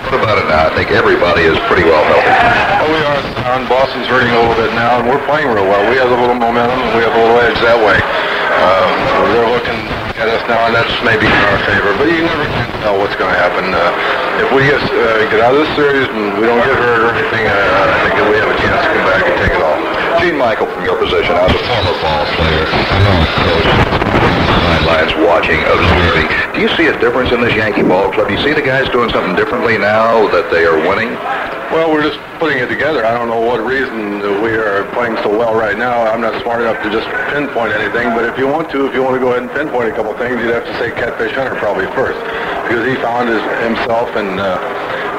What about it now? I think everybody is pretty well healthy. Well, we are. Boston's hurting a little bit now, and we're playing real well. We have a little momentum, and we have a little edge that way. They're looking at us now, and that's maybe in our favor. But you never can tell what's going to happen. If we get out of this series and we don't get hurt or anything, I think that we have a chance to come back and take it all. Gene Michael, from your position as a former ball player, coach, sidelines watching, observing, do you see a difference in this Yankee ball club? Do you see the guys doing something differently now that they are winning? Well, we're just putting it together. I don't know what reason we are playing so well right now. I'm not smart enough to just pinpoint anything, but if you want to go ahead and pinpoint a couple things, you'd have to say Catfish Hunter probably first, because he found himself and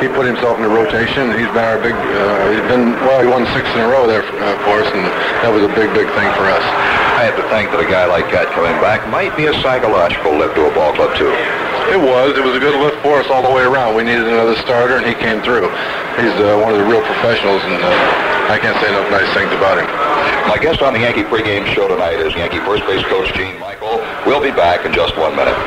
he put himself in the rotation. He's been our big, he won 6 in a row there for us, and that was a big thing for us. I have to think that a guy like Cat coming back might be a psychological lift to a ball club, too. It was a good lift for us all the way around. We needed another starter, and he came through. He's one of the real professionals, and I can't say enough nice things about him. My guest on the Yankee pregame show tonight is Yankee first base coach Gene Michael. We'll be back in just 1 minute.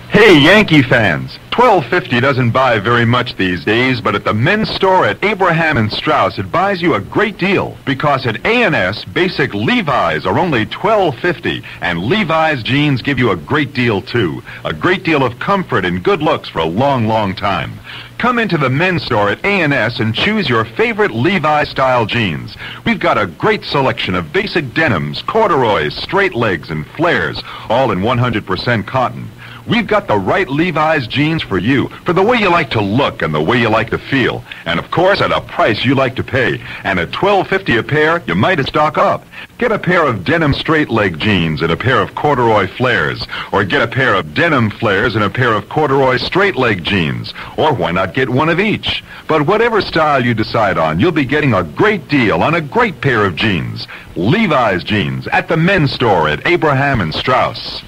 Hey, Yankee fans! $12.50 doesn't buy very much these days, but at the men's store at Abraham & Straus, it buys you a great deal. Because at A&S, basic Levi's are only $12.50, and Levi's jeans give you a great deal, too. A great deal of comfort and good looks for a long time. Come into the men's store at A&S and choose your favorite Levi-style jeans. We've got a great selection of basic denims, corduroys, straight legs, and flares, all in 100% cotton. We've got the right Levi's jeans for you, for the way you like to look and the way you like to feel. And of course, at a price you like to pay. And at $12.50 a pair, you might stock up. Get a pair of denim straight leg jeans and a pair of corduroy flares. Or get a pair of denim flares and a pair of corduroy straight leg jeans. Or why not get one of each? But whatever style you decide on, you'll be getting a great deal on a great pair of jeans. Levi's jeans at the men's store at Abraham & Straus.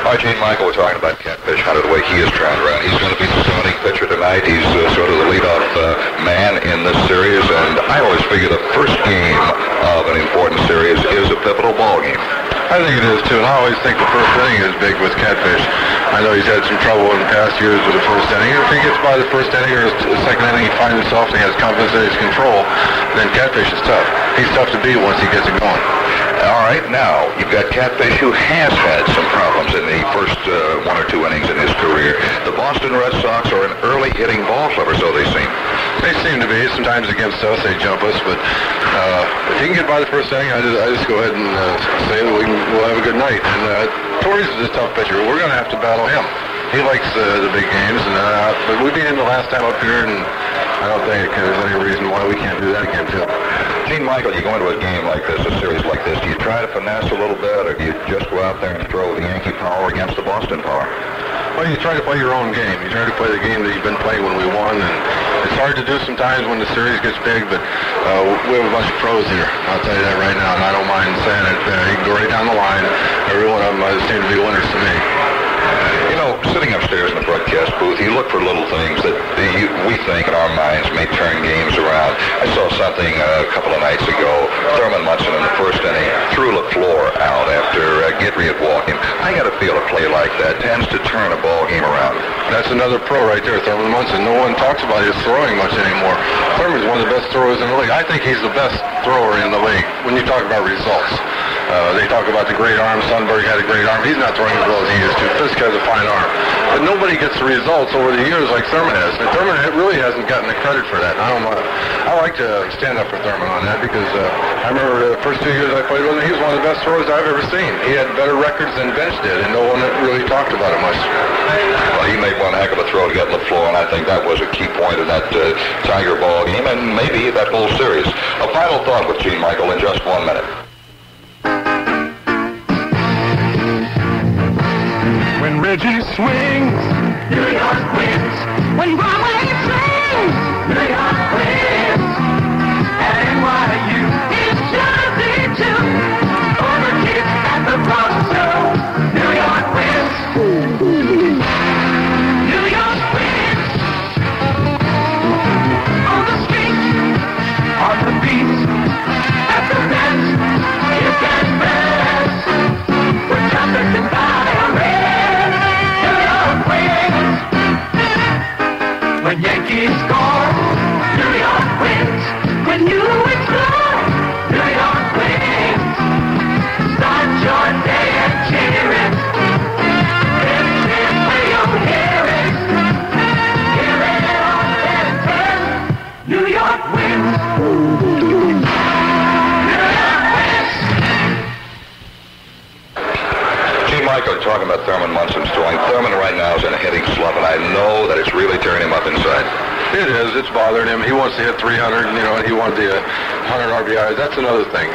Hi, Gene Michael. We're talking about Catfish Hunter, the way he is turned around. He's going to be the starting pitcher tonight. He's sort of the leadoff man in this series, and I always figure the first game of an important series is a pivotal ball game. I think it is, too, and I always think the first inning is big with Catfish. I know he's had some trouble in past years with the first inning. If he gets by the first inning or the second inning, he finds himself and he has confidence in his control, then Catfish is tough. He's tough to beat once he gets it going. All right, now, you've got Catfish, who has had some problems in the first 1 or 2 innings in his career. The Boston Red Sox are an early hitting ball club, or so they seem. They seem to be. Sometimes against us, they jump us, but if he can get by the first inning, I just go ahead and say that we'll have a good night. And Torres is a tough pitcher. We're going to have to battle him. He likes the big games, and but we beat him the last time up here, and I don't think there's any reason why we can't do that again, too. Gene Michael, you go into a game like this, a series like this, do you try to finesse a little bit, or do you just go out there and throw the Yankee power against the Boston power? Well, you try to play your own game. You try to play the game that you've been playing when we won, and it's hard to do sometimes when the series gets big, but we have a bunch of pros here. I'll tell you that right now, and I don't mind saying it. You can go right down the line. Every one of them seem to be winners to me. You know, sitting upstairs in the broadcast booth, you look for little things that we think in our minds may turn games around. I saw something a couple of nights ago. Thurman Munson in the first inning threw LaFleur out after Guidry had walked him. I got to feel a play like that tends to turn a ball game around. That's another pro right there, Thurman Munson. No one talks about his throwing much anymore. Thurman's one of the best throwers in the league. I think he's the best thrower in the league when you talk about results. They talk about the great arm. Sundberg had a great arm. He's not throwing as well as he used to. Fisk has a fine arm. But nobody gets the results over the years like Thurman has. And Thurman really hasn't gotten the credit for that. And I like to stand up for Thurman on that because I remember the first 2 years I played with him, he was one of the best throwers I've ever seen. He had better records than Bench did, and no one really talked about it much. Well, he made one heck of a throw to get LaFleur, and I think that was a key point of that Tiger ball game, and maybe that whole series. A final thought with Gene Michael in just 1 minute. When Reggie swings, New York wins. When Broadway sings, New York wins. At NYU, it's Jersey too. Over kids at the Bronx Zoo, New York wins. New York wins. On the street, on the beat, at the Mets, you can rest. With trumpets and violins. It is. It's bothering him. He wants to hit 300, and, and he wanted the 100 RBIs. That's another thing.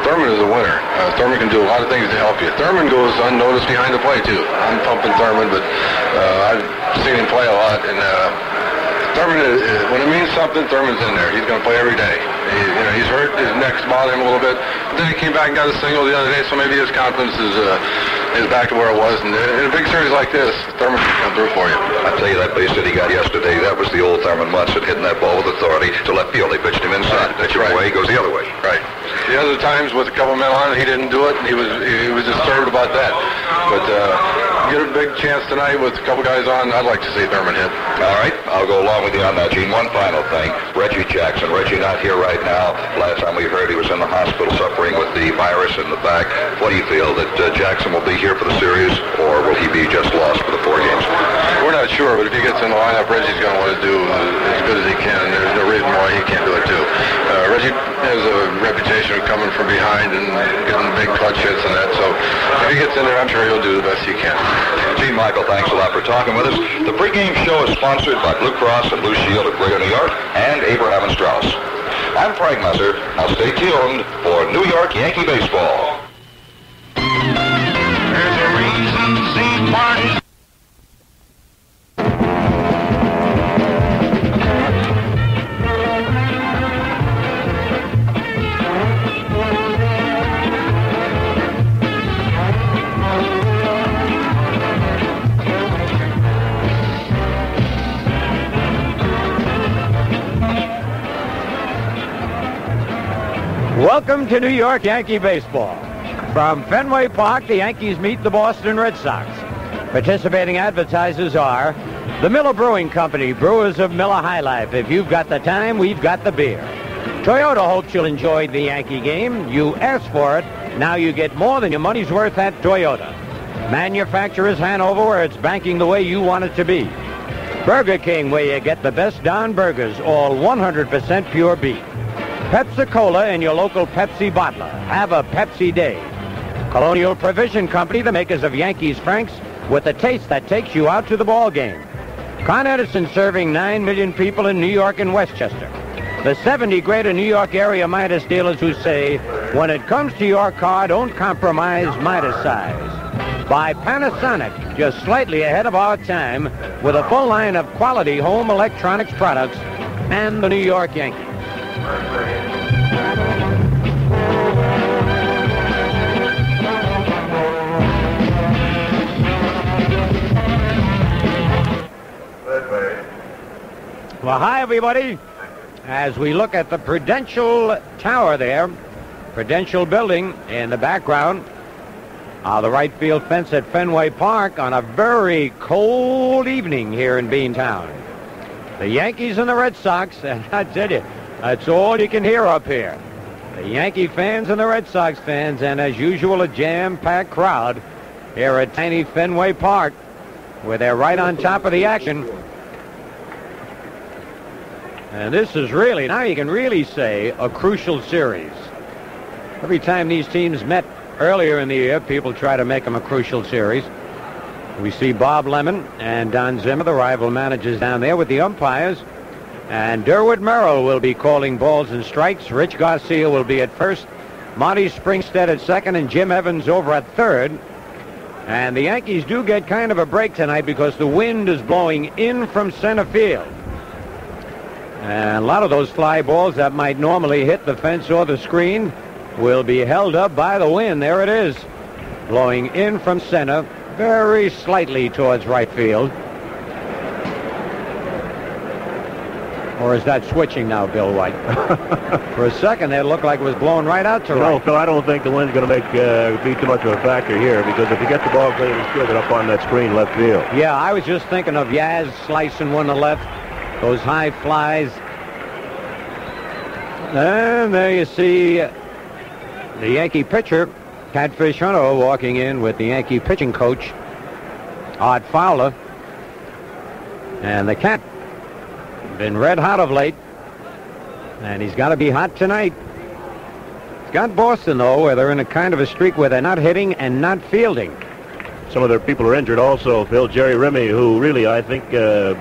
Thurman is a winner. Thurman can do a lot of things to help you. Thurman goes unnoticed behind the plate, too. I'm pumping Thurman, but I've seen him play a lot, and Thurman, when it means something, Thurman's in there. He's going to play every day. He's hurt. His neck's bothering him a little bit. But then he came back and got a single the other day, so maybe his confidence is back to where it was. And in a big series like this, Thurman can come through for you. I tell you, that base that he got yesterday, that was the old Thurman Munson hitting that ball with authority to left field. They pitched him inside. Pitch him away, he goes the other way. Right. The other times with a couple men on it, he didn't do it, and he was disturbed about that. But get a big chance tonight with a couple guys on. I'd like to see Thurman hit. All right, I'll go along with you on that, Gene. One final thing. Reggie Jackson. Reggie not here right now. Last time we heard he was in the hospital suffering with the virus in the back. What do you feel, that Jackson will be here for the series, or will he be just lost for the 4 games? We're not sure, but if he gets in the lineup, Reggie's going to want to do as good as he can. There's no reason why he can't do it, too. Reggie has a reputation of coming from behind and getting big clutch hits and that, so if he gets in there, I'm sure he'll do the best he can. Gene Michael, thanks a lot for talking with us. The pregame show is sponsored by Blue Cross and Blue Shield of Greater New York and Abraham and Strauss. I'm Frank Messer. Now stay tuned for New York Yankee baseball. There's a reason St. Martin's. Welcome to New York Yankee baseball. From Fenway Park, the Yankees meet the Boston Red Sox. Participating advertisers are the Miller Brewing Company, brewers of Miller High Life. If you've got the time, we've got the beer. Toyota hopes you'll enjoy the Yankee game. You asked for it. Now you get more than your money's worth at Toyota. Manufacturers Hanover, where it's banking the way you want it to be. Burger King, where you get the best darn burgers, all 100% pure beef. Pepsi-Cola in your local Pepsi bottler. Have a Pepsi day. Colonial Provision Company, the makers of Yankees Franks, with a taste that takes you out to the ball game. Con Edison serving 9 million people in New York and Westchester. The 70 greater New York area Midas dealers who say, when it comes to your car, don't compromise Midas size. By Panasonic, just slightly ahead of our time, with a full line of quality home electronics products, and the New York Yankees. Well, hi, everybody. As we look at the Prudential Tower there, Prudential Building in the background, the right field fence at Fenway Park on a very cold evening here in Beantown. The Yankees and the Red Sox, and I tell you, that's all you can hear up here. The Yankee fans and the Red Sox fans, and as usual, a jam-packed crowd here at tiny Fenway Park, where they're right on top of the action. And this is really, now you can really say, a crucial series. Every time these teams met earlier in the year, people try to make them a crucial series. We see Bob Lemon and Don Zimmer, the rival managers down there with the umpires. And Durwood Merrill will be calling balls and strikes. Rich Garcia will be at first. Monty Springstead at second, and Jim Evans over at third. And the Yankees do get kind of a break tonight because the wind is blowing in from center field. And a lot of those fly balls that might normally hit the fence or the screen will be held up by the wind. There it is, blowing in from center, very slightly towards right field. Or is that switching now, Bill White? For a second, it looked like it was blowing right out to right. No, Phil, I don't think the wind's going to be too much of a factor here, because if you get the ball clearly skirted up on that screen left field. Yeah, I was just thinking of Yaz slicing one to left. Those high flies. And there you see the Yankee pitcher, Catfish Hunter, walking in with the Yankee pitching coach, Art Fowler. And the Cat been red hot of late, and he's got to be hot tonight. He's got Boston, though, where they're in a kind of a streak where they're not hitting and not fielding. some of their people are injured also, Phil. Jerry Remy, who really, I think,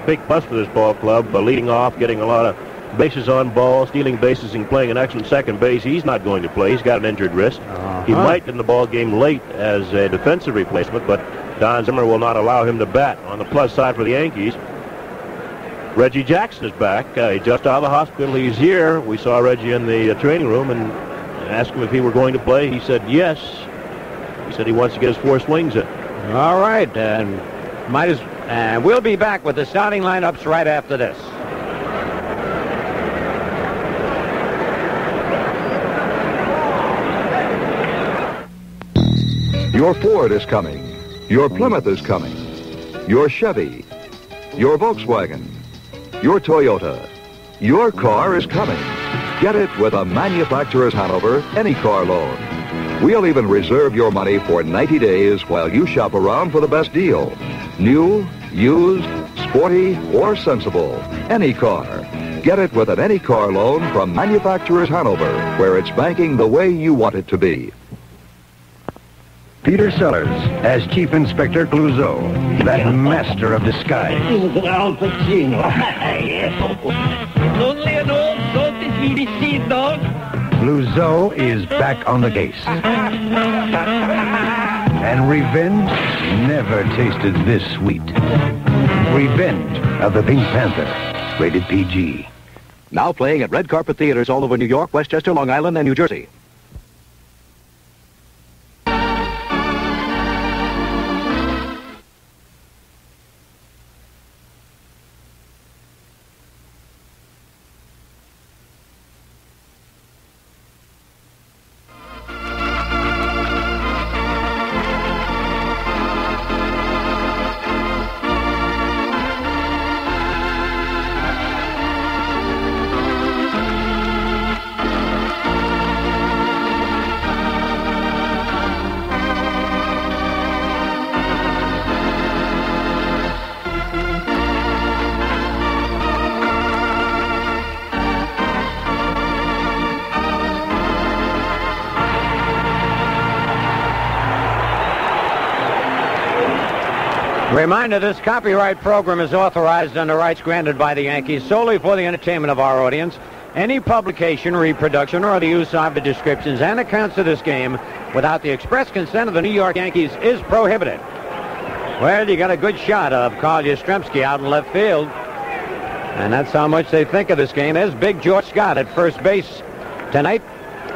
big plus for this ball club, leading off, getting a lot of bases on ball, stealing bases and playing an excellent second base. He's not going to play. He's got an injured wrist. He might in the ball game late as a defensive replacement, but Don Zimmer will not allow him to bat. On the plus side for the Yankees, Reggie Jackson is back. He's just out of the hospital. He's here. We saw Reggie in the training room and asked him if he were going to play. He said yes. He said he wants to get his 4 swings in. All right, and we'll be back with the starting lineups right after this. Your Ford is coming. Your Plymouth is coming. Your Chevy. Your Volkswagen. Your Toyota. Your car is coming. Get it with a Manufacturer's Hanover any car loan. We'll even reserve your money for 90 days while you shop around for the best deal. New, used, sporty, or sensible. Any car. Get it with an any car loan from Manufacturer's Hanover, where it's banking the way you want it to be. Peter Sellers as Chief Inspector Clouseau, that master of disguise. Al Pacino. Only an old salted BBC dog. Clouseau is back on the case. And revenge never tasted this sweet. Revenge of the Pink Panther, rated PG. Now playing at red carpet theaters all over New York, Westchester, Long Island, and New Jersey. Reminder, this copyright program is authorized under rights granted by the Yankees solely for the entertainment of our audience. Any publication, reproduction, or the use of the descriptions and accounts of this game without the express consent of the New York Yankees is prohibited. Well, you got a good shot of Carl Yastrzemski out in left field. And that's how much they think of this game. There's Big George Scott at first base tonight.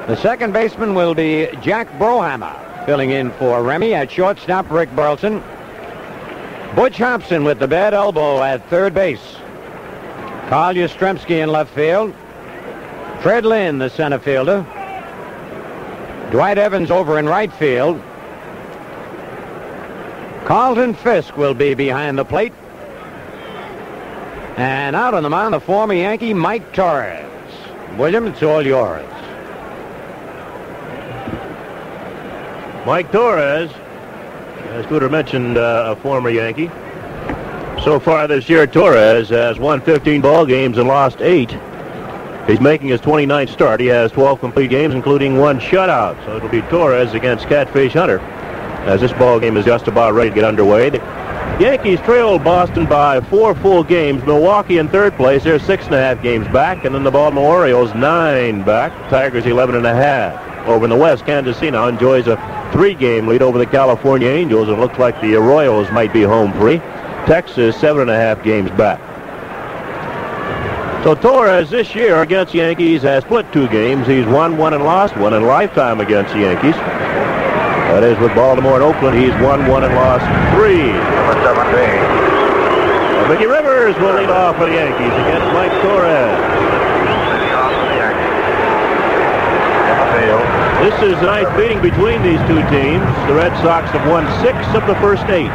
The second baseman will be Jack Brohammer, filling in for Remy. At shortstop, Rick Burleson. Butch Hobson with the bad elbow at third base. Carl Yastrzemski in left field. Fred Lynn, the center fielder. Dwight Evans over in right field. Carlton Fisk will be behind the plate. And out on the mound, the former Yankee, Mike Torres. William, it's all yours. Mike Torres, as Cooter mentioned, a former Yankee. So far this year, Torres has won 15 ball games and lost 8. He's making his 29th start. He has 12 complete games, including 1 shutout. So it'll be Torres against Catfish Hunter, as this ball game is just about ready to get underway. The Yankees trailed Boston by 4 full games. Milwaukee in third place. They're 6.5 games back, and then the Baltimore Orioles 9 back. Tigers 11.5. Over in the West, Kansas City now enjoys a 3-game lead over the California Angels. It looks like the Royals might be home free. Texas 7.5 games back. So Torres this year against the Yankees has split 2 games. He's won 1 and lost 1 in lifetime against the Yankees. That is with Baltimore and Oakland. He's won 1 and lost 3. Mickey Rivers will lead off for the Yankees against Mike Torres. This is a nice beating between these two teams. The Red Sox have won 6 of the first 8.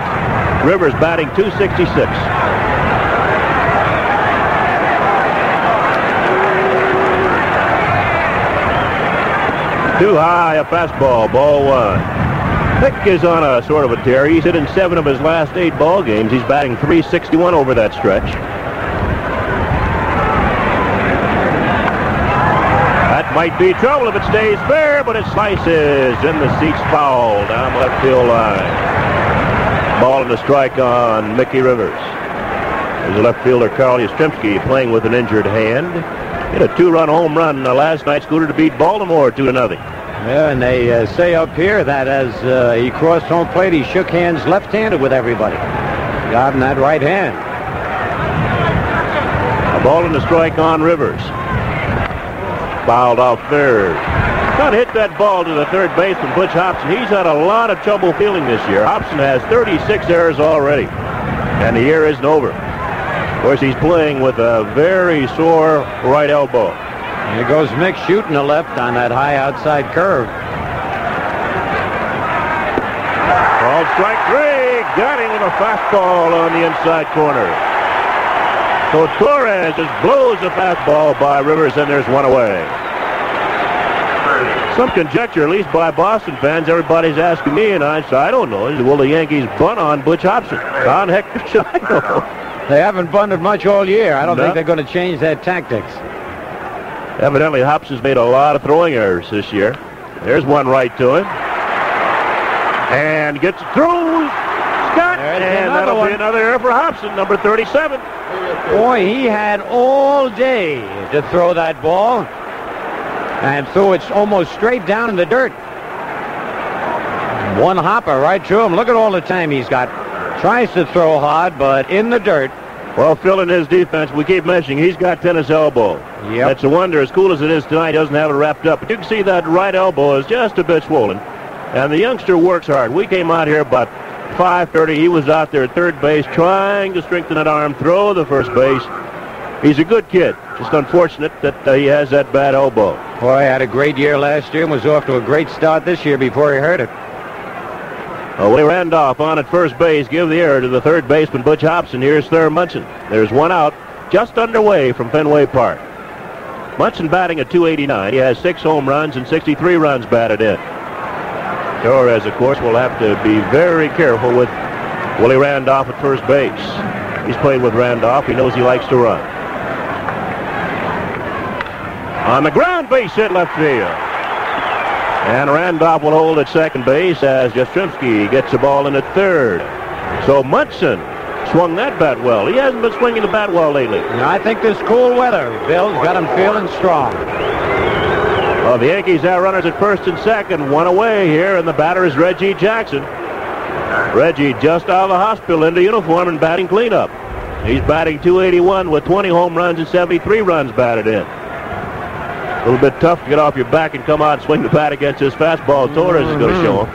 Rivers batting .266. Too high, a fastball, ball 1. Pick is on a sort of a tear. He's hit in 7 of his last 8 ball games. He's batting .361 over that stretch. That might be trouble if it stays fair, but it slices in the seats foul down left field line. Ball and a strike on Mickey Rivers. There's the left fielder, Carl Yastrzemski, playing with an injured hand. Hit a 2-run home run last night, Scooter, to beat Baltimore 2-0. Yeah, and they say up here that as he crossed home plate, he shook hands left-handed with everybody. Got in that right hand. A ball and a strike on Rivers. Fouled off third. Got to hit that ball to the third baseman, Butch Hobson. He's had a lot of trouble fielding this year. Hobson has 36 errors already, and the year isn't over. Of course, he's playing with a very sore right elbow. Here goes Mick shooting to left on that high outside curve. Called strike 3. Got him with a fastball on the inside corner. So Torres just blows the fastball by Rivers, and there's one away. Some conjecture, at least by Boston fans. Everybody's asking me, and I don't know. Will the Yankees bunt on Butch Hobson? How the heck should I know? They haven't bunted much all year. I don't think they're going to change their tactics. Evidently, Hobson's made a lot of throwing errors this year. There's one right to him. And gets it through. Scott, and that'll be another error for Hobson, number 37. Boy, he had all day to throw that ball. And threw it almost straight down in the dirt. One hopper right to him. Look at all the time he's got. Tries to throw hard, but in the dirt. Well, Phil, in his defense, we keep mentioning he's got tennis elbow. Yep. That's a wonder. As cool as it is tonight, he doesn't have it wrapped up. But you can see that right elbow is just a bit swollen. And the youngster works hard. We came out here about 5:30. He was out there at third base trying to strengthen that arm, throw the first base. He's a good kid. Just unfortunate that he has that bad elbow. Boy, he had a great year last year and was off to a great start this year before he hurt it. Willie Randolph on at first base. Give the error to the third baseman, Butch Hobson. Here's Thurman Munson. There's one out, just underway from Fenway Park. Munson batting at .289. He has 6 home runs and 63 runs batted in. Torres, of course, will have to be very careful with Willie Randolph at first base. He's played with Randolph. He knows he likes to run. On the ground, base hit left field. And Randolph will hold at second base as Yastrzemski gets the ball in at third. So Munson swung that bat well. He hasn't been swinging the bat well lately. I think this cool weather, Bill's got him feeling strong. Well, the Yankees have runners at first and second. One away here, and the batter is Reggie Jackson. Reggie just out of the hospital into uniform and batting cleanup. He's batting .281 with 20 home runs and 73 runs batted in. A little bit tough to get off your back and come out and swing the bat against his fastball. Torres is going to show him.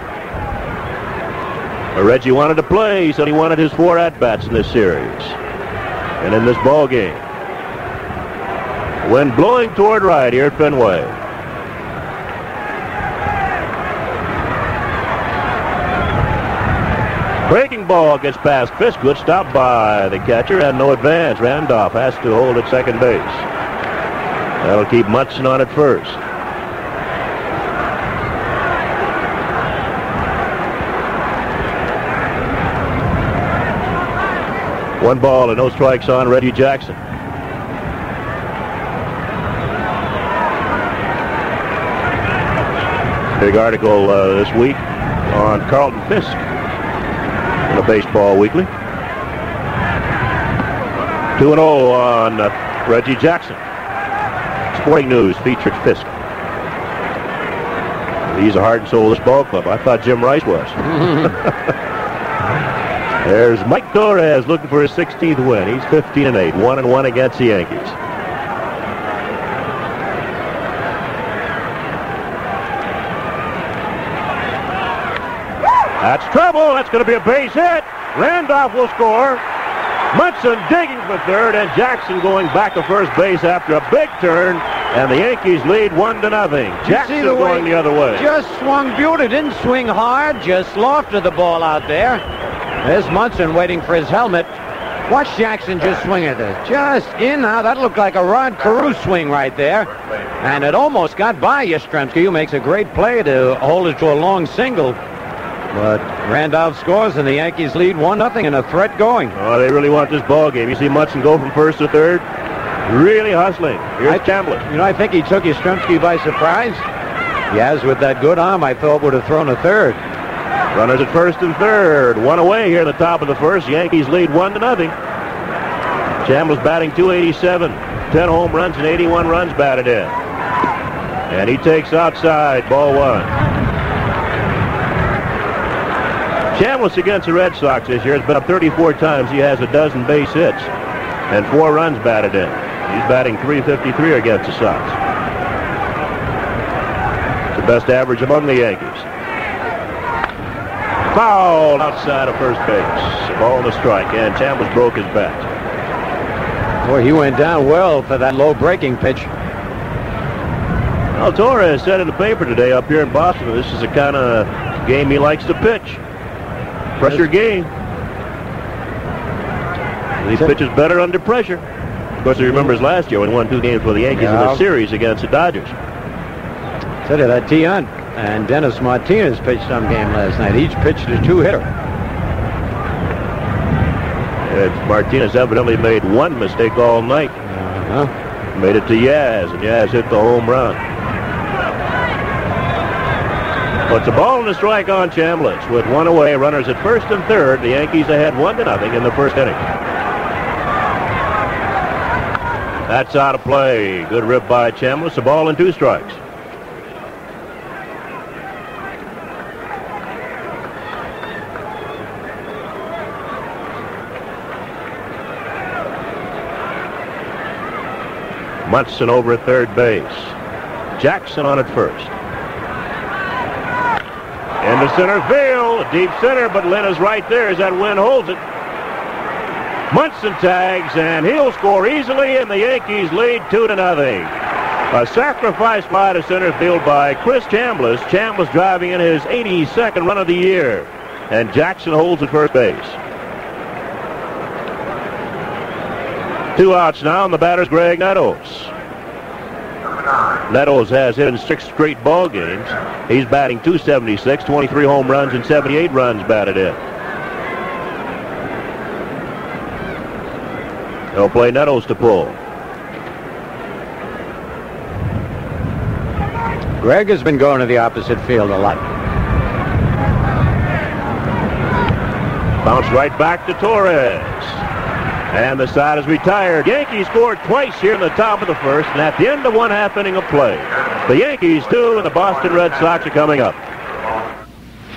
But Reggie wanted to play. He said he wanted his 4 at-bats in this series and in this ball game. Wind blowing toward right here at Fenway. Breaking ball gets past Fisk. Good stop by the catcher and no advance. Randolph has to hold at second base. That'll keep Munson on at first. One ball and no strikes on Reggie Jackson. Big article this week on Carlton Fisk in a Baseball Weekly. 2-0 on Reggie Jackson. Sporting News featured Fisk. He's a heart and soul of this ball club. I thought Jim Rice was. There's Mike Torres looking for his 16th win. He's 15-8, 1-1 against the Yankees. That's trouble. That's going to be a base hit. Randolph will score. Munson digging for third, and Jackson going back to first base after a big turn, and the Yankees lead 1-0. Jackson going the other way. Just swung beautiful, didn't swing hard, just lofted the ball out there. There's Munson waiting for his helmet. Watch Jackson just swing at it. Just in now. That looked like a Rod Carew swing right there. And it almost got by Yastrzemski, who makes a great play to hold it to a long single. But Randolph scores, and the Yankees lead 1-0 and a threat going. Oh, they really want this ball game. You see Munson go from first to third. Really hustling. Here's Chambliss. You know, I think he took Yastrzemski by surprise. Yes, with that good arm, I thought would have thrown a third. Runners at first and third. One away here in the top of the first. Yankees lead 1-0. Chambliss batting .287. 10 home runs and 81 runs batted in. And he takes outside, ball one. Chambliss against the Red Sox this year has been up 34 times. He has a dozen base hits and 4 runs batted in. He's batting .353 against the Sox. It's the best average among the Yankees. Foul outside of first base. A ball and a strike, and Chambliss broke his bat. Boy, he went down well for that low breaking pitch. Well, Torres said in the paper today up here in Boston, this is the kind of game he likes to pitch. Pressure game. He pitches better under pressure. Of course, he remembers last year when he won 2 games for the Yankees in the series against the Dodgers. Said it, that T. Hunt and Dennis Martinez pitched some game last night. Each pitched a 2-hitter. Martinez evidently made one mistake all night. Made it to Yaz, and Yaz hit the home run. But it's a ball and a strike on Chambliss. With 1 away, runners at first and third. The Yankees ahead 1-0 in the first inning. That's out of play. Good rip by Chambliss. A ball and 2 strikes. Munson over at third base. Jackson on at first. Into center field. Deep center, but Lynn is right there as that wind holds it. Munson tags, and he'll score easily, and the Yankees lead 2-0. A sacrifice fly to center field by Chris Chambliss. Chambliss driving in his 82nd run of the year. And Jackson holds at first base. 2 outs now, and the batter's Greg Nettles. Nettles has hit in 6 straight ball games. He's batting .276, 23 home runs and 78 runs batted in. They'll play Nettles to pull. Greg has been going to the opposite field a lot. Bounce right back to Torres. And the side is retired. Yankees scored twice here in the top of the first, and at the end of 1/2 inning of play, the Yankees 2 and the Boston Red Sox are coming up.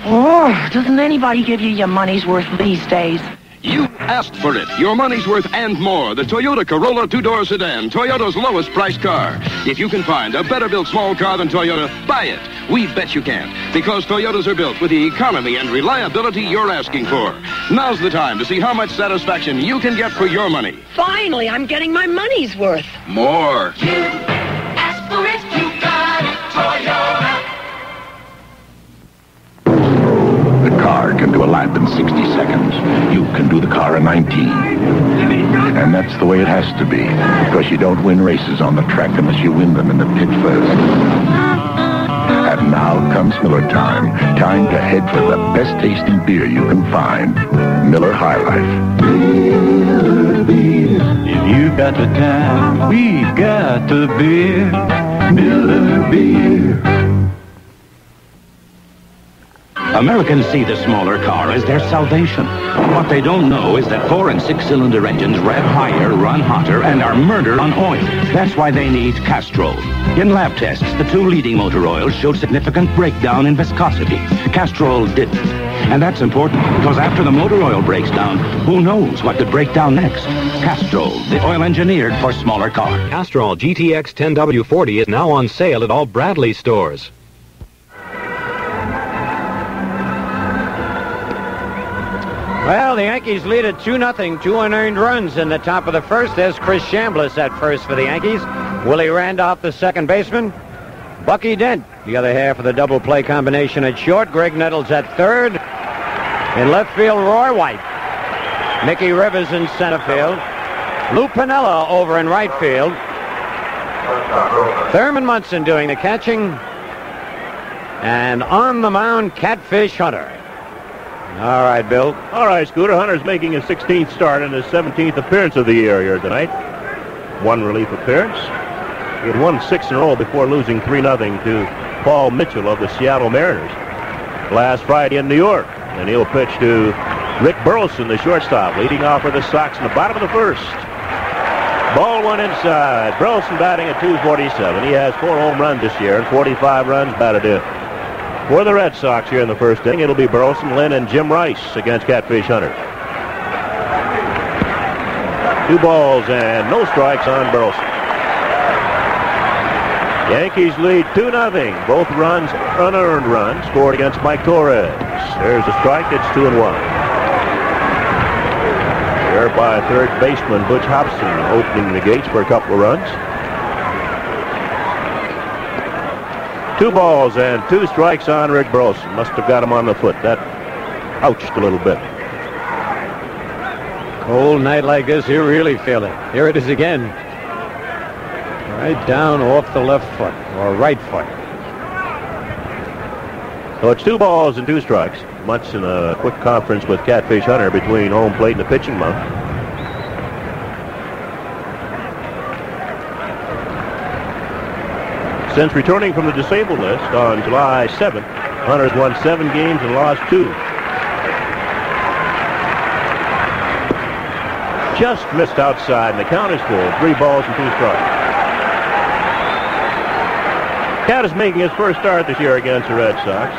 Oh, doesn't anybody give you your money's worth these days? You asked for it. Your money's worth and more. The Toyota Corolla 2-door sedan, Toyota's lowest price car. If you can find a better built small car than Toyota, buy it. We bet you can, because Toyotas are built with the economy and reliability you're asking for. Now's the time to see how much satisfaction you can get for your money. Finally, I'm getting my money's worth. More. You ask for it, you got it, Toyota. The car can do a lap in 60 seconds. You can do the car in 19. And that's the way it has to be, because you don't win races on the track unless you win them in the pit first. And now comes Miller time. Time to head for the best tasting beer you can find. Miller High Life. Miller beer. If you've got the time, we've got the beer. Miller beer. Americans see the smaller car as their salvation. What they don't know is that 4- and 6-cylinder engines rev higher, run hotter, and are murder on oil. That's why they need Castrol. In lab tests, the 2 leading motor oils showed significant breakdown in viscosity. Castrol didn't. And that's important, because after the motor oil breaks down, who knows what could break down next? Castrol, the oil engineered for smaller cars. Castrol GTX 10W40 is now on sale at all Bradley stores. Well, the Yankees lead at 2-0, 2 unearned runs in the top of the first. There's Chris Chambliss at first for the Yankees. Willie Randolph, the second baseman. Bucky Dent, the other half of the double play combination at short. Greg Nettles at third. In left field, Roy White. Mickey Rivers in center field. Lou Piniella over in right field. Thurman Munson doing the catching. And on the mound, Catfish Hunter. All right, Bill. All right, Scooter. Hunter's making his 16th start and his 17th appearance of the year here tonight. 1 relief appearance. He had won 6 in a row before losing 3-0 to Paul Mitchell of the Seattle Mariners. last Friday in New York. And he'll pitch to Rick Burleson, the shortstop, leading off for the Sox in the bottom of the first. Ball one inside. Burleson batting at .247. He has 4 home runs this year and 45 runs batted in. For the Red Sox here in the first inning, it'll be Burleson, Lynn, and Jim Rice against Catfish Hunter. 2 balls and no strikes on Burleson. Yankees lead 2-0. Both runs, unearned runs, scored against Mike Torres. There's a strike. It's 2-1. There by third baseman Butch Hobson, opening the gates for a couple of runs. 2 balls and 2 strikes on Rick Burleson. Must have got him on the foot. That ouched a little bit. Cold night like this, you really feel it. Here it is again. Right down off the left foot, or right foot. So it's 2 balls and 2 strikes. Much in a quick conference with Catfish Hunter between home plate and the pitching mound. Since returning from the disabled list on July 7th, Hunter's won 7 games and lost 2. Just missed outside, and the count is full. 3 balls and 2 strikes. Cat is making his first start this year against the Red Sox.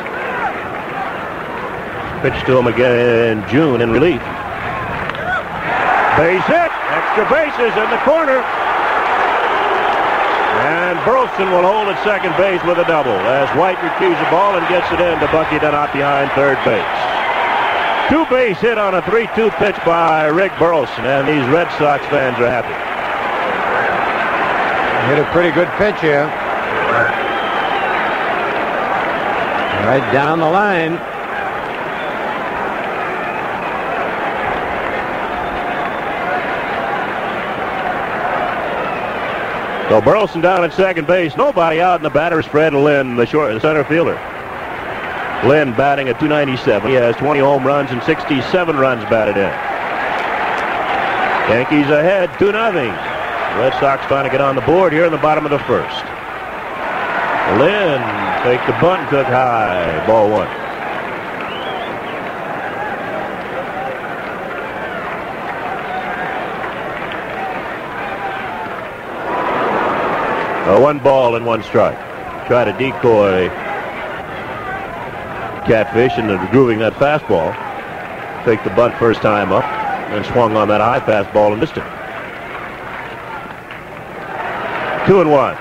Pitched to him again in June in relief. Base hit. Extra bases in the corner. And Burleson will hold at second base with a double as White retrieves the ball and gets it in to Bucky Dunlop behind third base. 2-base hit on a 3-2 pitch by Rick Burleson, and these Red Sox fans are happy. Hit a pretty good pitch here. Right down the line. So Burleson down at second base. Nobody out in the batter's spread. Lynn, the center fielder. Lynn batting at .297. He has 20 home runs and 67 runs batted in. Yankees ahead 2-0. Red Sox trying to get on the board here in the bottom of the first. Lynn takes the bunt and cook high. Ball 1. A 1 ball and 1 strike. Try to decoy Catfish into grooving that fastball. Take the bunt first time up and swung on that high fastball and missed it. 2-1.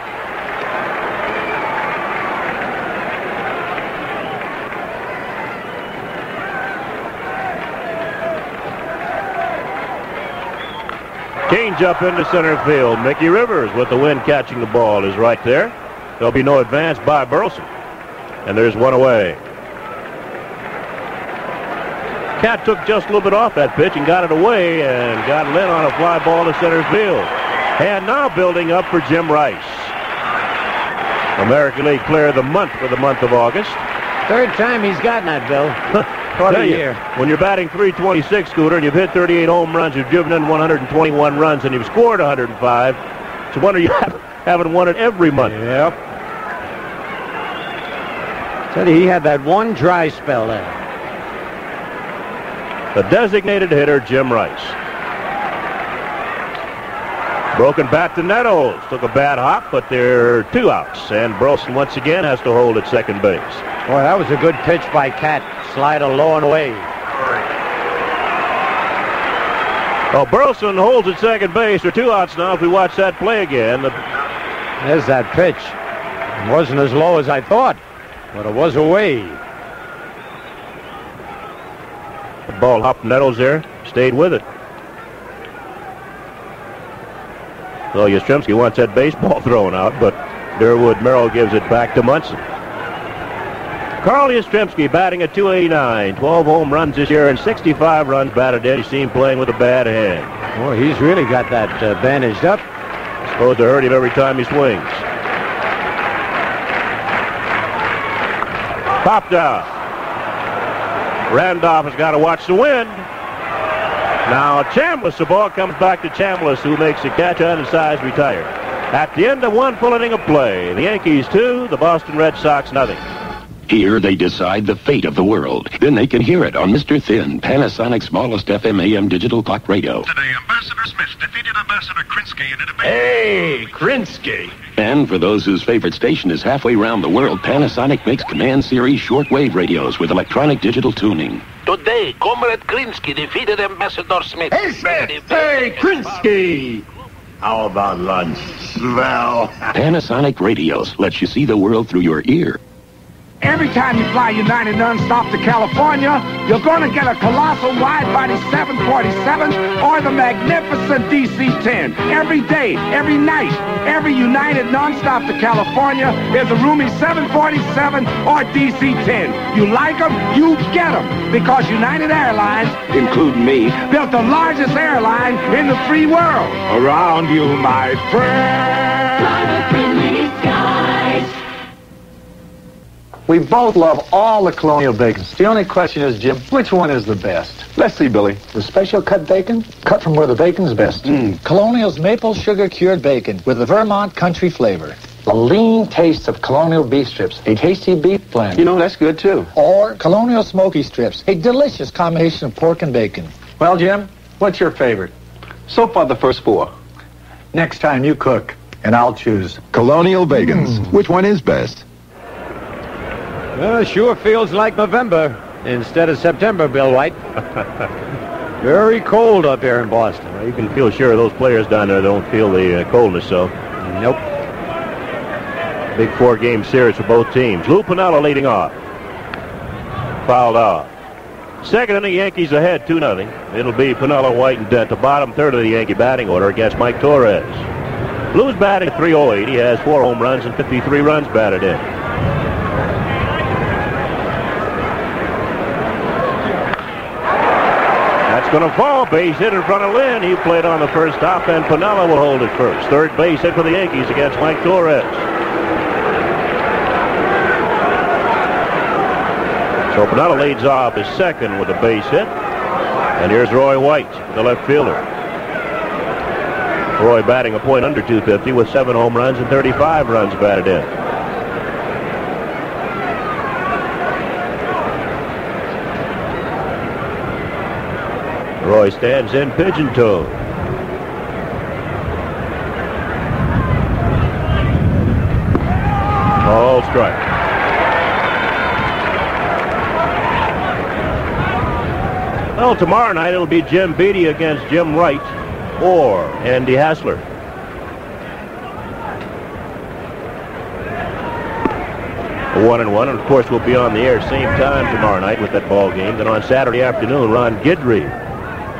Change up into center field. Mickey Rivers with the wind catching the ball is right there. There'll be no advance by Burleson. And there's 1 away. Cat took just a little bit off that pitch and got it away and got Lynn on a fly ball to center field. And now building up for Jim Rice. American League Player of the Month for the month of August. 3rd time he's gotten that, Bill. What a year. When you're batting .326, Scooter, and you've hit 38 home runs, you've driven in 121 runs, and you've scored 105, it's a wonder you haven't won it every month. Yep. Said he had that 1 dry spell there. The designated hitter, Jim Rice. Broken bat to Nettles. Took a bad hop, but there are 2 outs. And Burleson once again has to hold at second base. Boy, that was a good pitch by Cat. Slider low and away. Well, Burleson holds at second base. There are 2 outs now if we watch that play again. There's that pitch. It wasn't as low as I thought, but it was away. The ball hopped Nettles there. Stayed with it. So Yastrzemski wants that baseball thrown out, but Durwood Merrill gives it back to Munson. Carl Yastrzemski batting at .289. 12 home runs this year and 65 runs batted in. You see him playing with a bad hand. Boy, he's really got that bandaged up. Supposed to hurt him every time he swings. Popped out. Randolph has got to watch the wind. Now Chambliss, the ball comes back to Chambliss, who makes the catch on and size retired. At the end of 1 full inning of play, the Yankees 2, the Boston Red Sox nothing. Here they decide the fate of the world. Then they can hear it on Mr. Thin, Panasonic's smallest FM AM digital clock radio. Today, Ambassador Smith defeated Ambassador Krinsky in a debate. Hey, Krinsky. And for those whose favorite station is halfway around the world, Panasonic makes Command Series shortwave radios with electronic digital tuning. Today, Comrade Krinsky defeated Ambassador Smith. Hey, Smith! Hey, Krinsky! How about lunch? Well... Panasonic Radios lets you see the world through your ear. Every time you fly United nonstop to California, you're going to get a colossal wide-body 747 or the magnificent DC-10. Every day, every night, every United nonstop to California is a roomy 747 or DC-10. You like them, you get them, because United Airlines, including me, built the largest airline in the free world. Around you, my friend. We both love all the Colonial bacons. The only question is, Jim, which one is the best? Let's see, Billy. The special cut bacon, cut from where the bacon's best. Colonial's maple sugar cured bacon with the Vermont country flavor. The lean taste of Colonial beef strips, a tasty beef blend. You know, that's good, too. Or Colonial smoky strips, a delicious combination of pork and bacon. Well, Jim, what's your favorite? So far, the first four. Next time you cook, and I'll choose. Colonial bacons. Which one is best? Well, it sure feels like November instead of September, Bill White. Very cold up here in Boston. Well, you can feel sure those players down there don't feel the coldness, so. Nope. Big 4-game series for both teams. Lou Piniella leading off. Fouled off. Second inning, Yankees ahead 2-0. It'll be Piniella, White, and Dent, the bottom third of the Yankee batting order against Mike Torres. Lou's batting at .308. He has 4 home runs and 53 runs batted in. Going to fall. Base hit in front of Lynn. He played on the first stop, and Piniella will hold it first. Third base hit for the Yankees against Mike Torres. So Piniella leads off his second with a base hit. And here's Roy White, the left fielder. Roy batting a point under .250 with 7 home runs and 35 runs batted in. Roy stands in pigeon-toed. Ball strike. Well, tomorrow night it'll be Jim Beattie against Jim Wright or Andy Hassler. A 1-1, and of course we'll be on the air same time tomorrow night with that ball game. Then on Saturday afternoon, Ron Guidry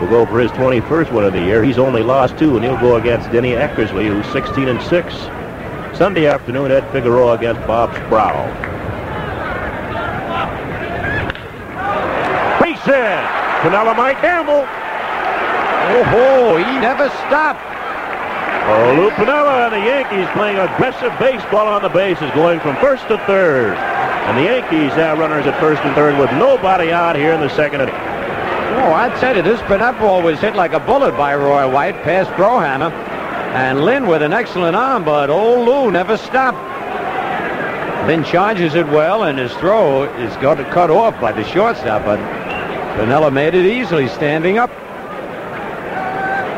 will go for his 21st win of the year. He's only lost 2, and he'll go against Denny Eckersley, who's 16-6. Sunday afternoon, Ed Figueroa against Bob Sproul. Base hit. Piniella might gamble. Oh, he never stopped. Oh, Lou Piniella and the Yankees playing aggressive baseball on the bases, going from first to third. And the Yankees have runners at first and third with nobody out here in the second inning. Oh, I'd say that this that ball was hit like a bullet by Roy White past Brohanna. And Lynn with an excellent arm, but old Lou never stopped. Lynn charges it well, and his throw is got cut off by the shortstop, but Piniella made it easily standing up.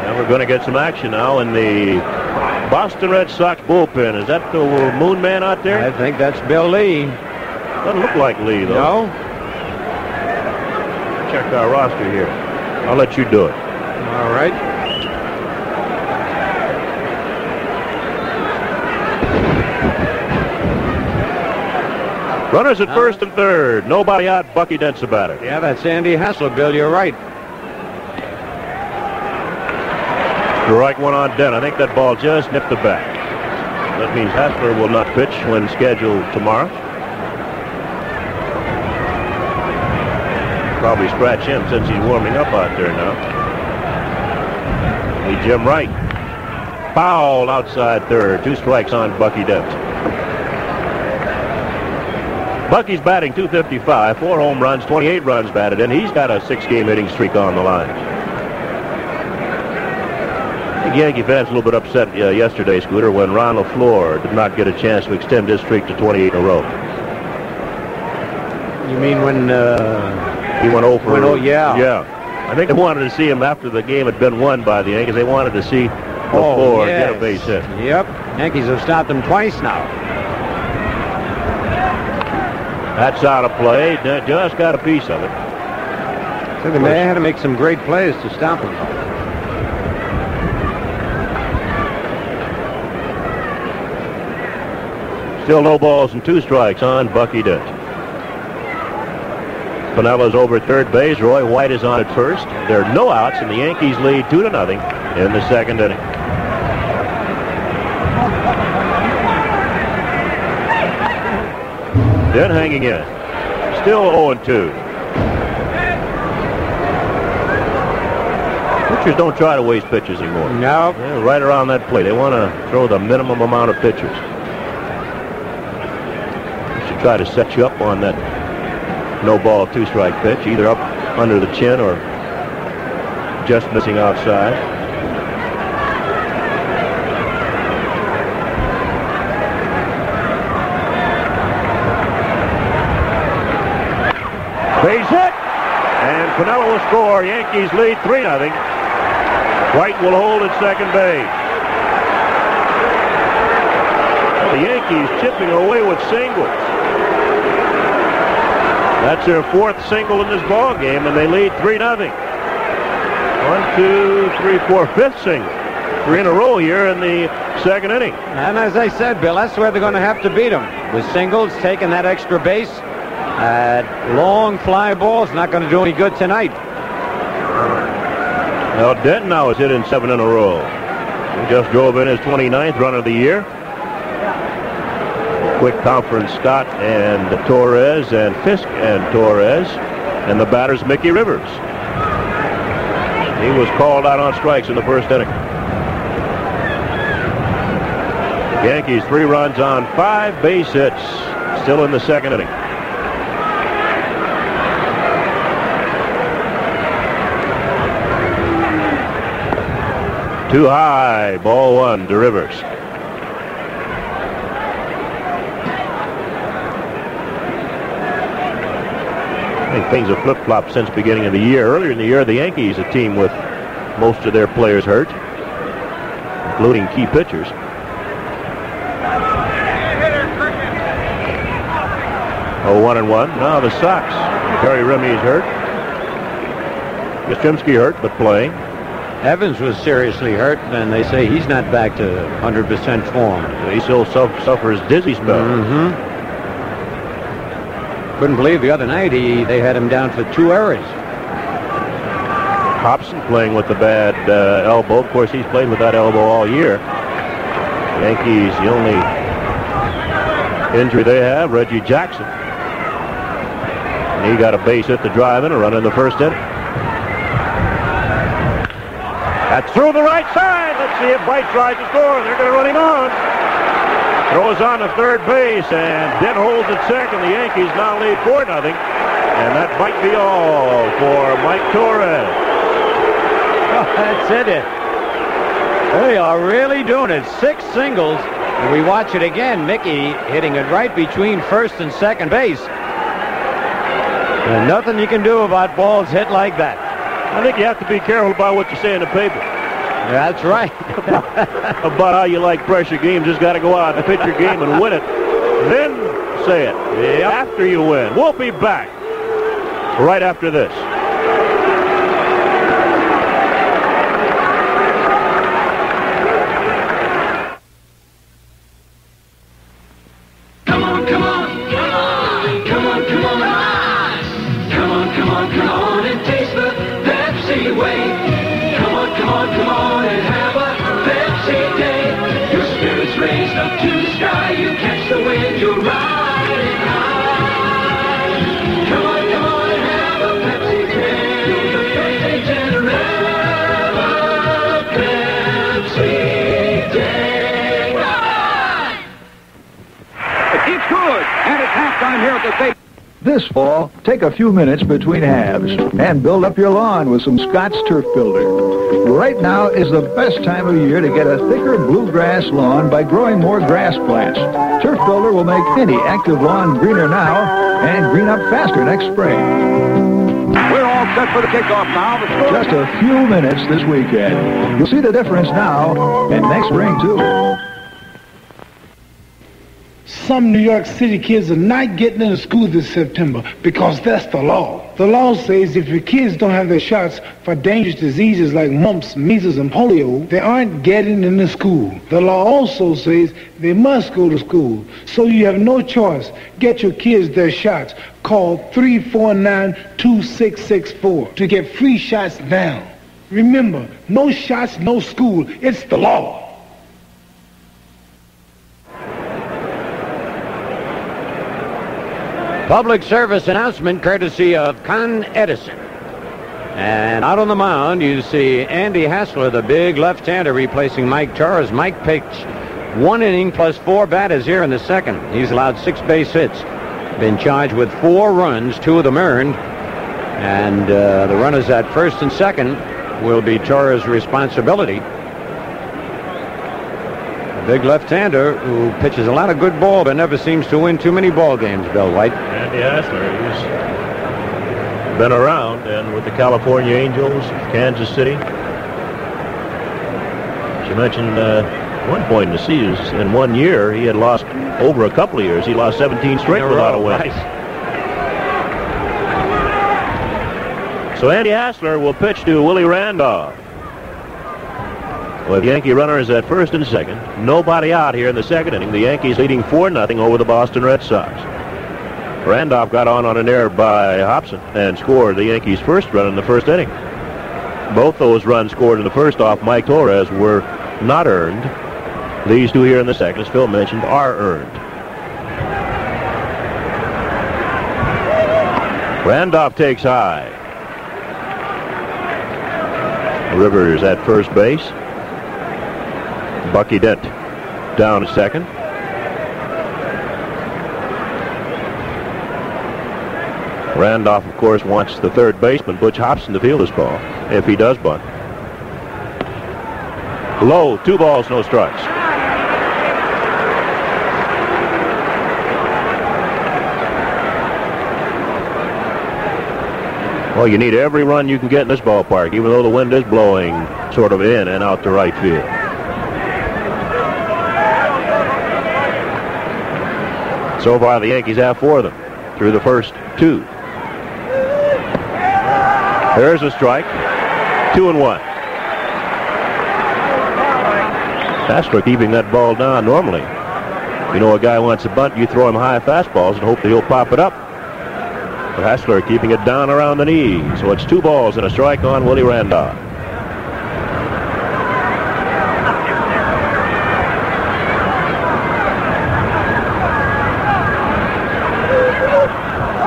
And we're going to get some action now in the Boston Red Sox bullpen. Is that the Moon Man out there? I think that's Bill Lee. Doesn't look like Lee, though. No. Check our roster here. I'll let you do it. All right. Runners at first and third. Nobody out. Bucky Dent's about it. Yeah, that's Andy Hassler, Bill. You're right. Strike one on Dent. I think that ball just nipped the back. That means Hassler will not pitch when scheduled tomorrow. Probably scratch him since he's warming up out there now. Jim Wright. Foul outside third. 2 strikes on Bucky Dent. Bucky's batting .255, 4 home runs, 28 runs batted in. He's got a 6-game hitting streak on the line. I think Yankee fans a little bit upset yesterday, Scooter, when Ron LaFleur did not get a chance to extend his streak to 28 in a row. You mean when he went over? Yeah. Yeah. I think they wanted to see him after the game had been won by the Yankees. They wanted to see before get a base hit. Yep. Yankees have stopped him twice now. That's out of play. Just got a piece of it. So they may have had to make some great plays to stop him. Still no balls and 2 strikes on Bucky Dent. Pinella's over at third base. Roy White is on at first. There are no outs, and the Yankees lead 2-0 in the second inning. Dent hanging in. Still 0-2. Pitchers don't try to waste pitches anymore. No. They're right around that plate. They want to throw the minimum amount of pitches. They should try to set you up on that no ball 2-strike pitch, either up under the chin or just missing outside. Base hit, and Pinella will score. Yankees lead 3-0. White will hold at second base. The Yankees chipping away with singles. That's their 4th single in this ball game, and they lead 3-0. 1, 2, 3, 4, 5th single. 3 in a row here in the second inning. And as I said, Bill, that's where they're going to have to beat them. With singles, taking that extra base. Long fly balls, not going to do any good tonight. Well, Denton now has hit in 7 in a row. He just drove in his 29th run of the year. Quick conference, Scott and Torres and Fisk and Torres, and the batter's Mickey Rivers. He was called out on strikes in the first inning. Yankees 3 runs on 5 base hits, still in the second inning. Too high, ball 1 to Rivers. I think things have flip-flopped since the beginning of the year. Earlier in the year, the Yankees, a team with most of their players hurt, including key pitchers. Oh, 1-1. Now the Sox. Terry Remy's hurt. Yastrzemski hurt, but playing. Evans was seriously hurt, and they say he's not back to 100% form. He still suffers dizzy spells. Couldn't believe the other night they had him down for 2 errors. Hobson playing with the bad elbow. Of course, he's played with that elbow all year. Yankees, the only injury they have, Reggie Jackson. And he got a base hit to drive in, a run in the first inning. That's through the right side. Let's see if White tries to score. They're going to run him on. Throws on to third base, and Dent holds at second. The Yankees now lead 4-0. And that might be all for Mike Torres. Oh, that's it. They are really doing it. 6 singles. And we watch it again. Mickey hitting it right between first and second base. And nothing you can do about balls hit like that. I think you have to be careful about what you say in the paper. That's right. About how you like pressure games. Just got to go out and pitch your game and win it. Then say it after you win. We'll be back right after this. Come on, come on, come on, come on, come on, come on, come on, come on, and taste the Pepsi way. Come on, come on, come on, and have a Pepsi day. Your spirits raised up to the sky, you catch the wind, you're riding high. Come on, and have a Pepsi day. Your favorite generation, Pepsi day. It's good, and it's halftime here at the state. This fall, take a few minutes between halves and build up your lawn with some Scott's Turf Builder. Right now is the best time of year to get a thicker bluegrass lawn by growing more grass plants. Turf Builder will make any active lawn greener now and green up faster next spring. We're all set for the kickoff now. The score Just a few minutes this weekend. You'll see the difference now and next spring, too. Some New York City kids are not getting into school this September because that's the law. The law says if your kids don't have their shots for dangerous diseases like mumps, measles, and polio, they aren't getting into school. The law also says they must go to school. So you have no choice. Get your kids their shots. Call 349-2664 to get free shots now. Remember, no shots, no school. It's the law. Public service announcement courtesy of Con Edison. And out on the mound, you see Andy Hassler, the big left-hander, replacing Mike Torres. Mike pitched 1 inning plus 4 batters here in the second. He's allowed 6 base hits. Been charged with 4 runs, 2 of them earned. And the runners at first and second will be Torres' responsibility. Big left-hander who pitches a lot of good ball but never seems to win too many ball games, Bill White. Andy Hassler, he's been around, and with the California Angels, Kansas City. She mentioned at one point in the season, in 1 year, he had lost, over a couple of years, he lost 17 straight without a win. Nice. So Andy Hassler will pitch to Willie Randolph. With Yankee runners at first and second, nobody out here in the second inning. The Yankees leading 4-0 over the Boston Red Sox. Randolph got on an error by Hobson and scored the Yankees' first run in the first inning. Both those runs scored in the first off Mike Torres were not earned. These two here in the second, as Phil mentioned, are earned. Randolph takes high. Rivers at first base. Bucky Dent down to second. Randolph, of course, wants the third baseman, Butch Hobson, to field this ball, if he does bunt. Low, 2 balls, no strikes. Well, you need every run you can get in this ballpark, even though the wind is blowing sort of in and out to right field. So far, the Yankees have 4 of them through the first 2. There's a strike. 2-1. Hassler keeping that ball down normally. You know, a guy wants a bunt, you throw him high fastballs and hope that he'll pop it up. But Hassler keeping it down around the knee. So it's 2 balls and a strike on Willie Randolph.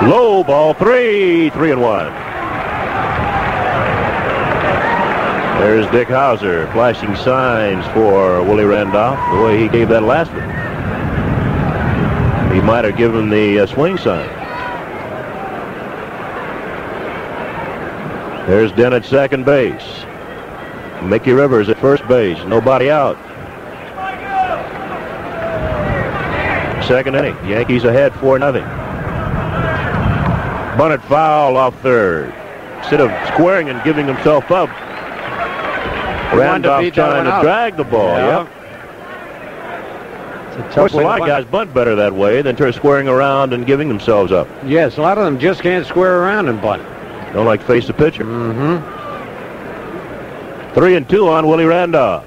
Low, ball 3, 3-1. There's Dick Hauser flashing signs for Willie Randolph, the way he gave that last one. He might have given the swing sign. There's Dent at second base. Mickey Rivers at first base. Nobody out. Second inning. Yankees ahead 4-0. Bunted foul off third. Instead of squaring and giving himself up, Randolph trying to drag the ball. Yeah. Yep. Of course, a lot of guys bunt better that way than try squaring around and giving themselves up. Yes, a lot of them just can't square around and bunt. Don't like to face the pitcher. 3-2 on Willie Randolph.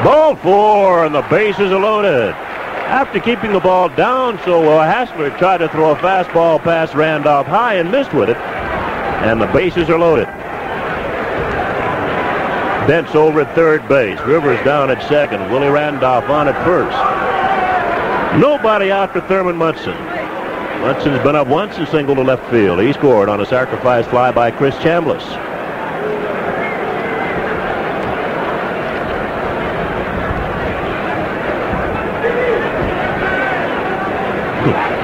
Ball 4, and the bases are loaded. After keeping the ball down so well, Hassler tried to throw a fastball past Randolph high and missed with it. And the bases are loaded. Dent's over at third base. Rivers down at second. Willie Randolph on at first. Nobody out for Thurman Munson. Munson's been up once and singled to left field. He scored on a sacrifice fly by Chris Chambliss.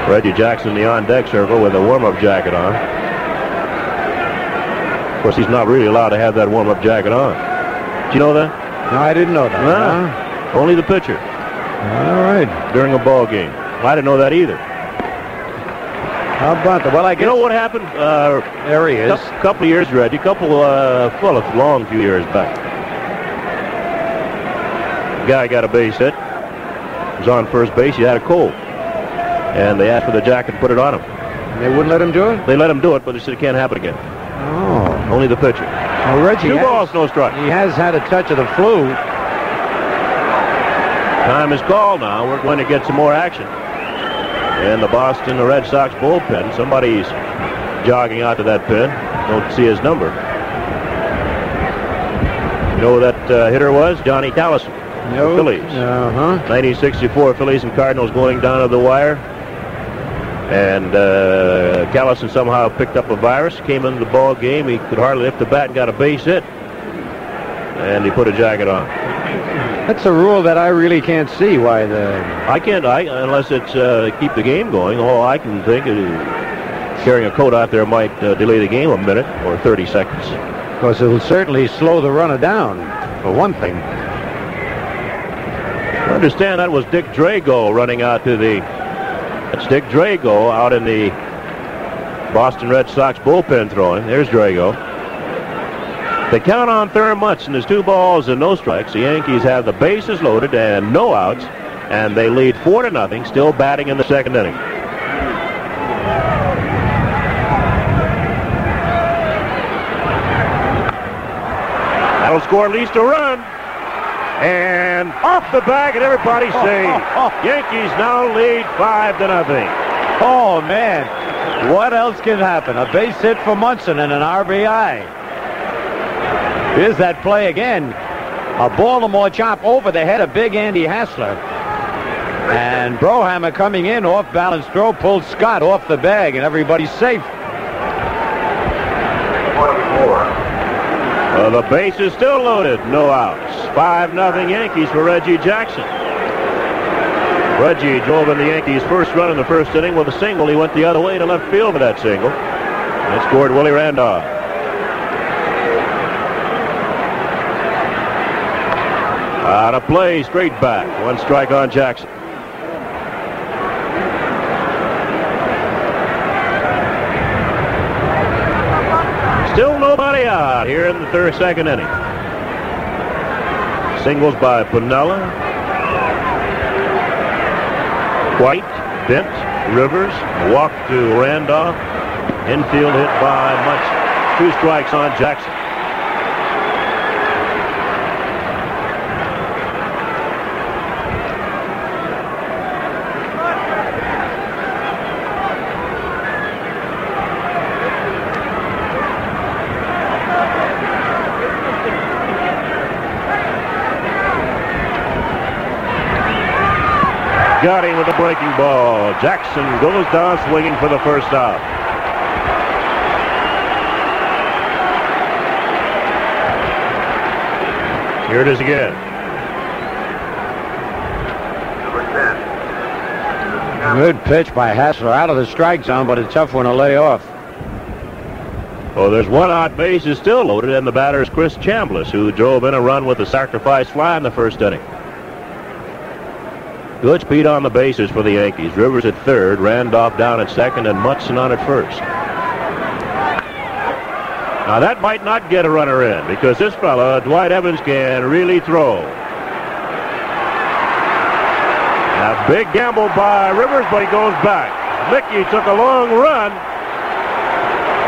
Reggie Jackson in the on-deck circle with a warm-up jacket on. Of course, he's not really allowed to have that warm-up jacket on. Did you know that? No, I didn't know that. No, only the pitcher. All right. During a ball game. I didn't know that either. How about that? Well, I guess... You know what happened? There he is. A couple of years, Reggie. A long few years back. The guy got a base hit. He was on first base. He had a cold. And they asked for the jacket and put it on him. And they wouldn't let him do it? They let him do it, but they said it can't happen again. Oh. Only the pitcher. Well, Reggie 2 balls, no strike. He has had a touch of the flu. Time is called now. We're going to get some more action. And the Boston Red Sox bullpen. Somebody's jogging out to that pen. Don't see his number. You know who that hitter was? Johnny Callison. No. Phillies. 1964 Phillies and Cardinals going down to the wire. And Callison somehow picked up a virus, came into the ball game. He could hardly lift the bat and got a base hit. And he put a jacket on. That's a rule that I really can't see why I can't, unless it's keep the game going. All I can think is carrying a coat out there might delay the game a minute or 30 seconds. Because it will certainly slow the runner down, for one thing. I understand that was Dick Drago running out to the... That's Dick Drago out in the Boston Red Sox bullpen throwing. There's Drago. They count on Thurmutz, and there's 2 balls and no strikes. The Yankees have the bases loaded and no outs, and they lead 4-0, still batting in the second inning. That'll score at least a run. And off the bag, and everybody saved. Yankees now lead 5-0. Oh, man. What else can happen? A base hit for Munson and an RBI. Here's that play again. A Baltimore chop over the head of big Andy Hassler. And Brohammer coming in, off-balance throw, pulled Scott off the bag, and everybody's safe. The base is still loaded, no outs. 5-0 Yankees for Reggie Jackson. Reggie drove in the Yankees' first run in the first inning with a single. He went the other way to left field for that single. And scored Willie Randolph. Out of play, straight back. 1 strike on Jackson. Still nobody out here in the second inning. Singles by Piniella, White, Bent, Rivers, walk to Randolph. Infield hit by Much. 2 strikes on Jackson. Got him with a breaking ball. Jackson goes down swinging for the first out. Here it is again. Good pitch by Hassler out of the strike zone, but a tough one to lay off. Oh, there's 1 out, base is still loaded, and the batter is Chris Chambliss, who drove in a run with a sacrifice fly in the first inning. Good speed on the bases for the Yankees. Rivers at third, Randolph down at second, and Mutson on at first. Now that might not get a runner in because this fella, Dwight Evans, can really throw. A big gamble by Rivers, but he goes back. Mickey took a long run,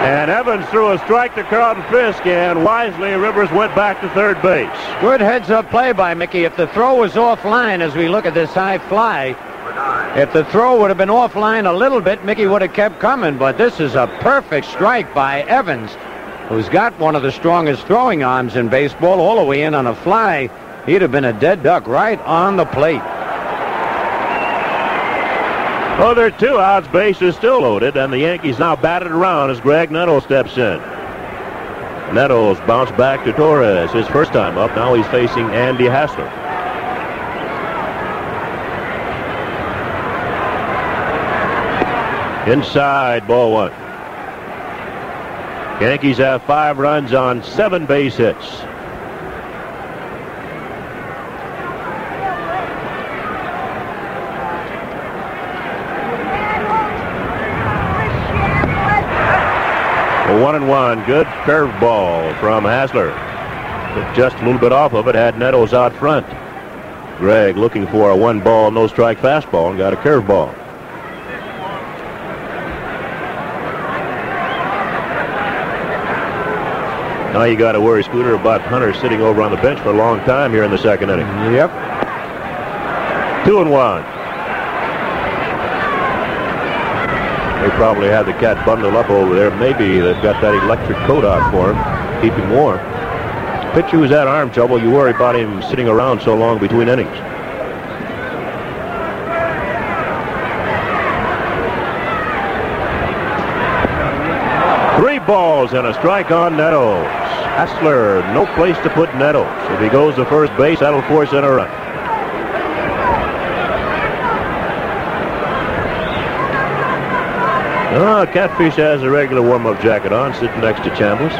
and Evans threw a strike to Carlton Fisk, and wisely Rivers went back to third base. Good heads-up play by Mickey. If the throw was offline as we look at this high fly, if the throw would have been offline a little bit, Mickey would have kept coming, but this is a perfect strike by Evans, who's got one of the strongest throwing arms in baseball, all the way in on a fly. He'd have been a dead duck right on the plate. Oh, there are 2 outs, base is still loaded, and the Yankees now batted around as Greg Nettles steps in. Nettles bounced back to Torres, his first time up. Now he's facing Andy Hassler. Inside, ball one. Yankees have 5 runs on 7 base hits. A 1-1. Good curveball from Hassler. Just a little bit off of it. Had Nettles out front. Gregg looking for a 1-ball, no-strike fastball and got a curveball. Now you got to worry, Scooter, about Hunter sitting over on the bench for a long time here in the second inning. Yep. 2-1. They probably had the cat bundled up over there. Maybe they've got that electric coat out for him, keep him warm. Pitcher who's had arm trouble, you worry about him sitting around so long between innings. Three balls and a strike on Nettles. Hassler, no place to put Nettles. If he goes to first base, that'll force in a run. Catfish has a regular warm-up jacket on, sitting next to Chambliss.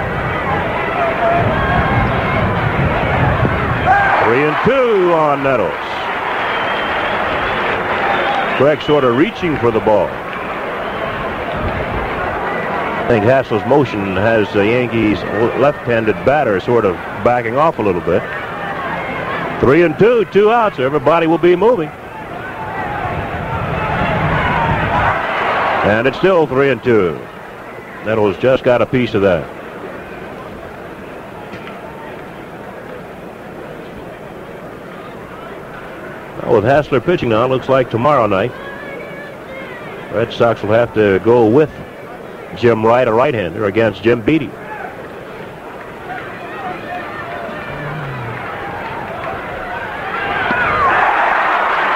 3-2 on Nettles. Gregg sort of reaching for the ball. I think Hassler's motion has the Yankees' left-handed batter sort of backing off a little bit. 3-2, 2 outs. Everybody will be moving. And it's still 3-2. Nettles just got a piece of that. Well, with Hassler pitching now, it looks like tomorrow night, Red Sox will have to go with Jim Wright, a right-hander, against Jim Beattie.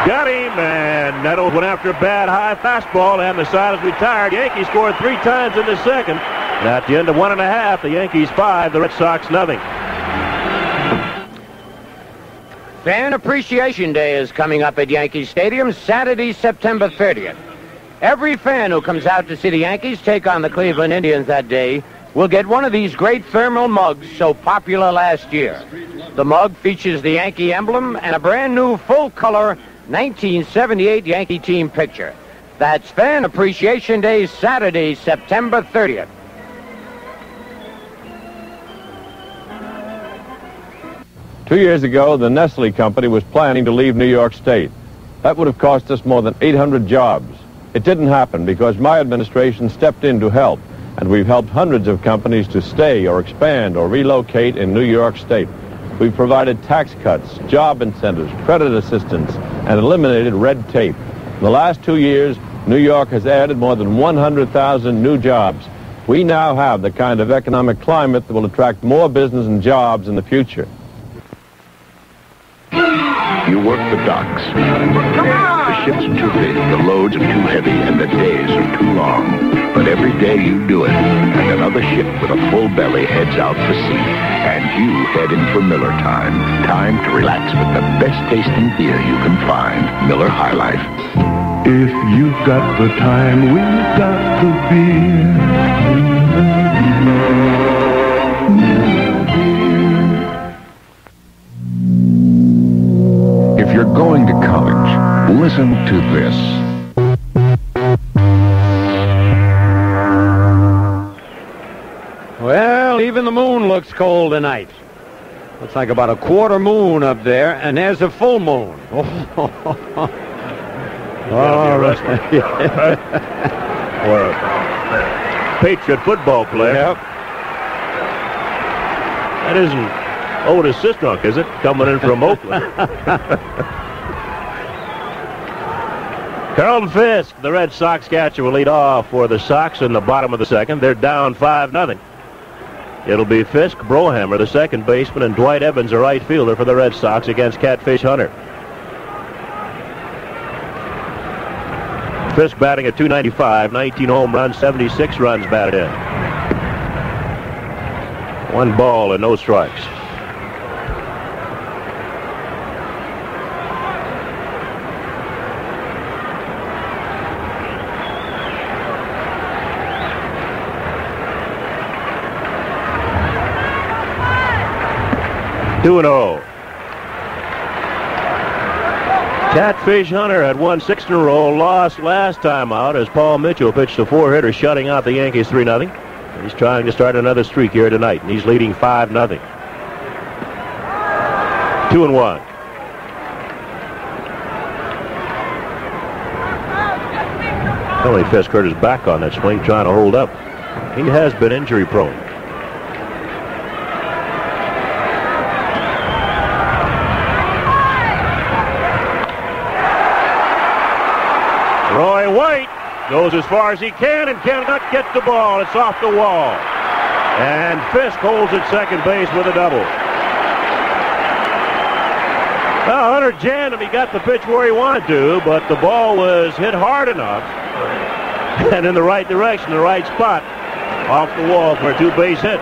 Got him, and Nettles went after a bad high fastball, and the side is retired. Yankees scored 3 times in the second. And at the end of 1.5, the Yankees 5, the Red Sox nothing. Fan Appreciation Day is coming up at Yankee Stadium Saturday, September 30th. Every fan who comes out to see the Yankees take on the Cleveland Indians that day will get one of these great thermal mugs so popular last year. The mug features the Yankee emblem and a brand new full-color 1978 Yankee team picture. That's Fan Appreciation Day, Saturday, September 30th. Two years ago, the Nestle company was planning to leave New York State. That would have cost us more than 800 jobs. It didn't happen because my administration stepped in to help, and we've helped hundreds of companies to stay or expand or relocate in New York State. We've provided tax cuts, job incentives, credit assistance, and eliminated red tape. In the last 2 years, New York has added more than 100,000 new jobs. We now have the kind of economic climate that will attract more business and jobs in the future. You work the docks. The ships are too big, the loads are too heavy, and the days are too long. But every day you do it, and another ship with a full belly heads out to sea. And you head in for Miller time. Time to relax with the best tasting beer you can find. Miller High Life. If you've got the time, we've got the beer. If you're going to college, listen to this. Well, even the moon looks cold tonight. Looks like about a quarter moon up there, and there's a full moon. Or a Patriot football player. Yep. That isn't Otis Sistrunk, is it? Coming in from Oakland. Carlton Fisk, the Red Sox catcher, will lead off for the Sox in the bottom of the second. They're down 5-0. It'll be Fisk, Brohammer, the second baseman, and Dwight Evans, a right fielder for the Red Sox against Catfish Hunter. Fisk batting at .295, 19 home runs, 76 runs batted in. 1 ball and no strikes. 2-0. Catfish Hunter had won 6 in a row, lost last time out as Paul Mitchell pitched a 4-hitter, shutting out the Yankees 3-0. He's trying to start another streak here tonight, and he's leading 5-0. 2-1. Tony Fisk hurt his back on that swing, trying to hold up. He has been injury prone. Roy White goes as far as he can and cannot get the ball. It's off the wall. And Fisk holds at second base with a double. Well, Hunter jammed him. He got the pitch where he wanted to, but the ball was hit hard enough and in the right direction, the right spot, off the wall for a 2-base hit.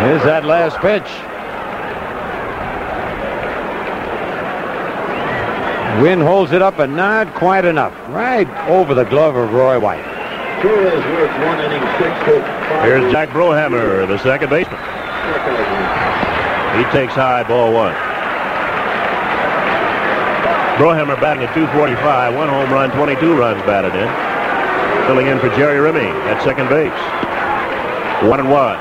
Here's that last pitch. Wynn holds it up, but not quite enough. Right over the glove of Roy White. Here's Jack Brohammer, the second baseman. He takes high, ball 1. Brohammer batting at .245, 1 home run, 22 runs batted in. Filling in for Jerry Remy at second base. 1-1.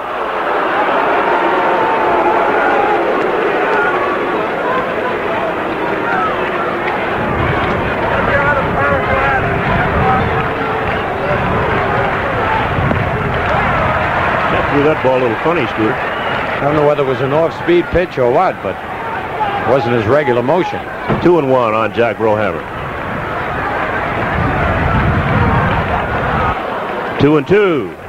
Threw that ball a little funny, Scoot. I don't know whether it was an off-speed pitch or what, but it wasn't his regular motion. 2-1 on Jack Brohammer. 2-2.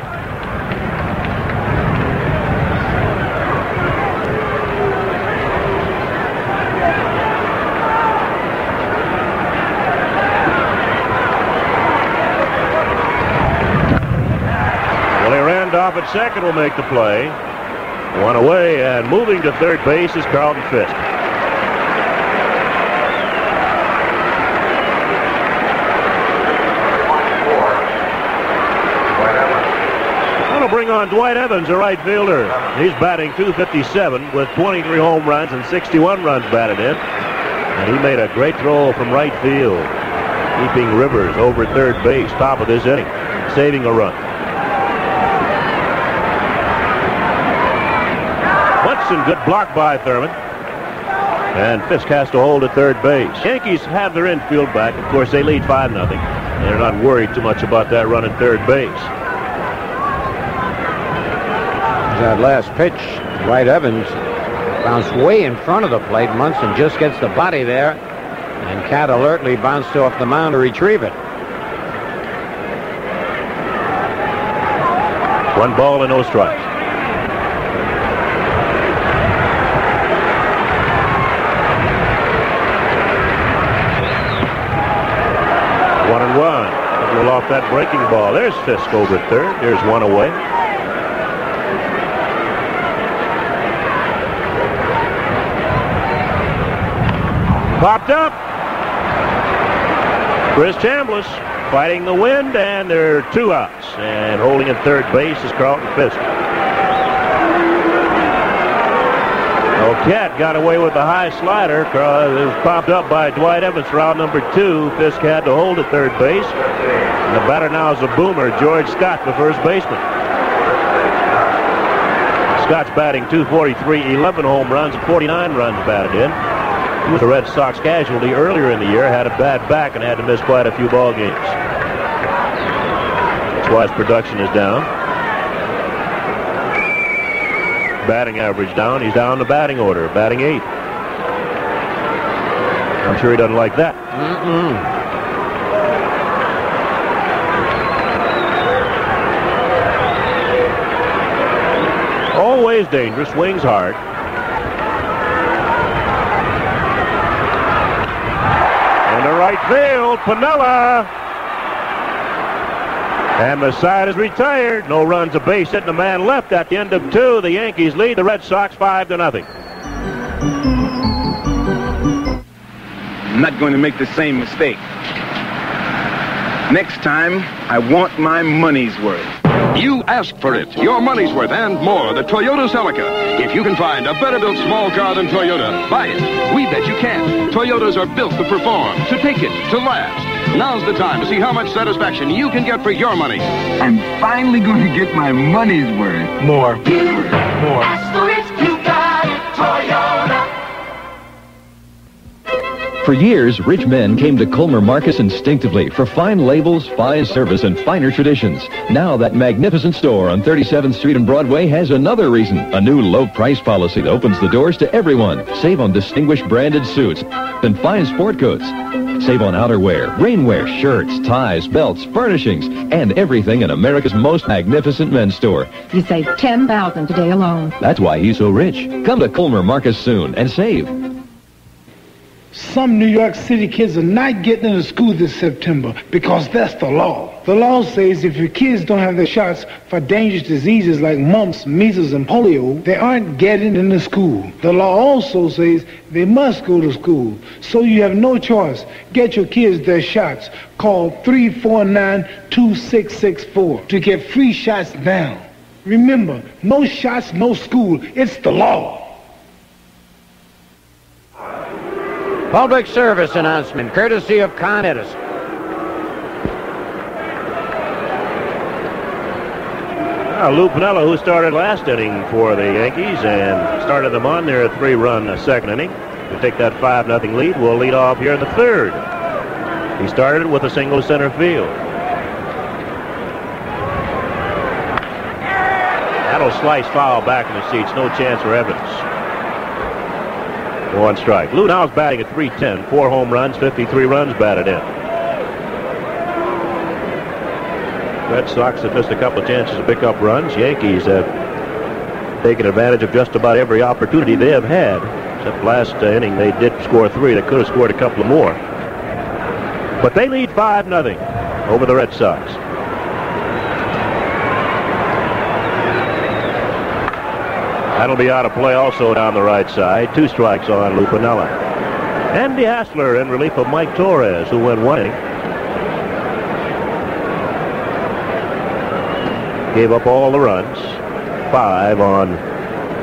Off at second will make the play. 1 away, and moving to third base is Carlton Fisk. That'll bring on Dwight Evans, a right fielder. He's batting .257 with 23 home runs and 61 runs batted in. And he made a great throw from right field, keeping Rivers over third base, top of this inning, saving a run. Woodson, good block by Thurman. And Fisk has to hold at third base. Yankees have their infield back. Of course, they lead 5-0. They're not worried too much about that run at third base. That last pitch, Dwight Evans bounced way in front of the plate. Munson just gets the body there, and Cat alertly bounced off the mound to retrieve it. 1 ball and no strikes. Off that breaking ball. There's Fisk over at third. There's 1 away. Popped up. Chris Chambliss fighting the wind, and there are 2 outs. And holding at third base is Carlton Fisk. Oh, Cat got away with the high slider. It was popped up by Dwight Evans, round number 2. Fisk had to hold at third base. And the batter now is a boomer, George Scott, the first baseman. Scott's batting .243, 11 home runs, 49 runs batted in. He was a Red Sox casualty earlier in the year, had a bad back and had to miss quite a few ball games. That's why his production is down. Batting average down. He's down the batting order, batting 8th. I'm sure he doesn't like that. Always dangerous, swings hard. Into right field, Piniella. And the side is retired. No runs, a base hit, and a man left at the end of 2. The Yankees lead the Red Sox 5-0. I'm not going to make the same mistake. Next time, I want my money's worth. You asked for it. Your money's worth and more. The Toyota Celica. If you can find a better-built small car than Toyota, buy it. We bet you can. Toyotas are built to perform, to take it, to last. Now's the time to see how much satisfaction you can get for your money. I'm finally going to get my money's worth. More. Ask for it, you got it, Toyota. For years, rich men came to Colmer Marcus instinctively for fine labels, fine service, and finer traditions. Now that magnificent store on 37th Street and Broadway has another reason. A new low-price policy that opens the doors to everyone. Save on distinguished branded suits and fine sport coats. Save on outerwear, rainwear, shirts, ties, belts, furnishings, and everything in America's most magnificent men's store. You save $10,000 today alone. That's why he's so rich. Come to Colmer Marcus soon and save. Some New York City kids are not getting into school this September because that's the law. The law says if your kids don't have their shots for dangerous diseases like mumps, measles, and polio, they aren't getting into school. The law also says they must go to school, so you have no choice. Get your kids their shots. Call 349-2664 to get free shots now. Remember, no shots, no school. It's the law. Public service announcement, courtesy of Con Edison. Lou Piniella, who started last inning for the Yankees and started them on their 3-run second inning to take that 5-0 lead, will lead off here in the third. He started with a single center field. That'll slice foul back in the seats. No chance for Evans. 1 strike. Lou now's batting at .310. 4 home runs, 53 runs batted in. Red Sox have missed a couple of chances to pick up runs. Yankees have taken advantage of just about every opportunity they have had. Except last inning they did score 3. They could have scored a couple of more. But they lead 5-0 over the Red Sox. That'll be out of play also down the right side. 2 strikes on Lou Piniella. Andy Hassler in relief of Mike Torres, who went 1 inning. Gave up all the runs. 5 on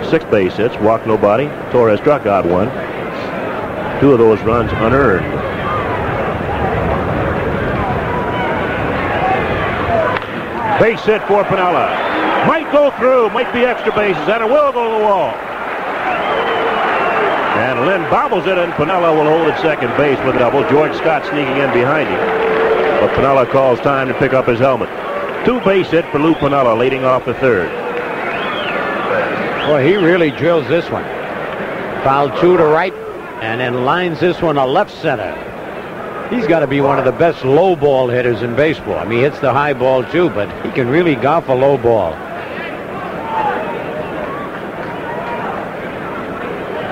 6 base hits. Walked nobody. Torres struck out 1. 2 of those runs unearned. Base hit for Piniella. Might go through, might be extra bases, and it will go to the wall. And Lynn bobbles it, and Piniella will hold at second base with a double. George Scott sneaking in behind him. But Piniella calls time to pick up his helmet. 2 base hit for Lou Piniella, leading off the third. Boy, he really drills this one. Foul 2 to right, and then lines this one to left center. He's got to be one of the best low ball hitters in baseball. I mean, he hits the high ball too, but he can really golf a low ball.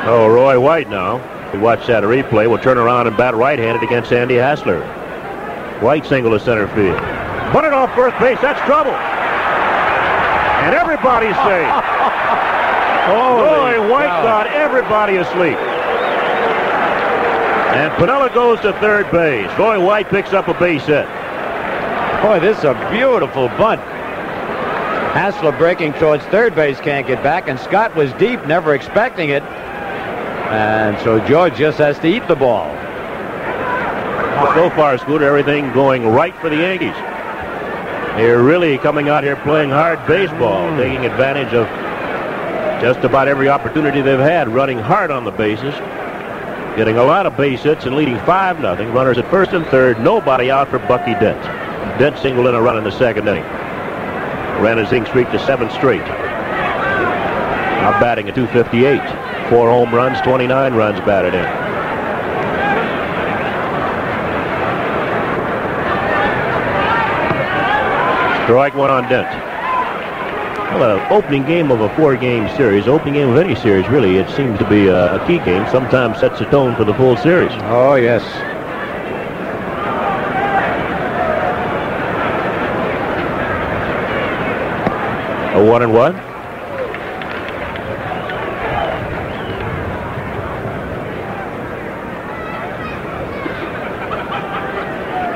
Oh, Roy White now. We watch that replay. Will turn around and bat right-handed against Andy Hassler. White single to center field. Put it off first base. That's trouble. And everybody's safe. Roy White got everybody asleep. And Piniella goes to third base. Roy White picks up a base hit. Boy, this is a beautiful bunt. Hassler breaking towards third base, can't get back, and Scott was deep, never expecting it. And so George just has to eat the ball. So far, Scooter, everything going right for the Yankees. They're really coming out here playing hard baseball, taking advantage of just about every opportunity they've had, running hard on the bases, getting a lot of base hits and leading 5-0. Runners at first and third, nobody out for Bucky Dent. Dent singled in a run in the second inning. Ran his inning streak to 7 straight. Now batting at .258. 4 home runs, 29 runs batted in. Strike 1 on Dent. Well, an opening game of a 4-game series, opening game of any series, really, it seems to be a key game. Sometimes sets the tone for the full series. Oh, yes. A 1-1.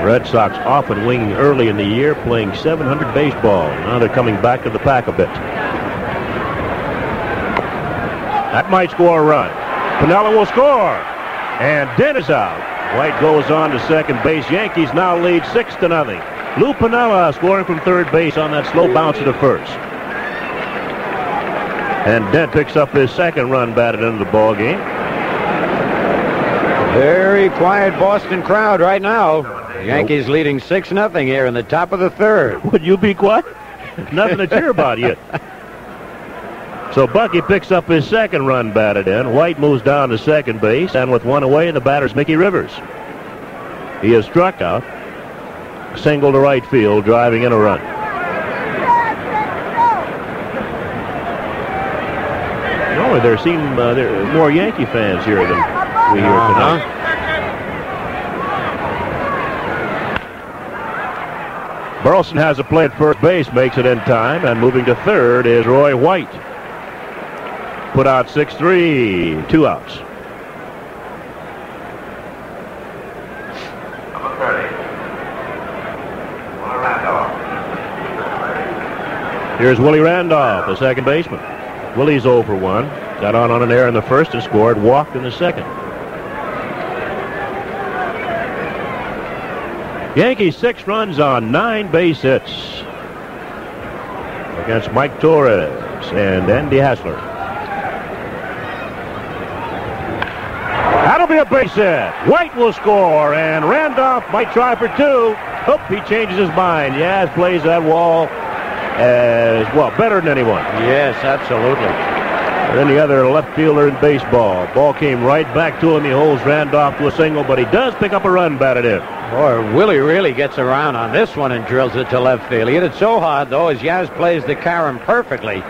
Red Sox often winging early in the year, playing 700 baseball. Now they're coming back to the pack a bit. That might score a run. Pinella will score. And Dent is out. White goes on to second base. Yankees now lead 6-0. Lou Pinella scoring from third base on that slow bounce to first. And Dent picks up his second run batted into the ball game. Very quiet Boston crowd right now. The Yankees leading 6-0 here in the top of the third. Would you be quiet? Nothing to cheer about yet. So Bucky picks up his second run batted in. White moves down to second base, and with one away, the batter's Mickey Rivers. He has struck out. Single to right field, driving in a run. No, there are more Yankee fans here than we hear tonight. Burleson has a play at first base, makes it in time, and moving to third is Roy White. Put out 6-3, 2 outs. Here's Willie Randolph, the second baseman. Willie's 0 for 1. Got on an error in the first and scored, walked in the second. Yankees 6 runs on 9 base hits against Mike Torres and Andy Hassler. That'll be a base hit. White will score, and Randolph might try for 2. Oop, he changes his mind. Yaz plays that wall as well, better than anyone. Yes, absolutely. And then the other left fielder in baseball. Ball came right back to him. He holds Randolph to a single, but he does pick up a run batted in. Boy, Willie really gets around on this one and drills it to left field. He hit it so hard, though, as Yaz plays the carom perfectly.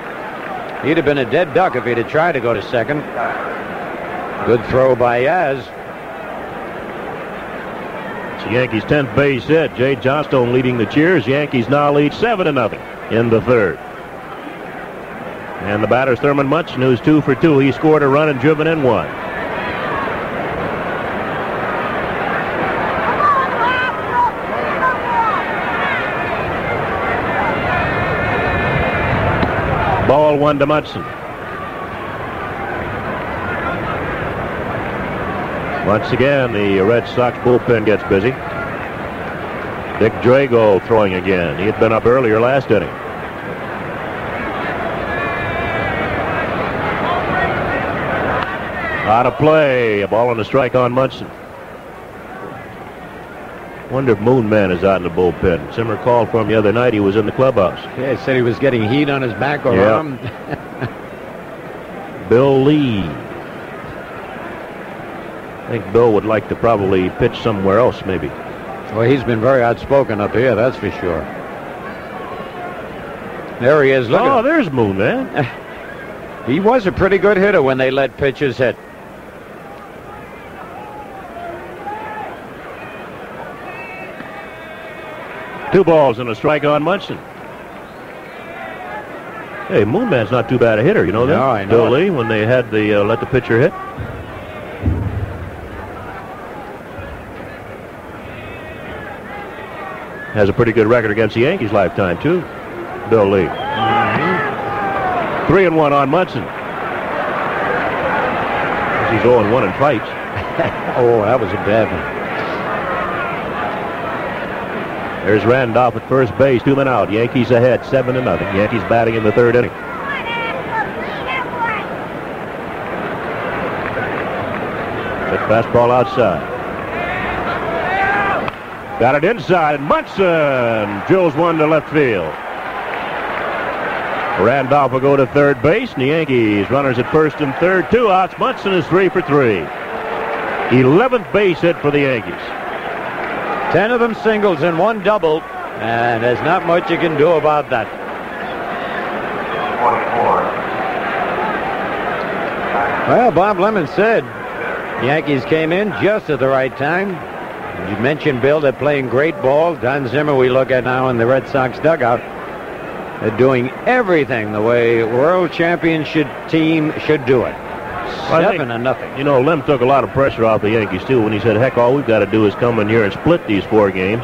He'd have been a dead duck if he'd have tried to go to second. Good throw by Yaz. It's the Yankees' 10th base hit. Jay Johnstone leading the cheers. Yankees now lead 7-0 in the third. And the batter's Thurman Munson, who's 2 for 2. He scored a run and driven in 1. Ball 1 to Munson. Once again, the Red Sox bullpen gets busy. Dick Drago throwing again. He had been up earlier last inning. Out of play. A ball and a strike on Munson. Wonder if Moon Man is out in the bullpen. Simmer called for him the other night. He was in the clubhouse. Yeah, he said he was getting heat on his back or arm. Bill Lee. I think Bill would like to probably pitch somewhere else, maybe. Well, he's been very outspoken up here, that's for sure. There he is. Look at him. There's Moon Man. He was a pretty good hitter when they let pitchers hit. Two balls and a strike on Munson. Hey, Moon Man's not too bad a hitter, you know that? No, I know. Bill Lee, when they had the let the pitcher hit. Has a pretty good record against the Yankees lifetime, too. Bill Lee. 3-1 on Munson. He's 0-1 in fights. Oh, that was a bad one. There's Randolph at first base, 2 men out. Yankees ahead, 7-0. Yankees batting in the third inning. Good fastball outside. Got it inside, and Munson drills one to left field. Randolph will go to third base, and the Yankees runners at first and third, 2 outs. Munson is 3 for 3. 11th base hit for the Yankees. 10 of them singles and 1 double, and there's not much you can do about that. Well, Bob Lemon said the Yankees came in just at the right time. You mentioned, Bill, they're playing great ball. Don Zimmer, we look at now in the Red Sox dugout. They're doing everything the way a world championship team should do it. 7-0. You know, Lim took a lot of pressure off the Yankees, too, when he said, heck, all we've got to do is come in here and split these 4 games,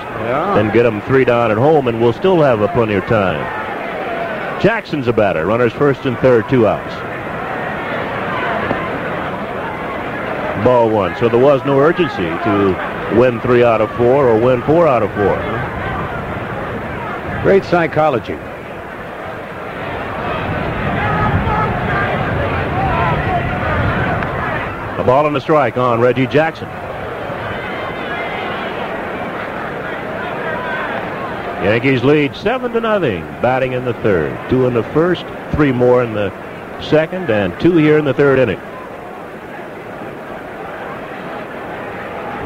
then get them 3 down at home, and we'll still have plenty of time. Jackson's a batter. Runners first and third, 2 outs. Ball 1. So there was no urgency to win 3 out of 4 or win 4 out of 4. Great psychology. A ball and a strike on Reggie Jackson. Yankees lead 7-0, batting in the third. 2 in the first, 3 more in the second, and 2 here in the third inning.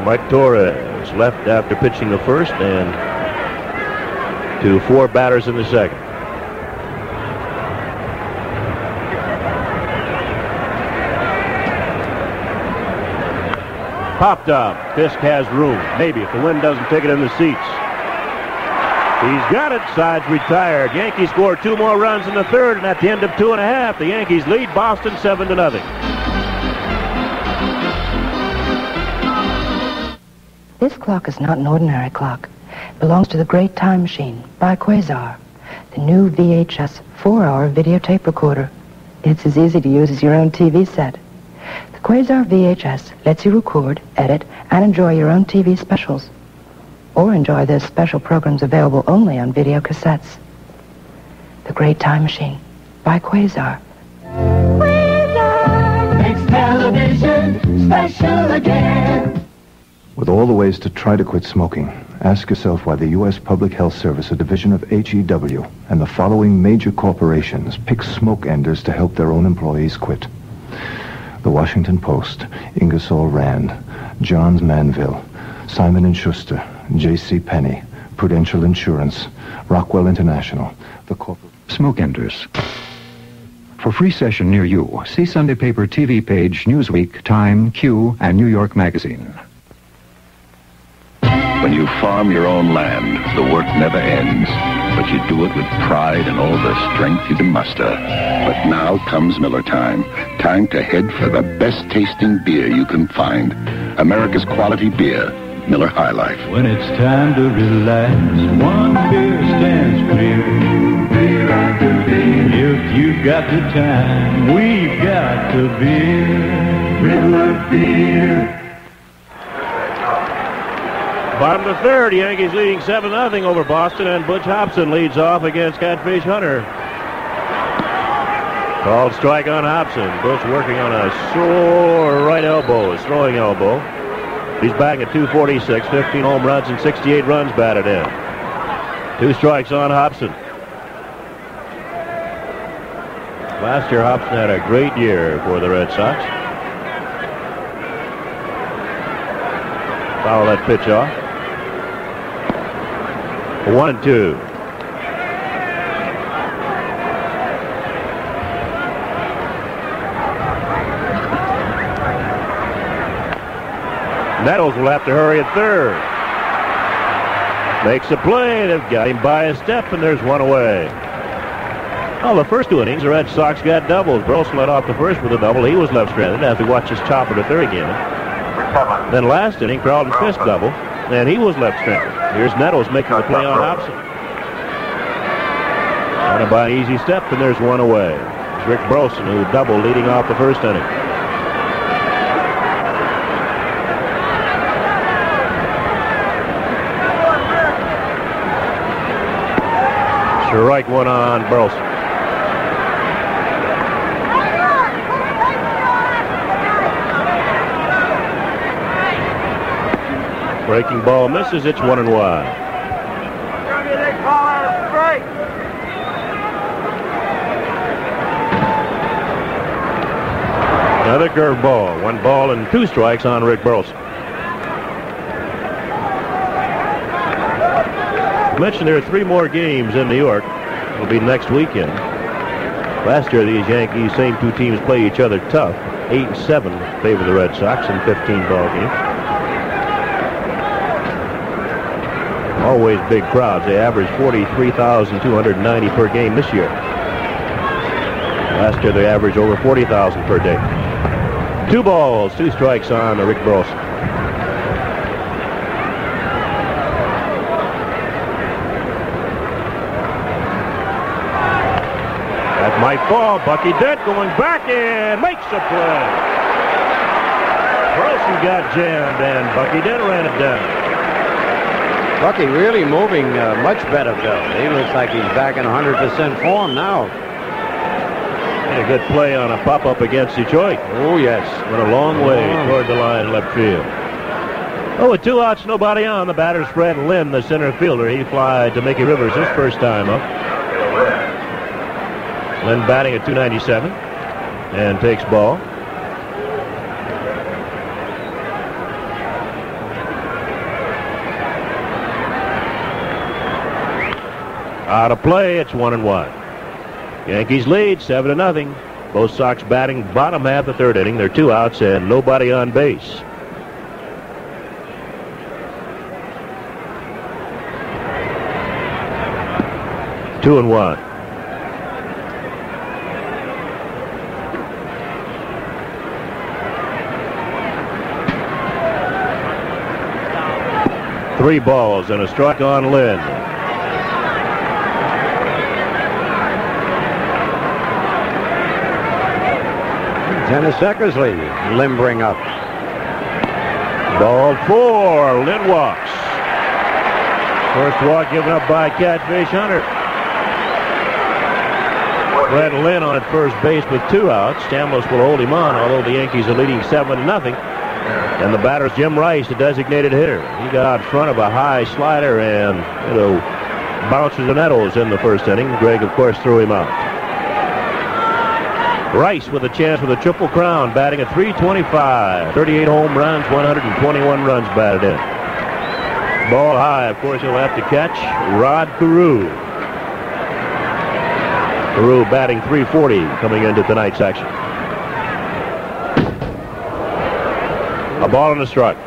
Mike Torres left after pitching the first, and to 4 batters in the second. Popped up. Fisk has room. Maybe if the wind doesn't take it in the seats. He's got it. Sides retired. Yankees score 2 more runs in the third, and at the end of 2.5, the Yankees lead Boston 7-0. This clock is not an ordinary clock. It belongs to the Great Time Machine by Quasar, the new VHS 4-hour videotape recorder. It's as easy to use as your own TV set. The Quasar VHS lets you record, edit, and enjoy your own TV specials. Or enjoy those special programs available only on video cassettes. The Great Time Machine by Quasar. Quasar makes television special again. With all the ways to try to quit smoking, ask yourself why the U.S. Public Health Service, a division of HEW, and the following major corporations pick smoke enders to help their own employees quit. The Washington Post, Ingersoll Rand, Johns Manville, Simon & Schuster, J.C. Penney, Prudential Insurance, Rockwell International, the corporate... Smoke enders. For free session near you, see Sunday Paper TV page, Newsweek, Time, Q, and New York Magazine. When you farm your own land, the work never ends. But you do it with pride and all the strength you can muster. But now comes Miller time. Time to head for the best-tasting beer you can find. America's quality beer, Miller High Life. When it's time to relax, one beer stands clear. Beer after beer. If you've got the time, we've got the beer. Miller Beer. Bottom of the third, Yankees leading 7-0 over Boston, and Butch Hobson leads off against Catfish Hunter. Called strike on Hobson. Butch working on a sore right elbow, his throwing elbow. He's batting at .246, 15 home runs and 68 runs batted in. 2 strikes on Hobson. Last year, Hobson had a great year for the Red Sox. Foul that pitch off. 1-2. Nettles will have to hurry at third. Makes a play. They've got him by a step, and there's 1 away. Well, the first 2 innings, the Red Sox got doubles. Burleson led off the first with a double. He was left stranded as we watched his chopper to third again. Then last inning, Carlton Fisk double, and he was left stranded. Here's Nettles making the play on Hobson. Trying to buy an easy step, and there's 1 away. It's Rick Burleson who doubled leading off the first inning. Strike 1 on Burleson. Breaking ball misses. It's 1-1. Another curveball. 1 ball and 2 strikes on Rick Burleson. I mentioned there are 3 more games in New York. It'll be next weekend. Last year, these Yankees, same 2 teams play each other tough. 8-7 favor the Red Sox in 15 ball games. Always big crowds. They averaged 43,290 per game this year. Last year, they averaged over 40,000 per day. 2 balls, 2 strikes on Rick Burleson. That might fall. Bucky Dent going back and makes a play. Burleson got jammed, and Bucky Dent ran it down. Bucky really moving much better, Bill. He looks like he's back in 100% form now. And a good play on a pop-up against Detroit. Oh, yes. Went a long way toward the line left field. Oh, with 2 outs, nobody on. The batter's Fred Lynn, the center fielder. He flied to Mickey Rivers his first time up. Lynn batting at 297 and takes ball. Out of play, it's 1-1. Yankees lead 7-0. Both Sox batting bottom half the 3rd inning. They're 2 outs and nobody on base. Two and 1. Three balls and a strike on Lynn. Dennis Eckersley limbering up. Ball 4. Lynn walks. First walk given up by Catfish Hunter. Fred Lynn on at first base with 2 outs. Stamos will hold him on, although the Yankees are leading 7-0. And the batter's Jim Rice, the designated hitter. He got out front of a high slider and, bounces and nettles in the first inning. Greg, of course, threw him out. Rice with a chance with a triple crown, batting at 325. 38 home runs, 121 runs batted in. Ball high, of course, he'll have to catch Rod Carew. Carew batting 340 coming into tonight's action. A ball and a strike.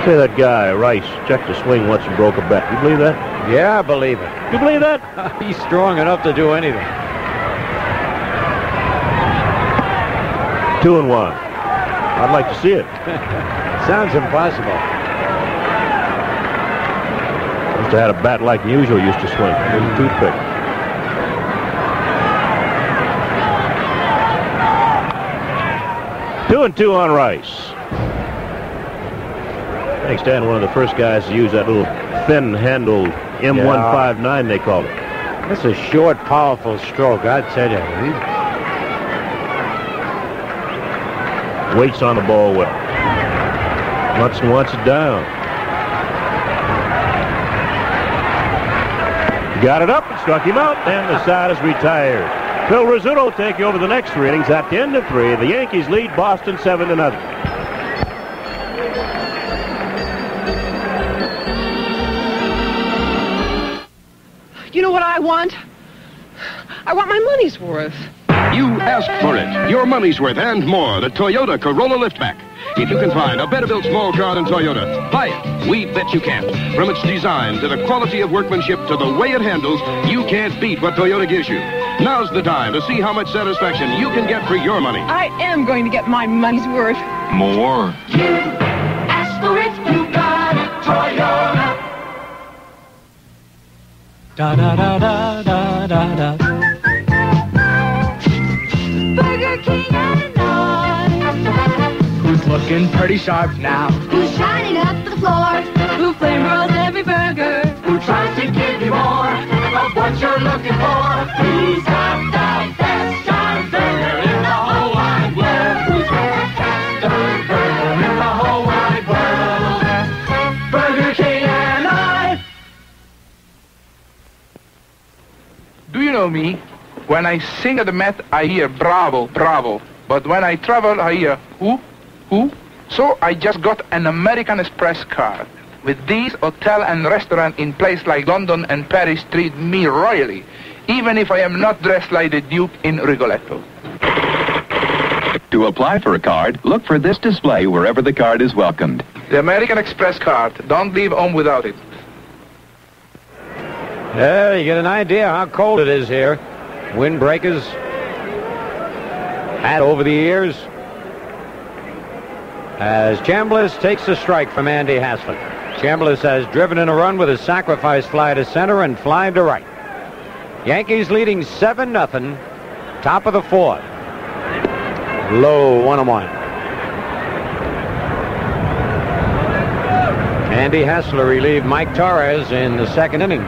Say that guy, Rice, checked the swing once and broke a bet. You believe that? Yeah, I believe it. You believe that? He's strong enough to do anything. 2 and 1. I'd like to see it. Sounds impossible. Must have had a bat like usual used to swing. A little toothpick. Two and 2 on Rice. I think Stan, one of the first guys to use that little thin-handled M159, they call it. That's a short, powerful stroke, I'd tell you. Waits on the ball well. Munson wants it down. Got it up and struck him out, and the side is retired. Phil Rizzuto taking over the next 3 innings at the end of 3. The Yankees lead Boston 7-0. You know what I want? I want my money's worth. You asked for it. Your money's worth and more. The Toyota Corolla Liftback. If you can find a better built small car than Toyota, buy it. We bet you can't. From its design to the quality of workmanship to the way it handles, you can't beat what Toyota gives you. Now's the time to see how much satisfaction you can get for your money. I am going to get my money's worth. More. You ask for it, you got it. Toyota. Da da da da da da da. Burger King and Who's looking pretty sharp now? Who's shining up the floor? Who flavors every burger? Who tries to give you more of what you're looking for? Who's got the best darn burger in the whole wide world? Who's got the best darn burger in the whole wide world? Burger King and I. Do you know me? When I sing at the Met, I hear bravo, bravo. But when I travel, I hear who? So I just got an American Express card. With these, hotel and restaurant in places like London and Paris treat me royally, even if I am not dressed like the Duke in Rigoletto. To apply for a card, look for this display wherever the card is welcomed. The American Express card. Don't leave home without it. Yeah, you get an idea how cold it is here. Windbreakers had over the years. As Chambliss takes a strike from Andy Hassler. Chambliss has driven in a run with a sacrifice fly to center and fly to right. Yankees leading 7-0. Top of the fourth. Low 1-1. Andy Hassler relieved Mike Torres in the second inning.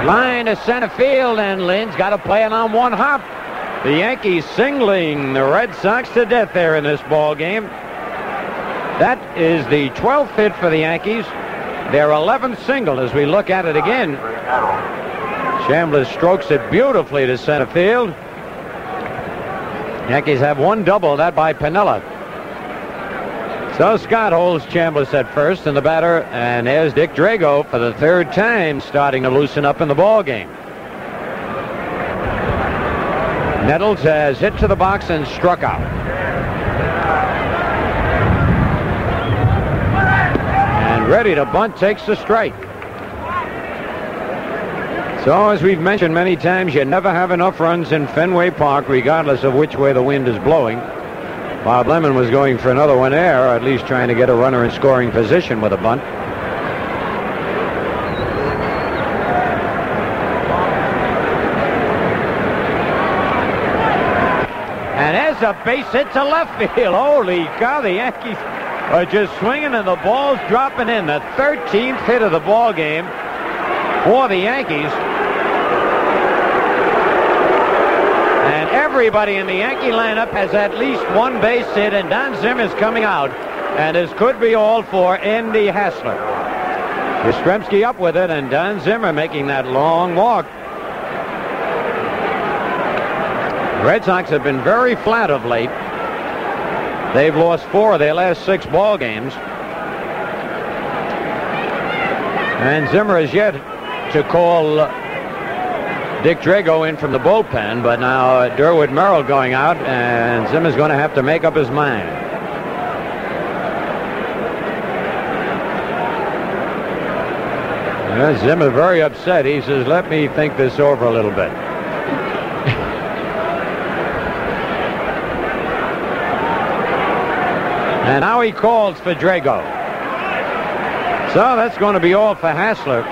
Line to center field, and Lynn's got to play it on one hop. The Yankees singling the Red Sox to death there in this ball game. That is the 12th hit for the Yankees. Their 11th single as we look at it again. Chambliss strokes it beautifully to center field. Yankees have one double, that by Piniella. So Scott holds Chambliss at first in the batter, and there's Dick Drago for the third time starting to loosen up in the ball game. Nettles has hit to the box and struck out. And ready to bunt, takes the strike. So as we've mentioned many times, you never have enough runs in Fenway Park regardless of which way the wind is blowing. Bob Lemon was going for another one there, or at least trying to get a runner in scoring position with a bunt. And there's a base hit to left field. Holy cow, the Yankees are just swinging and the ball's dropping in. The 13th hit of the ball game for the Yankees. And everybody in the Yankee lineup has at least one base hit, and Don Zimmer's coming out. And this could be all for Andy Hassler. Yastrzemski up with it, and Don Zimmer making that long walk. The Red Sox have been very flat of late. They've lost 4 of their last 6 ball games. And Zimmer has yet to call Dick Drago in from the bullpen, but now Durwood Merrill going out, and Zimmer's going to have to make up his mind. Zimmer's very upset. He says, let me think this over a little bit. And now he calls for Drago. So that's going to be all for Hassler.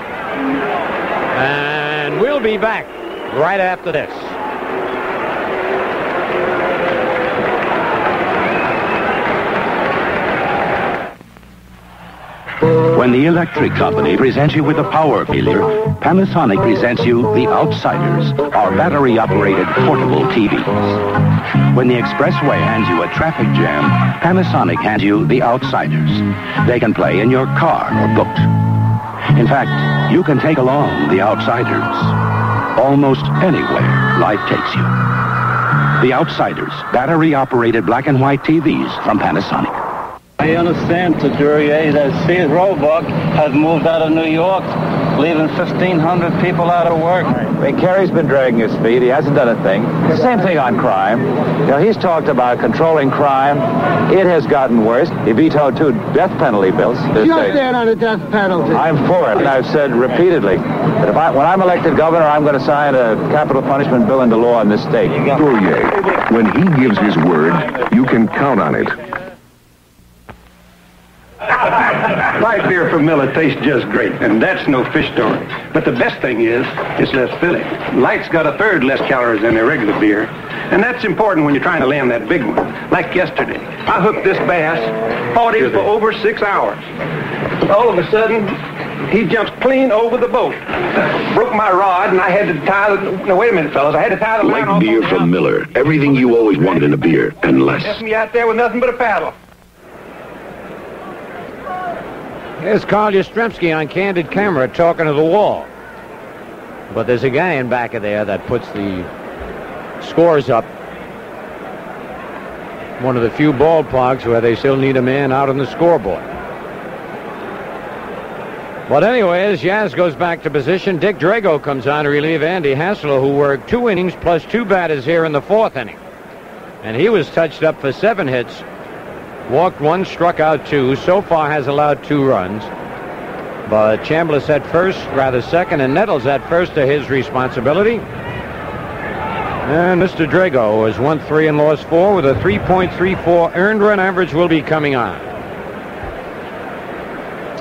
And we'll be back right after this. When the electric company presents you with a power failure, Panasonic presents you the Outsiders, our battery-operated portable TVs. When the expressway hands you a traffic jam, Panasonic hands you the Outsiders. They can play in your car or boat. In fact, you can take along the Outsiders almost anywhere life takes you. The Outsiders, battery-operated black and white TVs from Panasonic. I understand, Couturier, that Steve Roebuck has moved out of New York, leaving 1,500 people out of work. I mean, Kerry's been dragging his feet. He hasn't done a thing. The same thing on crime. You know, he's talked about controlling crime. It has gotten worse. He vetoed 2 death penalty bills. You're dead on the death penalty. I'm for it, and I've said repeatedly that when I'm elected governor, I'm going to sign a capital punishment bill into law in this state. Couturier, when he gives his word, you can count on it. My beer from Miller tastes just great, and that's no fish story. But the best thing is, it's less filling. Light's got 1/3 less calories than their regular beer, and that's important when you're trying to land that big one. Like yesterday, I hooked this bass, fought him for over 6 hours. All of a sudden, he jumps clean over the boat. Broke my rod, and I had to tie the... No, wait a minute, fellas. I had to tie the line off. Like beer from Miller. Everything you always wanted in a beer, and less. Left me out there with nothing but a paddle. Here's Carl Yastrzemski on candid camera talking to the wall. But there's a guy in back of there that puts the scores up. One of the few ballparks where they still need a man out on the scoreboard. But anyway, as Yaz goes back to position, Dick Drago comes on to relieve Andy Hassler, who worked 2 innings plus 2 batters here in the 4th inning. And he was touched up for 7 hits walked 1, struck out 2. So far has allowed 2 runs. But Chambliss at first, rather second, and Nettles at first to his responsibility. And Mr. Drago has won 3 and lost 4 with a 3.34 earned run average will be coming on.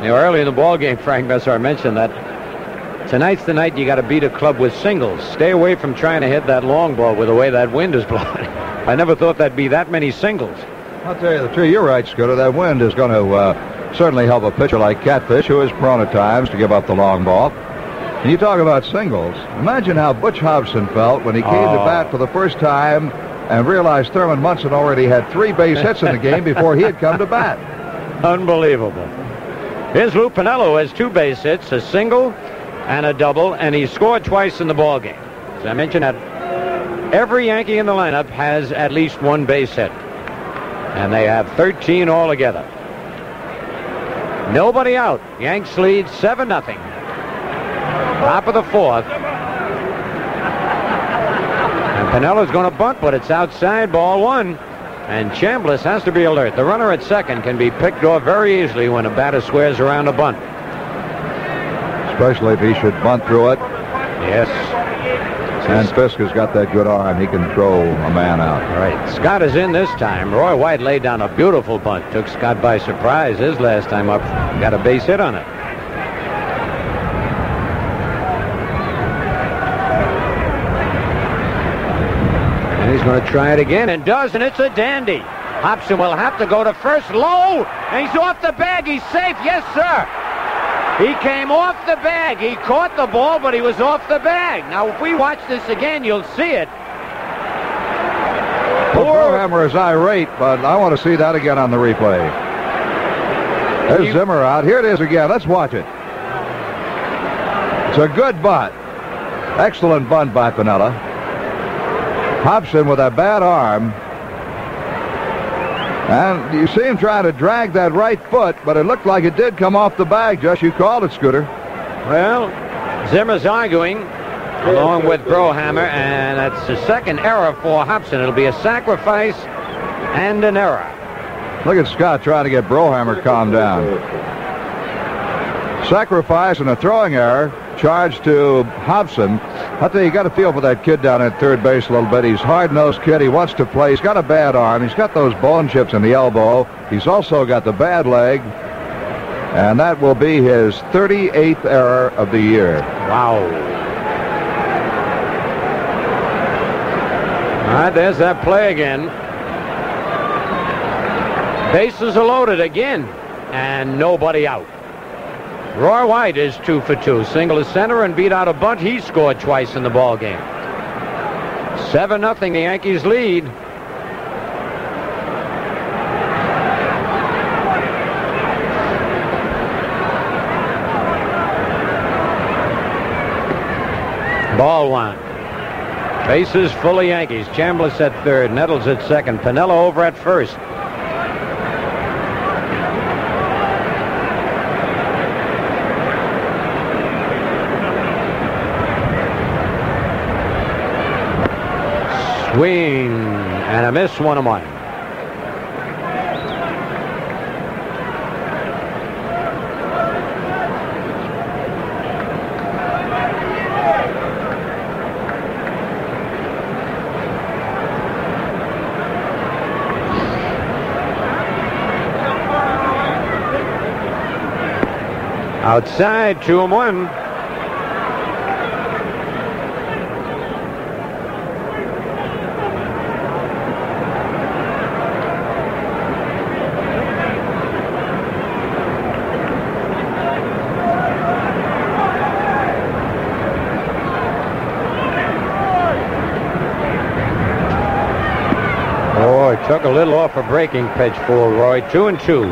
You know, early in the ball game, Frank Messar mentioned that tonight's the night you got to beat a club with singles. Stay away from trying to hit that long ball with the way that wind is blowing. I never thought there'd be that many singles. I'll tell you the truth. You're right, Scooter. That wind is going to certainly help a pitcher like Catfish, who is prone at times to give up the long ball. And you talk about singles. Imagine how Butch Hobson felt when he came to bat for the first time and realized Thurman Munson already had 3 base hits in the game before he had come to bat. Unbelievable. Here's Lou Piniella, has 2 base hits, a single and a double, and he scored twice in the ball game. As I mentioned, every Yankee in the lineup has at least 1 base hit, and they have 13 altogether. Nobody out. Yanks lead 7-0. Top of the 4th. And Pinella's going to bunt, but it's outside, ball 1. And Chambliss has to be alert. The runner at second can be picked off very easily when a batter squares around a bunt. Especially if he should bunt through it. Yes. And Fisk has got that good arm. He can throw a man out. Right. Scott is in this time. Roy White laid down a beautiful bunt. Took Scott by surprise his last time up. Got a base hit on it. And he's going to try it again, and does, and it's a dandy. Hobson will have to go to first. Low, and he's off the bag. He's safe. Yes, sir. He came off the bag. He caught the ball, but he was off the bag. Now, if we watch this again, you'll see it. Well, Brohammer is irate, but I want to see that again on the replay. There's Zimmer out. Here it is again. Let's watch it. It's a good bunt. Excellent bunt by Piniella. Hobson with a bad arm. And you see him trying to drag that right foot, but it looked like it did come off the bag. Just you called it, Scooter. Well, Zimmer's arguing along with Brohammer, and that's the second error for Hobson. It'll be a sacrifice and an error. Look at Scott trying to get Brohammer calmed down. Sacrifice and a throwing error charged to Hobson. I tell you, you got to feel for that kid down at third base a little bit. He's a hard-nosed kid. He wants to play. He's got a bad arm. He's got those bone chips in the elbow. He's also got the bad leg. And that will be his 38th error of the year. Wow. All right, there's that play again. Bases are loaded again, and nobody out. Roy White is 2 for 2. Single to center and beat out a bunt. He scored twice in the ball game. 7-0, the Yankees lead. Ball 1. Bases full of Yankees. Chambliss at third. Nettles at second. Piniella over at first. Swing and a miss, 1-1. Outside, 2-1. Took a little off a breaking pitch for Roy. 2-2.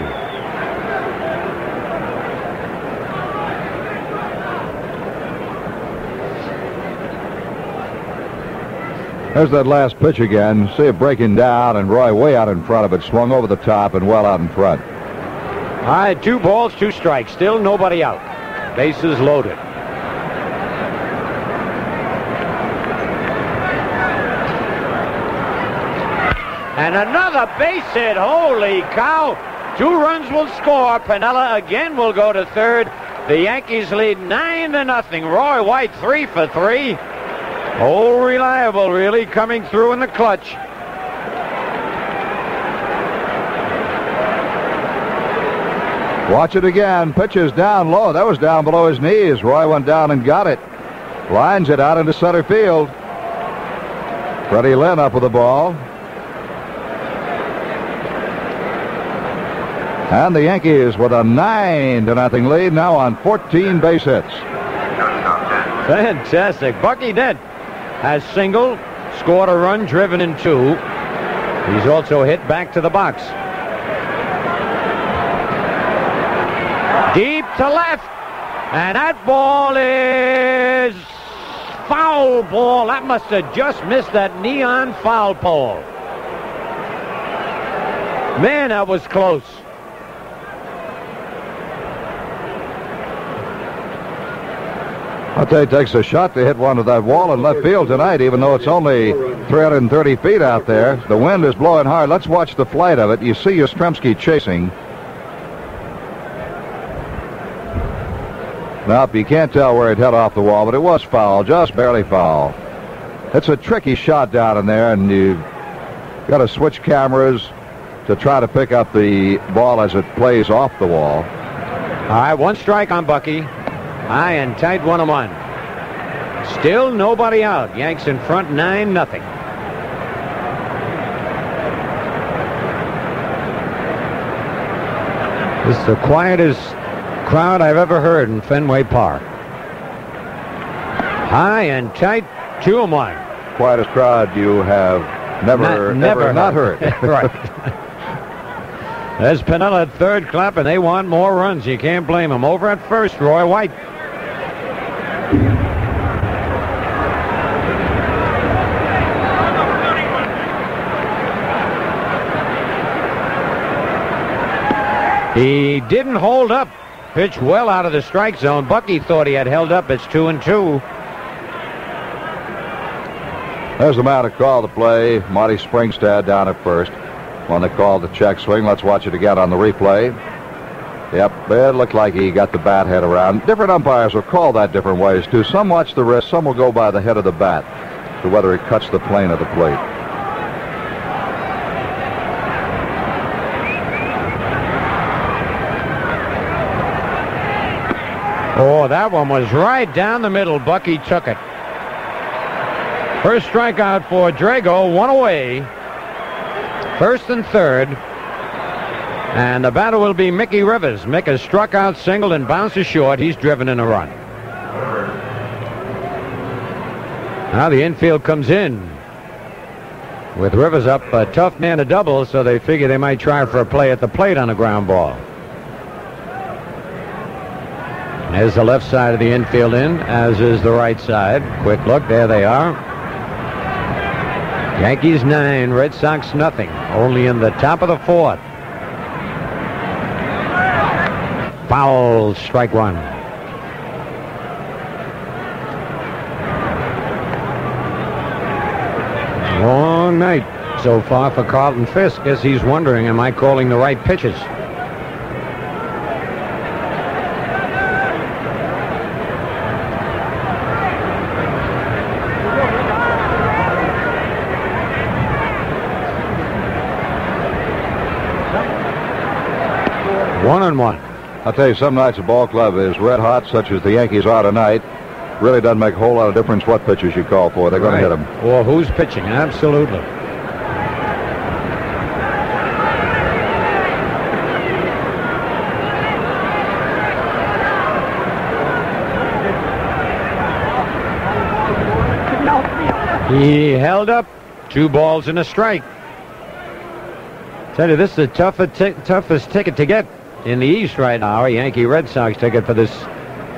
There's that last pitch again. See it breaking down, and Roy way out in front of it. Swung over the top and well out in front. All right, 2 balls, 2 strikes. Still nobody out. Bases loaded. And another base hit. Holy cow. 2 runs will score. Piniella again will go to third. The Yankees lead 9-0. Roy White 3 for 3. Oh, reliable, really, coming through in the clutch. Watch it again. Pitches down low. That was down below his knees. Roy went down and got it. Lines it out into center field. Freddie Lynn up with the ball. And the Yankees with a 9-0 lead now on 14 base hits. Fantastic. Bucky Dent has singled, scored a run, driven in 2. He's also hit back to the box. Deep to left. And that ball is foul ball. That must have just missed that neon foul pole. Man, that was close. I'll tell you, it takes a shot to hit one to that wall in left field tonight, even though it's only 330 feet out there. The wind is blowing hard. Let's watch the flight of it. You see Yastrzemski chasing. Nope, you can't tell where it hit off the wall, but it was foul, just barely foul. It's a tricky shot down in there, and you've got to switch cameras to try to pick up the ball as it plays off the wall. All right, 1 strike on Bucky. High and tight, 1-1. Still nobody out. Yanks in front, 9-0. This is the quietest crowd I've ever heard in Fenway Park. High and tight, 2-1. Quietest crowd you have never not heard. Right. There's Piniella at third, clapping. They want more runs. You can't blame them. Over at first, Roy White. He didn't hold up. Pitched well out of the strike zone. Bucky thought he had held up. It's 2-2. There's the man who called the play. Marty Springstad down at first. One that called the check swing. Let's watch it again on the replay. Yep, it looked like he got the bat head around. Different umpires will call that different ways, too. Some watch the wrist. Some will go by the head of the bat to whether it cuts the plane of the plate. Oh, that one was right down the middle. Bucky took it. First strikeout for Drago, 1 away. First and third. And the batter will be Mickey Rivers. Mick has struck out, singled, and bounces short. He's driven in a run. Now the infield comes in. With Rivers up, a tough man to double, so they figure they might try for a play at the plate on a ground ball. There's the left side of the infield in, as is the right side. Quick look, there they are. Yankees 9, Red Sox nothing. Only in the top of the 4th. Foul, strike 1. Long night so far for Carlton Fisk. Guess he's wondering, am I calling the right pitches? One. I'll tell you, some nights a ball club is red hot, such as the Yankees are tonight. Really doesn't make a whole lot of difference what pitches you call for. They're going to hit them. Or who's pitching, absolutely. He held up. 2 balls and a strike. Tell you, this is the toughest ticket to get in the East right now. A Yankee Red Sox ticket for this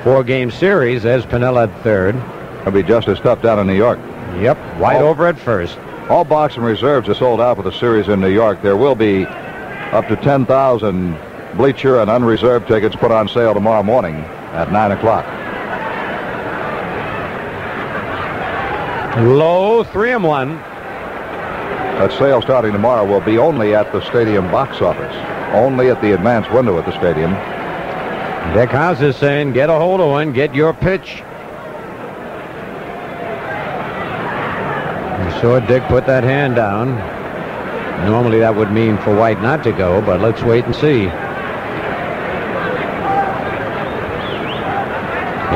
4-game series. There's Piniella at third. It'll be just as tough down in New York. Yep, White over at first. All box and reserves are sold out for the series in New York. There will be up to 10,000 bleacher and unreserved tickets put on sale tomorrow morning at 9 o'clock. Low, 3-1. That sale starting tomorrow will be only at the stadium box office. Only at the advance window at the stadium. Dick House is saying, get a hold of one, get your pitch. You saw Dick put that hand down. Normally that would mean for White not to go, but let's wait and see.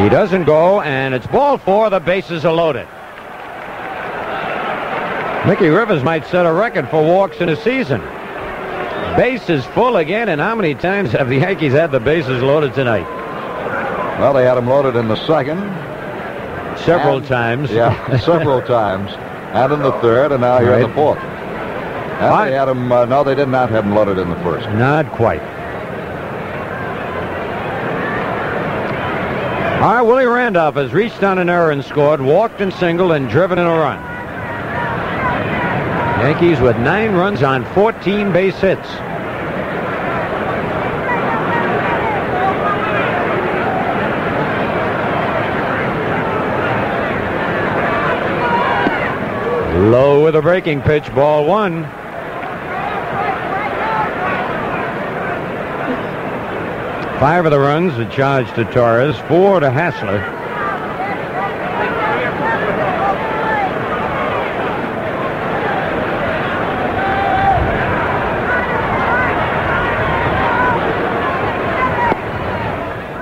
He doesn't go, and it's ball 4. The bases are loaded. Mickey Rivers might set a record for walks in a season. Bases full again, and how many times have the Yankees had the bases loaded tonight? Well, they had them loaded in the second. Several times. Yeah, several times. And in the third, and now here in the fourth. And they had them, no, they did not have them loaded in the first. Not quite. All right, Willie Randolph has reached on an error and scored, walked and singled, and driven in a run. Yankees with 9 runs on 14 base hits. Low with a breaking pitch, ball 1. Five of the runs are charged to Torres, 4 to Hassler.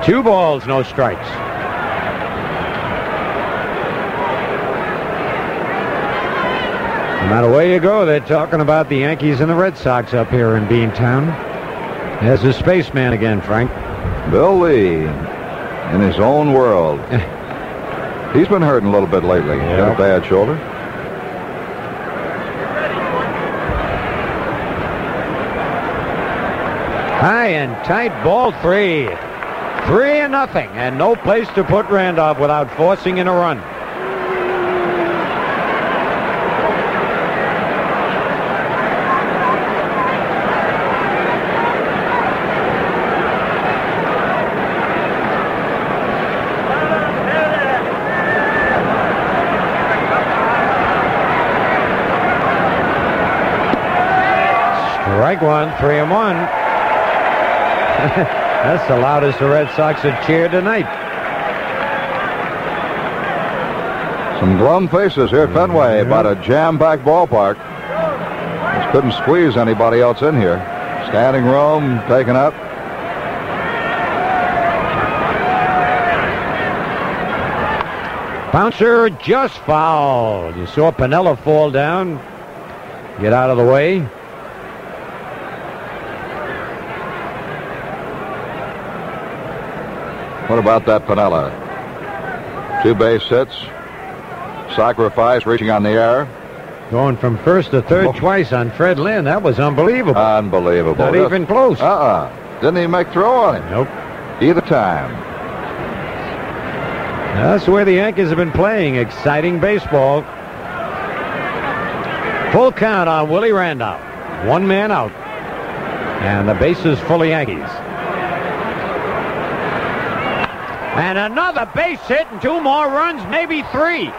Two balls, no strikes. No matter where you go, they're talking about the Yankees and the Red Sox up here in Beantown. There's the spaceman again, Frank. Bill Lee, in his own world. He's been hurting a little bit lately. Yep. Got a bad shoulder. High and tight, ball 3. 3-0, and no place to put Randolph without forcing in a run. Strike 1, 3-1. That's the loudest the Red Sox have cheered tonight. Some glum faces here at Fenway about a jam-packed ballpark. Just couldn't squeeze anybody else in here. Standing room taken up. Bouncer just fouled. You saw Piniella fall down. Get out of the way. What about that Piniella? 2 base hits. Sacrifice, reaching on the air. Going from first to third twice on Fred Lynn. That was unbelievable. Unbelievable. Not even close. Didn't even make throw on him. Nope. Either time. That's the way the Yankees have been playing. Exciting baseball. Full count on Willie Randolph. 1 man out. And the bases full of Yankees. And another base hit and 2 more runs, maybe 3.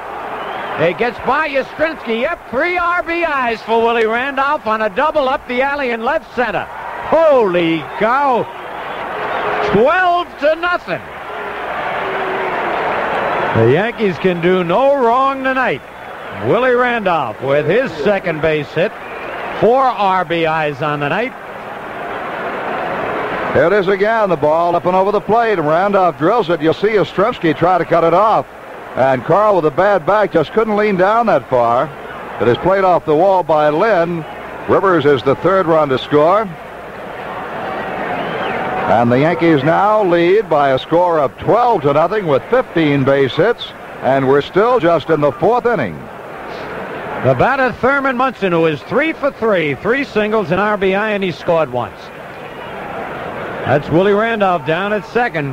It gets by Yastrzemski. Yep, 3 RBIs for Willie Randolph on a double up the alley in left center. Holy cow. 12-0. The Yankees can do no wrong tonight. Willie Randolph with his second base hit. 4 RBIs on the night. Here it is again, the ball up and over the plate, and Randolph drills it. You'll see Yastrzemski try to cut it off. And Carl, with a bad back, just couldn't lean down that far. It is played off the wall by Lynn. Rivers is the 3rd run to score. And the Yankees now lead by a score of 12-0 with 15 base hits. And we're still just in the 4th inning. The batter, Thurman Munson, who is 3 for 3. 3 singles, an RBI, and he scored once. That's Willie Randolph down at second.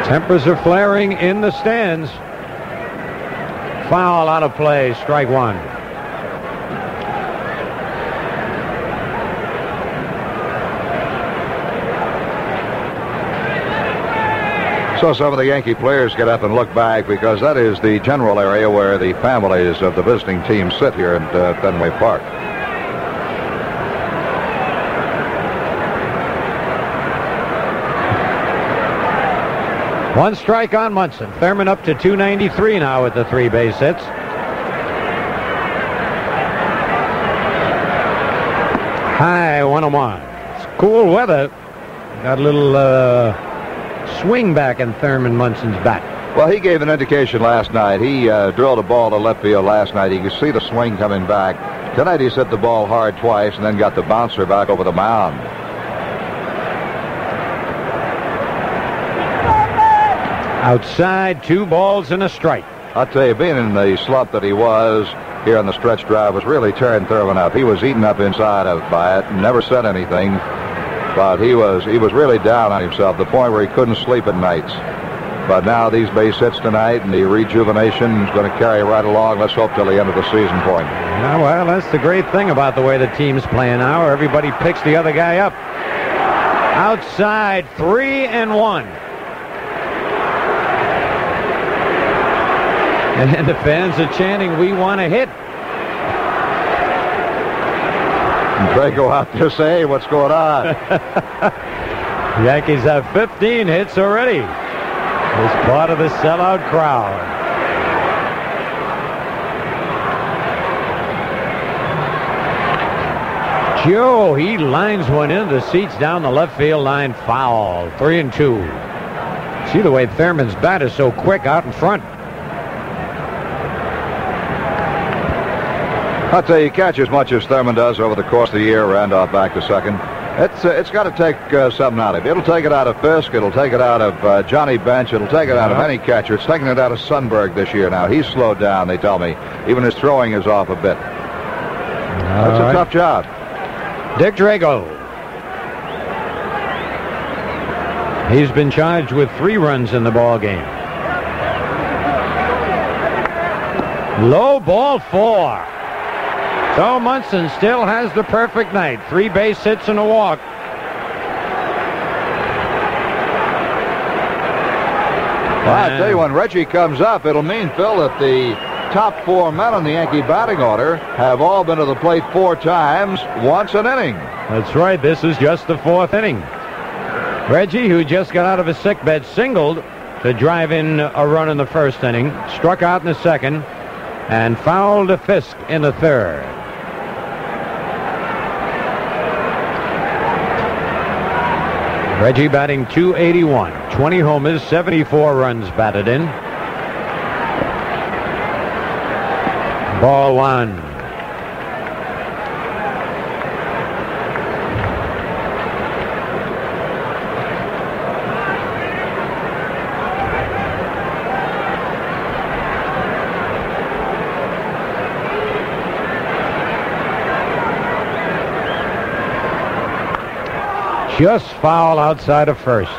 Tempers are flaring in the stands. Foul out of play, strike 1. So some of the Yankee players get up and look back because that is the general area where the families of the visiting team sit here at Fenway Park. One strike on Munson. Thurman up to 293 now with the 3 base hits. High 101. It's cool weather. Got a little swing back in Thurman Munson's bat. Well, he gave an indication last night. He drilled a ball to left field last night. You could see the swing coming back. Tonight he's hit the ball hard twice and then got the bouncer back over the mound. Outside, 2 balls and a strike. I'll tell you, being in the slump that he was here on the stretch drive was really tearing Thurman up. He was eaten up inside by it, never said anything, but he was really down on himself, the point where he couldn't sleep at nights. But now these base hits tonight and the rejuvenation is going to carry right along. Let's hope till the end of the season for him. Yeah, well, that's the great thing about the way the team's playing now. Everybody picks the other guy up. Outside, 3-1. And the fans are chanting, "We want to hit." And Craig go out there say, "Hey, what's going on?" Yankees have 15 hits already. As part of the sellout crowd. Joe, he lines one in the seats down the left field line, foul. 3-2. See the way Thurman's bat is so quick out in front. I'll tell you, catch as much as Thurman does over the course of the year. Randolph back to second. It's got to take something out of it. It'll take it out of Fisk. It'll take it out of Johnny Bench. It'll take it out of any catcher. It's taking it out of Sundberg this year now. He's slowed down, they tell me. Even his throwing is off a bit. That's a tough job. Dick Drago. He's been charged with 3 runs in the ball game. Low ball 4. So Munson still has the perfect night. 3 base hits and a walk. Well, I tell you, when Reggie comes up, it'll mean, Phil, that the top 4 men on the Yankee batting order have all been to the plate 4 times, once an inning. That's right. This is just the 4th inning. Reggie, who just got out of his sickbed, singled to drive in a run in the 1st inning, struck out in the 2nd, and fouled to Fisk in the 3rd. Reggie batting .281, 20 homers, 74 runs batted in. Ball 1. Just foul outside of first.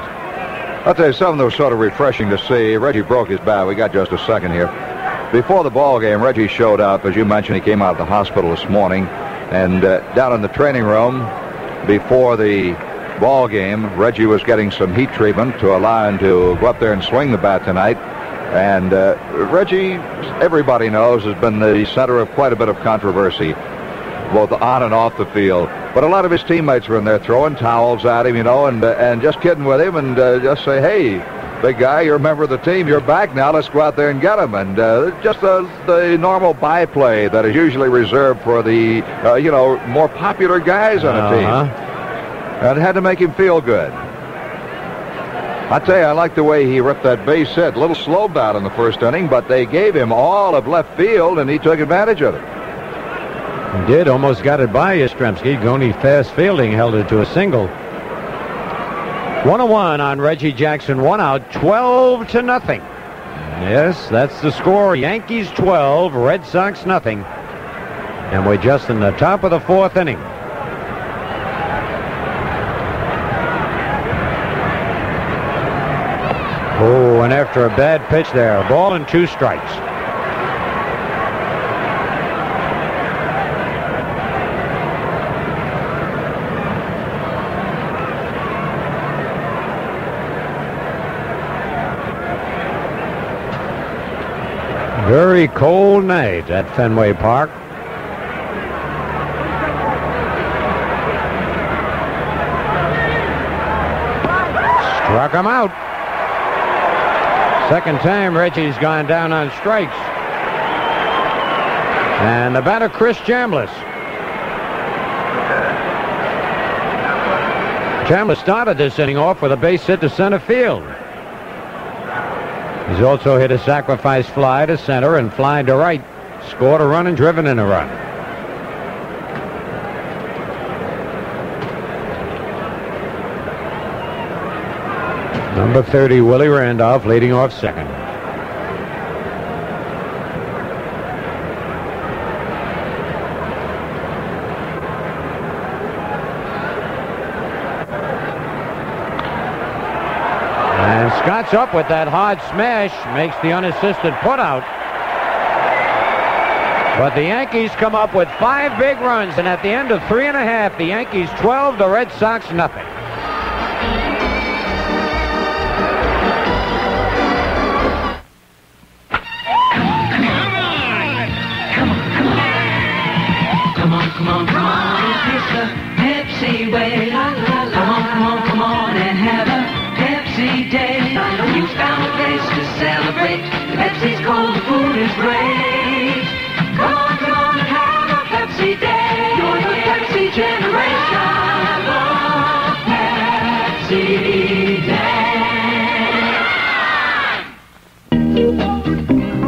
I'll tell you something that was sort of refreshing to see. Reggie broke his bat. We got just a second here. Before the ball game, Reggie showed up. As you mentioned, he came out of the hospital this morning. And down in the training room before the ball game, Reggie was getting some heat treatment to allow him to go up there and swing the bat tonight. And Reggie, everybody knows, has been the center of quite a bit of controversy, both on and off the field. But a lot of his teammates were in there throwing towels at him, you know, and just kidding with him and just say, "Hey, big guy, you're a member of the team. You're back now. Let's go out there and get him." And just the normal byplay that is usually reserved for the, more popular guys on a team. And it had to make him feel good. I tell you, I like the way he ripped that base hit. A little slow bat in the 1st inning, but they gave him all of left field, and he took advantage of it. He did. Almost got it by Yastrzemski. Goni fast fielding held it to a single. 1-1 on Reggie Jackson. 1 out, 12-0. Yes, that's the score. Yankees 12, Red Sox nothing. And we're just in the top of the 4th inning. Oh, and after a bad pitch there, a ball and 2 strikes. very cold night at Fenway Park. Struck him out. Second time Reggie's gone down on strikes. And the batter, Chris Chambliss. Chambliss started this inning off with a base hit to center field. He's also hit a sacrifice fly to center and fly to right. Scored a run and driven in a run. Number 30, Willie Randolph, leading off second. And Scott's up with that hard smash, makes the unassisted putout. But the Yankees come up with 5 big runs, and at the end of 3.5, the Yankees 12, the Red Sox nothing. Come on, it's the Pepsi way. Come on and have a Pepsi day. You found a place to celebrate. Pepsi's cold, food is great. Come on and have a Pepsi day. You're the Pepsi generation. Pepsi Day.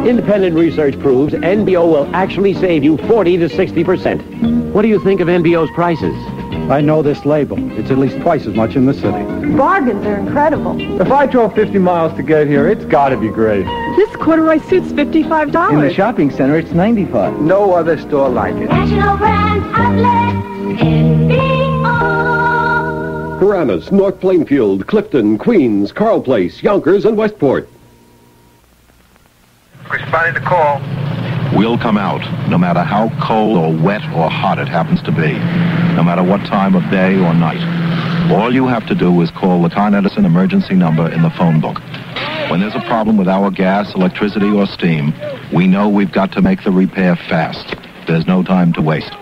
Independent research proves NBO will actually save you 40 to 60%. What do you think of NBO's prices? I know this label. It's at least twice as much in the city. Bargains are incredible. If I drove 50 miles to get here, it's got to be great. This corduroy suit's $55. In the shopping center, it's $95. No other store like it. National Brand Outlet, NBO. Paramus, North Plainfield, Clifton, Queens, Carl Place, Yonkers, and Westport. Responding to call. We'll come out, no matter how cold or wet or hot it happens to be, no matter what time of day or night. All you have to do is call the Con Edison emergency number in the phone book. When there's a problem with our gas, electricity, or steam, we know we've got to make the repair fast. There's no time to waste.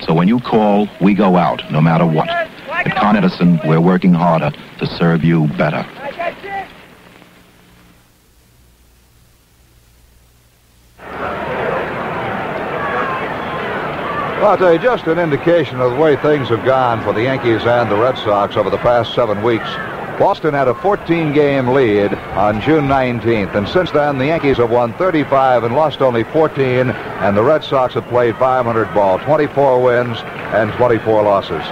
So when you call, we go out, no matter what. At Con Edison, we're working harder to serve you better. Well, I'll tell you, just an indication of the way things have gone for the Yankees and the Red Sox over the past 7 weeks. Boston had a 14-game lead on June 19th, and since then the Yankees have won 35 and lost only 14, and the Red Sox have played 500 ball, 24 wins and 24 losses.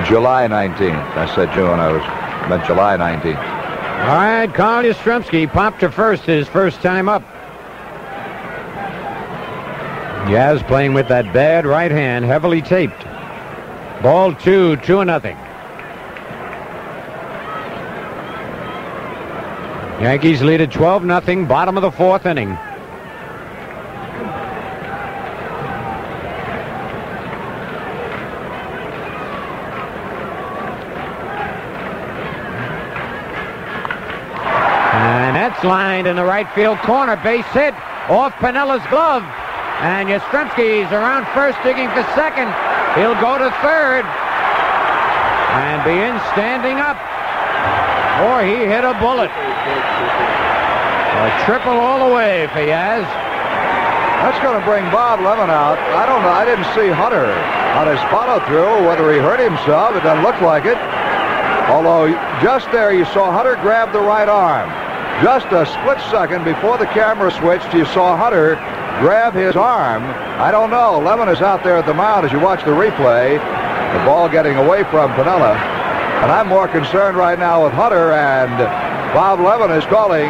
July 19th. I said June. I meant July 19th. All right, Carl Yastrzemski popped to first his first time up. Yaz playing with that bad right hand, heavily taped. Ball 2-0. Yankees lead at 12-0, bottom of the 4th inning. And that's lined in the right field corner, base hit off Pinella's glove. And Yastrzemski's around first, digging for second. He'll go to third and be in standing up. Boy, he hit a bullet. A triple all the way for Yaz. That's going to bring Bob Lemon out. I don't know. I didn't see Hunter on his follow-through. Whether he hurt himself, it doesn't look like it. Although just there you saw Hunter grab the right arm. Just a split second before the camera switched, you saw Hunter grab his arm. I don't know. Lemon is out there at the mound as you watch the replay. The ball getting away from Piniella. And I'm more concerned right now with Hunter, and Bob Lemon is calling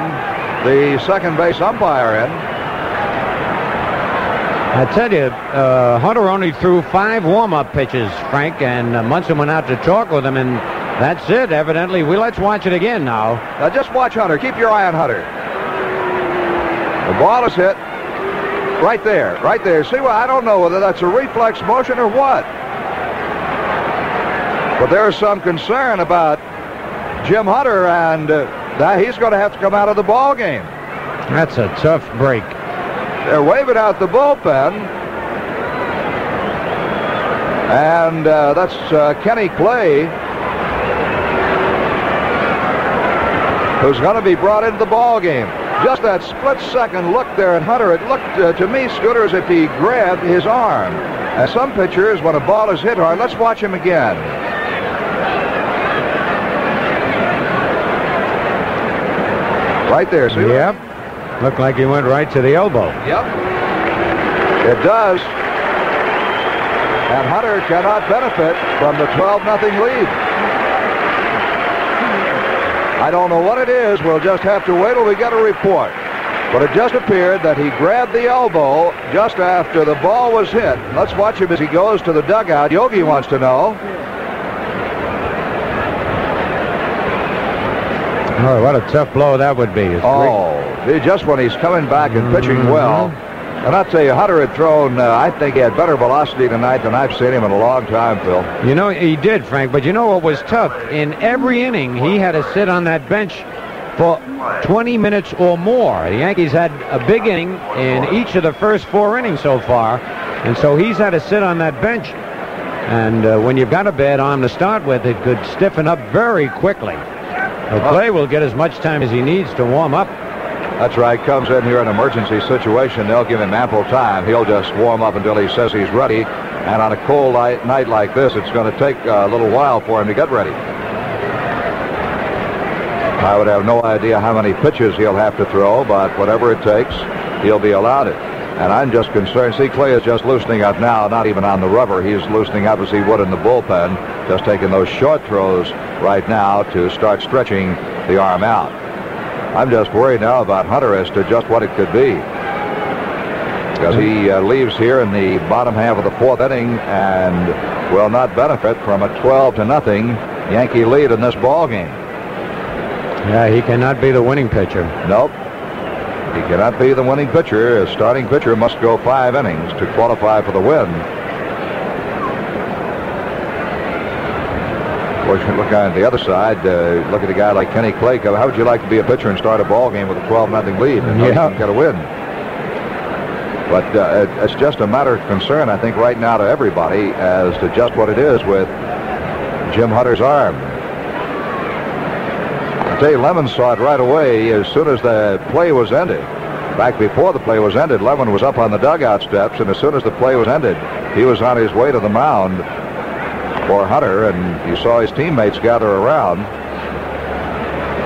the second base umpire in. I tell you, Hunter only threw 5 warm-up pitches, Frank, and Munson went out to talk with him, and that's it, evidently. Let's watch it again now. Now just watch Hunter. Keep your eye on Hunter. The ball is hit. Right there, right there. See, well, I don't know whether that's a reflex motion or what. But there's some concern about Jim Hunter, and he's going to have to come out of the ball game. That's a tough break. They're waving out the bullpen. And that's Kenny Clay, who's going to be brought into the ball game. Just that split-second look there at Hunter, it looked to me, Scooter, as if he grabbed his arm. And some pitchers, when a ball is hit hard, let's watch him again. Right there, see? Yep. Looked like he went right to the elbow. Yep. It does. And Hunter cannot benefit from the 12-0 lead. I don't know what it is. We'll just have to wait till we get a report. But it just appeared that he grabbed the elbow just after the ball was hit. Let's watch him as he goes to the dugout. Yogi wants to know. Oh, what a tough blow that would be. Just when he's coming back and pitching well. And I'll tell you, Hunter had thrown, I think he had better velocity tonight than I've seen him in a long time, Phil. You know, he did, Frank, but you know what was tough? In every inning, he had to sit on that bench for 20 minutes or more. The Yankees had a big inning in each of the first 4 innings so far, and so he's had to sit on that bench. And when you've got a bad arm to start with, it could stiffen up very quickly. Clay will get as much time as he needs to warm up. That's right. Comes in here in an emergency situation. They'll give him ample time. He'll just warm up until he says he's ready. And on a cold night like this, it's going to take a little while for him to get ready. I would have no idea how many pitches he'll have to throw, but whatever it takes, he'll be allowed it. And I'm just concerned. See, Clay is just loosening up now, not even on the rubber. He's loosening up as he would in the bullpen, just taking those short throws right now to start stretching the arm out. I'm just worried now about Hunter as to just what it could be. Because he leaves here in the bottom half of the 4th inning and will not benefit from a 12-0 Yankee lead in this ball game. Yeah, he cannot be the winning pitcher. Nope. He cannot be the winning pitcher. A starting pitcher must go 5 innings to qualify for the win. Of course, look on the other side. Look at a guy like Kenny Clay. How would you like to be a pitcher and start a ball game with a 12-0 lead and get a win? But it's just a matter of concern, I think, right now to everybody as to just what it is with Jim Hunter's arm. I tell you, Lemon saw it right away as soon as the play was ended. Back before the play was ended, Lemon was up on the dugout steps, and as soon as the play was ended, he was on his way to the mound for Hunter, and you saw his teammates gather around.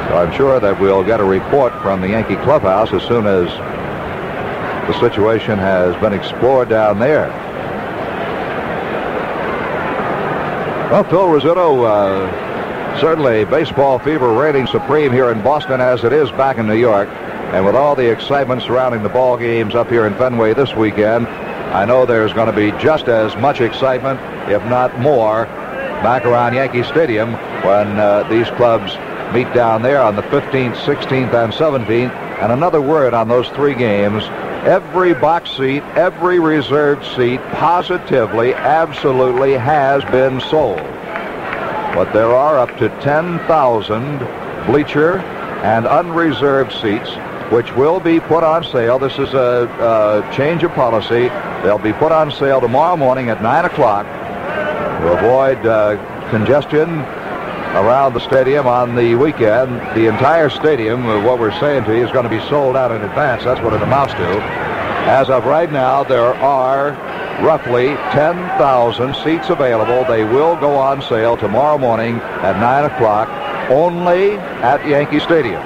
So I'm sure that we'll get a report from the Yankee clubhouse as soon as the situation has been explored down there. Well, Phil Rizzuto, certainly baseball fever reigning supreme here in Boston as it is back in New York. And with all the excitement surrounding the ball games up here in Fenway this weekend, I know there's going to be just as much excitement, if not more, back around Yankee Stadium when these clubs meet down there on the 15th, 16th, and 17th. And another word on those 3 games. Every box seat, every reserved seat positively, absolutely has been sold. But there are up to 10,000 bleacher and unreserved seats which will be put on sale. This is a change of policy. They'll be put on sale tomorrow morning at 9 o'clock to avoid congestion around the stadium on the weekend. The entire stadium, what we're saying to you, is going to be sold out in advance. That's what it amounts to. As of right now, there are roughly 10,000 seats available. They will go on sale tomorrow morning at 9 o'clock only at Yankee Stadium.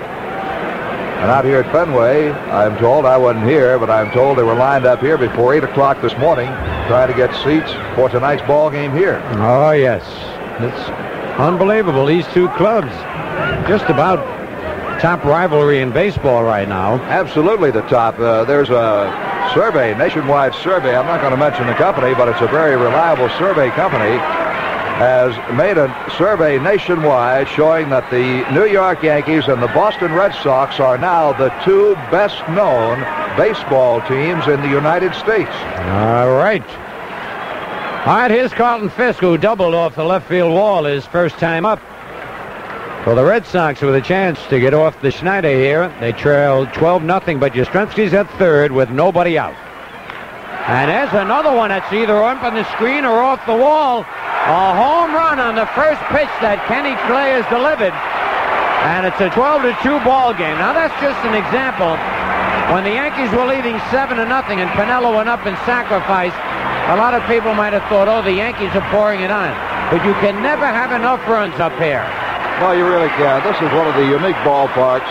And out here at Fenway, I'm told, I wasn't here, but I'm told they were lined up here before 8 o'clock this morning trying to get seats for tonight's ball game here. Oh, yes. It's unbelievable. These 2 clubs, just about top rivalry in baseball right now. Absolutely the top. There's a survey, nationwide survey. I'm not going to mention the company, but it's a very reliable survey company. Has made a survey nationwide showing that the New York Yankees and the Boston Red Sox are now the 2 best-known baseball teams in the United States. All right. All right, here's Carlton Fisk, who doubled off the left field wall his first time up. Well, the Red Sox with a chance to get off the Schneider here. They trail 12-0, but Yastrzemski's at third with nobody out. And there's another one that's either up on the screen or off the wall. A home run on the first pitch that Kenny Clay has delivered. And it's a 12-2 ball game. Now, that's just an example. When the Yankees were leading 7-0 and Pinello went up and sacrificed, a lot of people might have thought, oh, the Yankees are pouring it on. But you can never have enough runs up here. No, you really can't. This is one of the unique ballparks.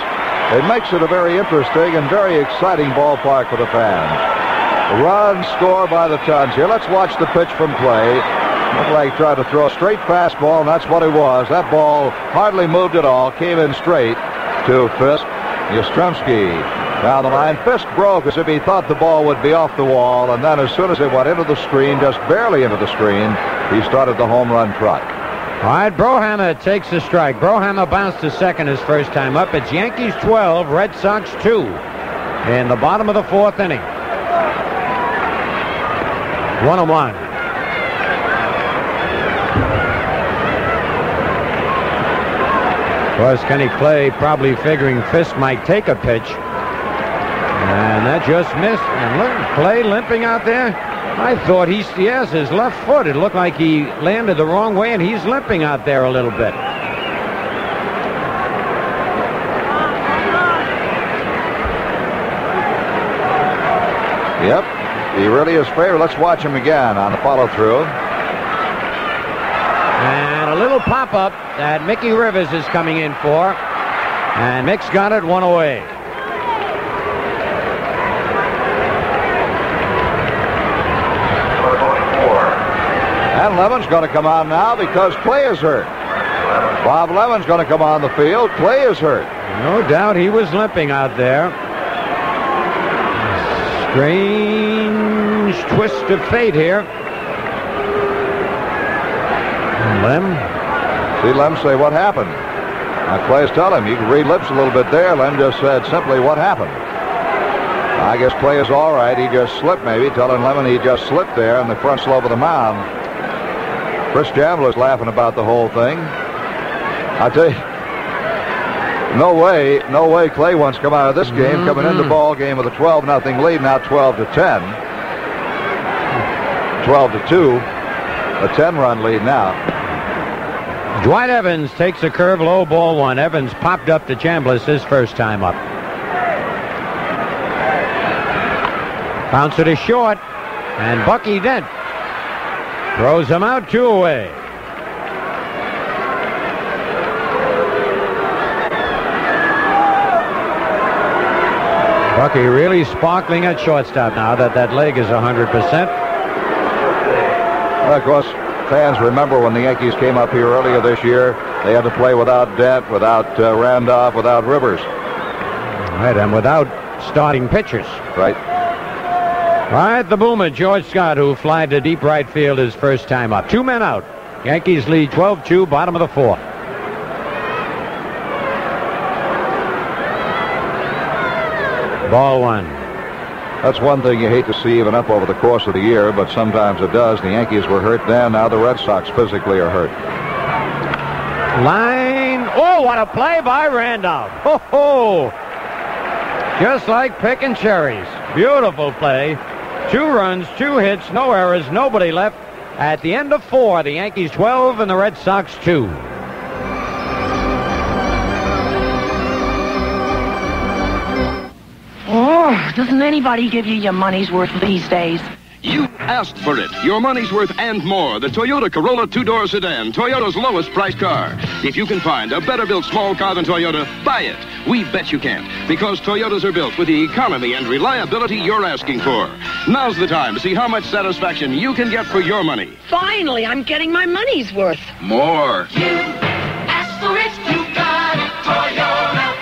It makes it a very interesting and very exciting ballpark for the fans. Runs scored by the tons here. Let's watch the pitch from Clay. Looked like he tried to throw a straight fastball, and that's what it was. That ball hardly moved at all. Came in straight to Fisk. Yastrzemski down the line. Fisk broke as if he thought the ball would be off the wall, and then as soon as it went into the screen, just barely into the screen, he started the home run trot. All right, Brohammer takes the strike. Brohammer bounced to second his first time up. It's Yankees 12, Red Sox 2 in the bottom of the fourth inning. 1-1. Of course, Kenny Clay probably figuring Fisk might take a pitch. And that just missed. And look, Clay limping out there. I thought his left foot. It looked like he landed the wrong way, and he's limping out there a little bit. Yep, he really is fair. Let's watch him again on the follow-through. And a little pop-up that Mickey Rivers is coming in for. And Mick's got it one away. And Lemon's going to come on now because Clay is hurt. Bob Lemon's going to come on the field. Clay is hurt. No doubt he was limping out there. Strange twist of fate here. Lem. See Lem say, what happened? Now Clay's telling him, you can read lips a little bit there. Lem just said simply, what happened? I guess Clay is all right. He just slipped maybe, telling Lemon he just slipped there on the front slope of the mound. Chris Chandler's laughing about the whole thing. I tell you, no way Clay wants to come out of this game, coming into the ball game with a 12-0 lead, now 12-10. 12-2, a 10-run lead now. Dwight Evans takes a curve, low, ball one. Evans popped up to Chambliss his first time up. Bouncer to short, and Bucky Dent throws him out, 2 away. Bucky really sparkling at shortstop now that leg is 100%. Well, of course, fans remember when the Yankees came up here earlier this year, they had to play without Dent, without Randolph, without Rivers. Right, and without starting pitchers. Right. All right, the boomer, George Scott, who flied to deep right field his first time up. 2 men out. Yankees lead 12-2, bottom of the fourth. Ball one. That's one thing you hate to see even up over the course of the year, but sometimes it does. The Yankees were hurt then. Now the Red Sox physically are hurt. Line. Oh, what a play by Randolph. Ho-ho. Just like picking cherries. Beautiful play. 2 runs, 2 hits, no errors, nobody left. At the end of 4, the Yankees 12 and the Red Sox 2. Oh, doesn't anybody give you your money's worth these days? You asked for it. Your money's worth and more. The Toyota Corolla 2-door sedan, Toyota's lowest priced car. If you can find a better built small car than Toyota, buy it. We bet you can. Because Toyotas are built with the economy and reliability you're asking for. Now's the time to see how much satisfaction you can get for your money. Finally, I'm getting my money's worth. More. You asked for it, you got it, Toyota.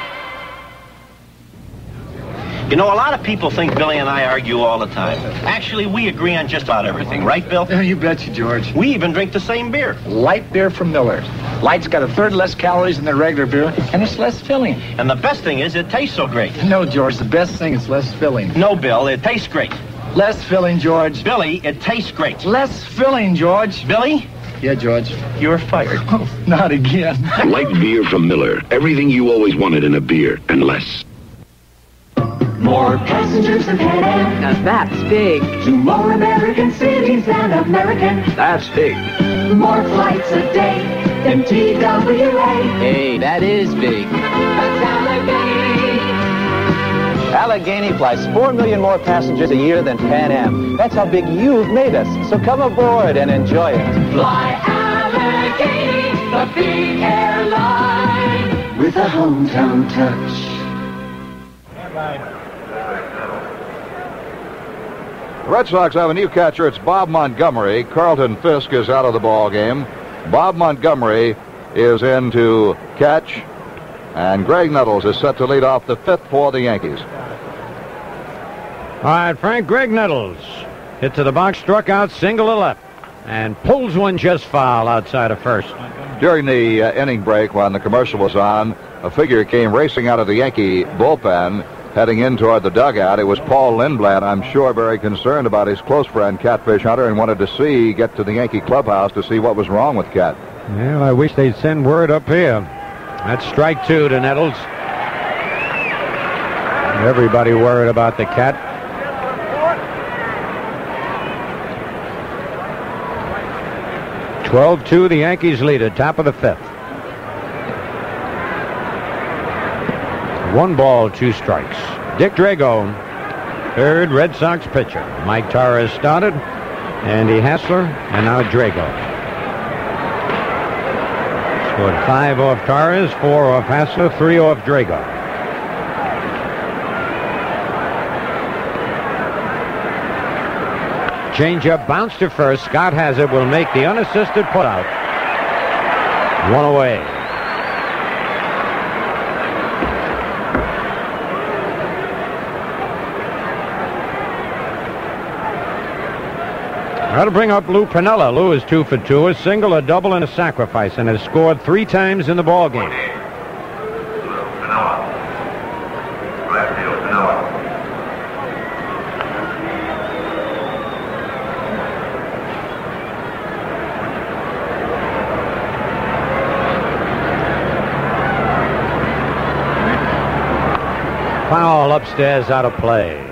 You know, a lot of people think Billy and I argue all the time. Actually, we agree on just about everything, right, Bill? Yeah, you betcha, George. We even drink the same beer. Light beer from Miller's. Light's got 1/3 less calories than the regular beer, and it's less filling. And the best thing is it tastes so great. No, George, the best thing is less filling. No, Bill, it tastes great. Less filling, George. Billy, it tastes great. Less filling, George. Billy, Yeah, George. You're fired. Oh, not again. Light beer from Miller. Everything you always wanted in a beer, and less. More passengers than Pan Am. Now that's big. To more American cities than American. That's big. More flights a day than TWA. Hey, that is big. That's Allegheny. Allegheny flies 4 million more passengers a year than Pan Am. That's how big you've made us. So come aboard and enjoy it. Fly Allegheny, the big airline with a hometown touch. The Red Sox have a new catcher. It's Bob Montgomery. Carlton Fisk is out of the ball game. Bob Montgomery is in to catch, and Greg Nettles is set to lead off the fifth for the Yankees. All right, Frank, Greg Nettles hit to the box, struck out, single to left, and pulls one just foul outside of first. During the inning break, when the commercial was on, a figure came racing out of the Yankee bullpen, heading in toward the dugout. It was Paul Lindblad, I'm sure very concerned about his close friend, Catfish Hunter, and wanted to get to the Yankee clubhouse to see what was wrong with Cat. Well, I wish they'd send word up here. That's strike two to Nettles. Everybody worried about the Cat. (12-2), the Yankees lead at top of the fifth. 1 ball, 2 strikes. Dick Drago, third Red Sox pitcher. Mike Torres started, Andy Hassler, and now Drago. Scored 5 off Torres, 4 off Hassler, 3 off Drago. Changeup, bounce to first. Scott has it, will make the unassisted putout. 1 away. That'll bring up Lou Piniella. Lou is 2 for 2, a single, a double, and a sacrifice, and has scored 3 times in the ball game. Foul upstairs, out of play.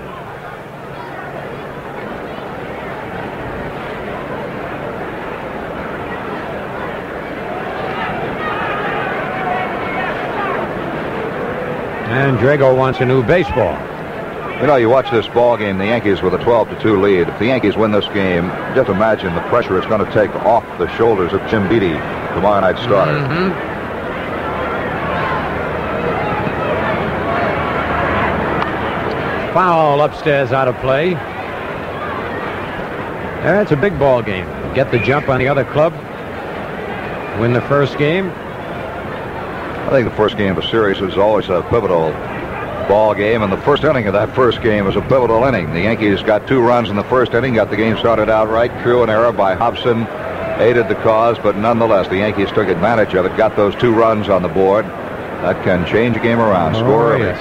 And Drago wants a new baseball. You know, you watch this ball game, the Yankees with a 12-2 lead. If the Yankees win this game, just imagine the pressure it's going to take off the shoulders of Jim Beattie, tomorrow night's starter. Foul upstairs, out of play. That's a big ball game. Get the jump on the other club. Win the first game. I think the first game of a series is always a pivotal ball game, and the first inning of that first game was a pivotal inning. The Yankees got 2 runs in the first inning, got the game started out right. True, an error by Hobson aided the cause, but nonetheless, the Yankees took advantage of it, got those 2 runs on the board. That can change a game around. Score early. Yes.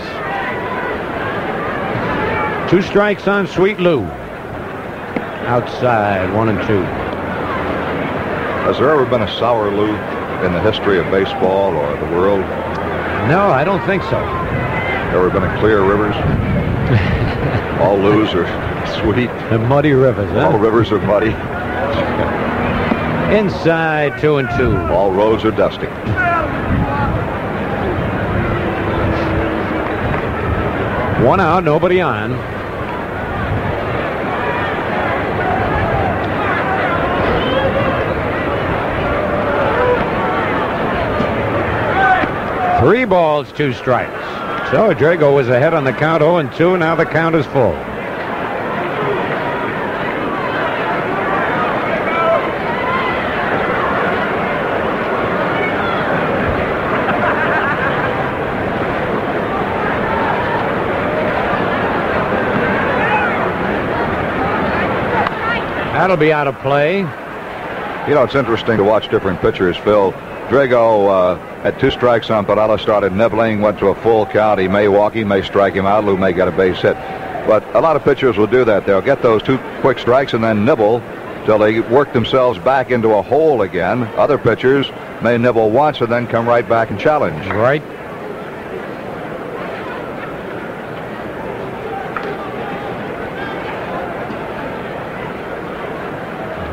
2 strikes on Sweet Lou. Outside, 1 and 2. Has there ever been a sour Lou in the history of baseball or the world? No, I don't think so. Ever been a clear rivers? All Lou's are sweet. The muddy rivers, huh? All rivers are muddy. Inside, 2 and 2. All roads are dusty. One out, nobody on. Three balls, 2 strikes. So Drago was ahead on the count, 0-2. Now the count is full. That'll be out of play. You know, it's interesting to watch different pitchers, Phil. Drago had 2 strikes on Piniella, started nibbling, went to a full count. He may walk, he may strike him out. Lou may get a base hit. But a lot of pitchers will do that. They'll get those 2 quick strikes and then nibble till they work themselves back into a hole again. Other pitchers may nibble once and then come right back and challenge. Right.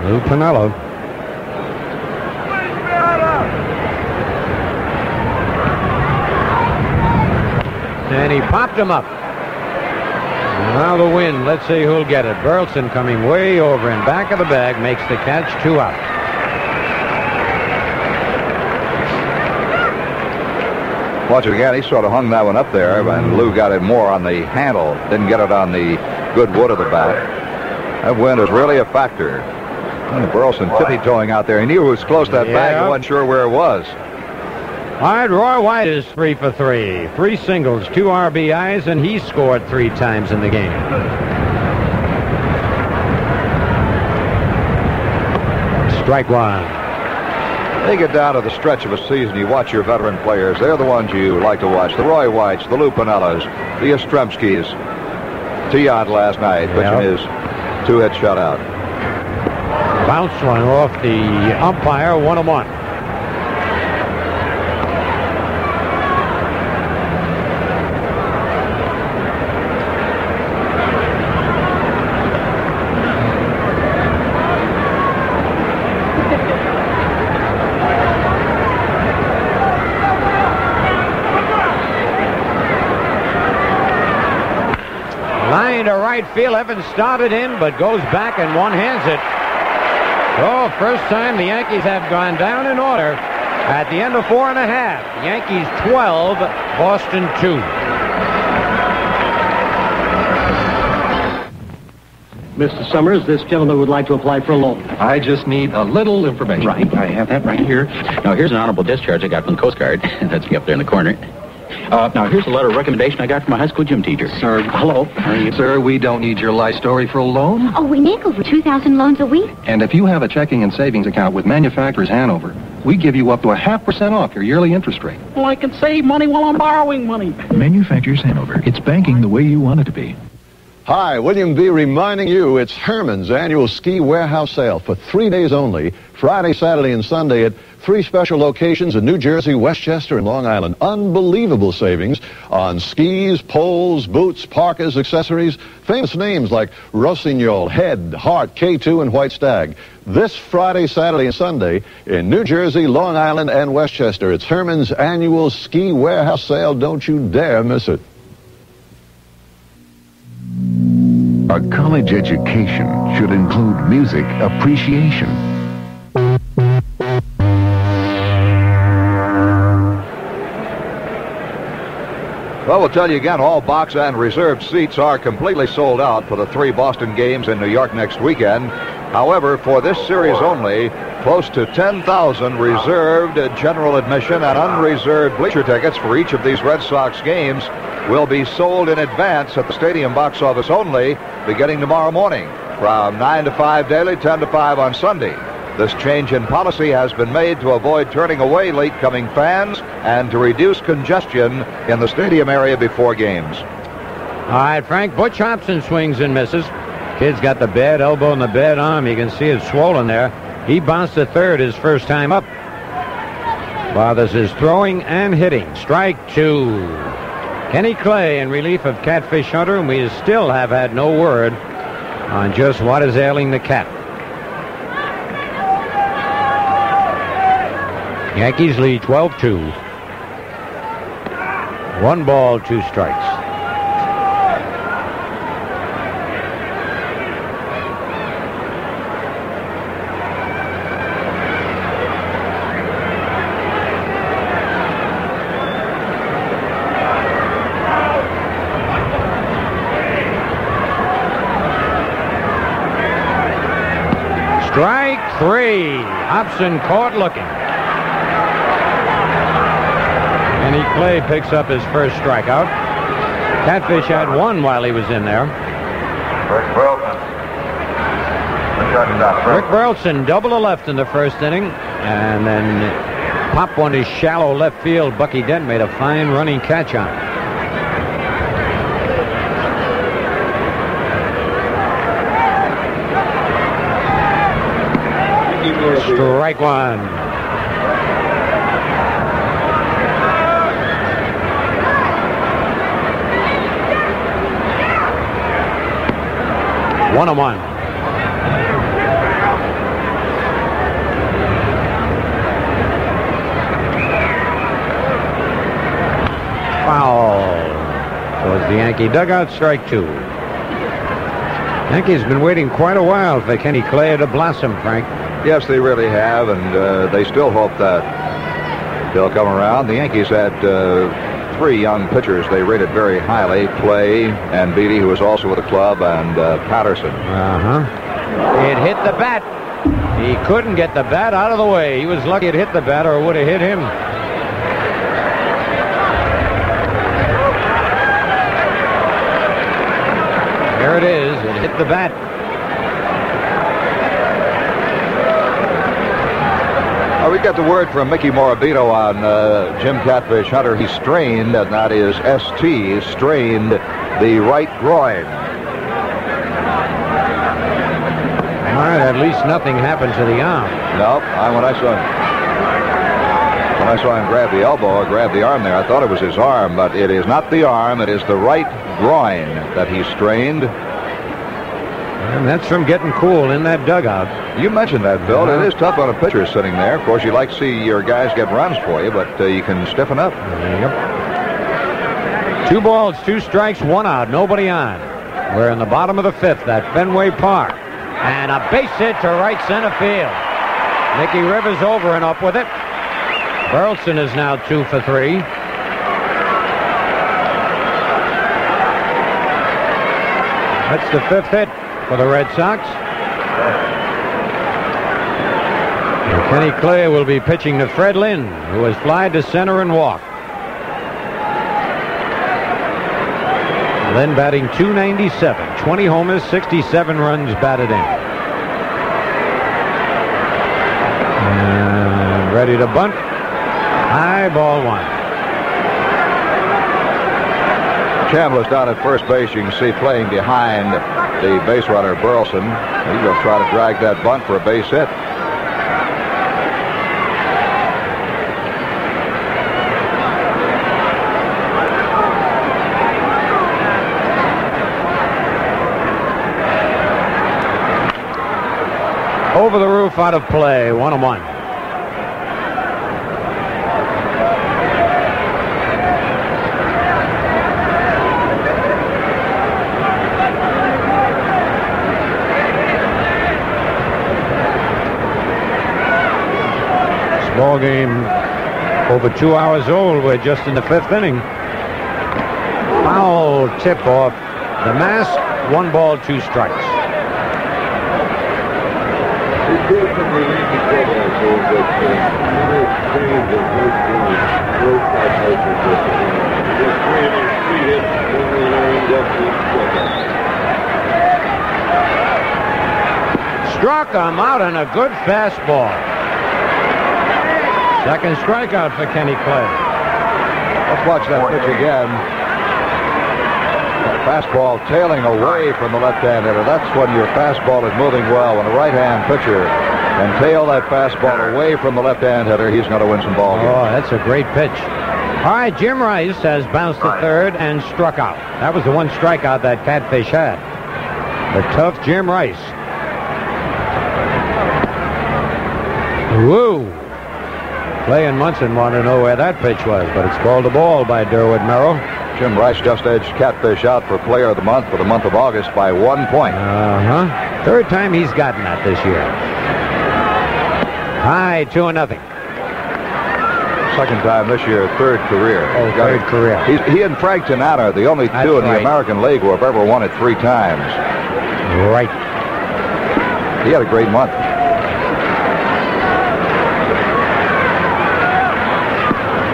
Lou Piniella. And he popped him up. Now the wind. Let's see who'll get it. Burleson coming way over in back of the bag makes the catch. 2 out. Watch it again. He sort of hung that one up there, and Lou got it more on the handle. Didn't get it on the good wood of the bat. That wind is really a factor. And Burleson tippy-toeing out there. He knew it was close to that bag. He wasn't sure where it was. All right, Roy White is 3 for 3. 3 singles, 2 RBIs, and he scored 3 times in the game. Strike one. They get down to the stretch of a season. You watch your veteran players. They're the ones you like to watch. The Roy Whites, the Lou Pinellas, the Yastrzemskis. Tiant last night, pitching his 2-hit shutout. Bounce one off the umpire, 1-1. Line to right field. Evans started in, but goes back and one-hands it. Oh, first time the Yankees have gone down in order at the end of 4 1/2. Yankees 12, Boston 2. Mr. Summers, this gentleman would like to apply for a loan. I just need a little information. Right, I have that right here. Now, here's an honorable discharge I got from the Coast Guard. That's me up there in the corner. Now, here's a letter of recommendation I got from a high school gym teacher. Sir, hello. How are you? Sir, we don't need your life story for a loan. Oh, we make over 2,000 loans a week. And if you have a checking and savings account with Manufacturers Hanover, we give you up to 0.5% off your yearly interest rate. Well, I can save money while I'm borrowing money. Manufacturers Hanover. It's banking the way you want it to be. Hi, William B. reminding you it's Herman's annual ski warehouse sale for 3 days only, Friday, Saturday, and Sunday at 3 special locations in New Jersey, Westchester, and Long Island. Unbelievable savings on skis, poles, boots, parkas, accessories. Famous names like Rossignol, Head, Hart, K2, and White Stag. This Friday, Saturday, and Sunday in New Jersey, Long Island, and Westchester. It's Herman's annual ski warehouse sale. Don't you dare miss it. A college education should include music appreciation. Well, we'll tell you again, all box and reserved seats are completely sold out for the 3 Boston games in New York next weekend. However, for this series only, close to 10,000 reserved general admission and unreserved bleacher tickets for each of these Red Sox games will be sold in advance at the stadium box office only beginning tomorrow morning from 9 to 5 daily, 10 to 5 on Sunday. This change in policy has been made to avoid turning away late-coming fans and to reduce congestion in the stadium area before games. All right, Frank, Butch Hobson swings and misses. Kid's got the bad elbow and the bad arm. You can see it's swollen there. He bounced to third his first time up. Bothers his throwing and hitting. Strike 2. Kenny Clay in relief of Catfish Hunter, and we still have had no word on just what is ailing the cat. Yankees lead 12-2. 1 ball, 2 strikes. Strike 3. Hobson caught looking. Kenny Clay picks up his first strikeout. Catfish had 1 while he was in there. Rick Burleson double to left in the first inning, and then popped one to shallow left field. Bucky Dent made a fine running catch on it. Strike one. One on one. Foul. Towards the Yankee dugout, strike two. Yankees have been waiting quite a while for Kenny Clay to blossom, Frank. Yes, they really have, and they still hope that he'll come around. The Yankees had three young pitchers they rated very highly, Clay and Beatty, who was also with the club, and Patterson. It hit the bat. He couldn't get the bat out of the way. He was lucky it hit the bat, or it would have hit him. There it is. It hit the bat. We got the word from Mickey Morabito on Jim Catfish Hunter. He strained, and that is ST, strained the right groin. All right, at least nothing happened to the arm. No, when I saw him grab the elbow or grab the arm there, I thought it was his arm, but it is not the arm. It is the right groin that he strained. And that's from getting cool in that dugout. You mentioned that, Bill. It is tough on a pitcher sitting there. Of course, you like to see your guys get runs for you, but you can stiffen up. Yep. 2 balls, 2 strikes, 1 out, nobody on. We're in the bottom of the 5th at Fenway Park. And a base hit to right center field. Mickey Rivers over and up with it. Burleson is now 2 for 3. That's the 5th hit for the Red Sox. And Kenny Clay will be pitching to Fred Lynn, who has flied to center and walked. Lynn batting .297, 20 homers, 67 runs batted in. And ready to bunt. High ball 1. Chandler's down at first base. You can see playing behind the base runner, Burleson. He's going to try to drag that bunt for a base hit. Over the roof, out of play, 1-1. Ball game over 2 hours old. We're just in the 5th inning. Foul tip off the Mass. 1 ball, 2 strikes. Struck him out on a good fastball. Second strikeout for Kenny Clay. Let's watch that pitch again. That fastball tailing away from the left-hand hitter. That's when your fastball is moving well. When a right-hand pitcher can tail that fastball away from the left-hand hitter, he's going to win some ball games. Oh, that's a great pitch. All right, Jim Rice has bounced to third and struck out. That was the one strikeout that Catfish had. The tough Jim Rice. Woo! Clay and Munson want to know where that pitch was, but it's called a ball by Derwood Merrill. Jim Rice just edged Catfish out for Player of the Month for the month of August by 1 point. Third time he's gotten that this year. High, 2-0. Second time this year, third career. Oh, third career. He and Frank Tanana are the only two in the American League who have ever won it 3 times. Right. He had a great month.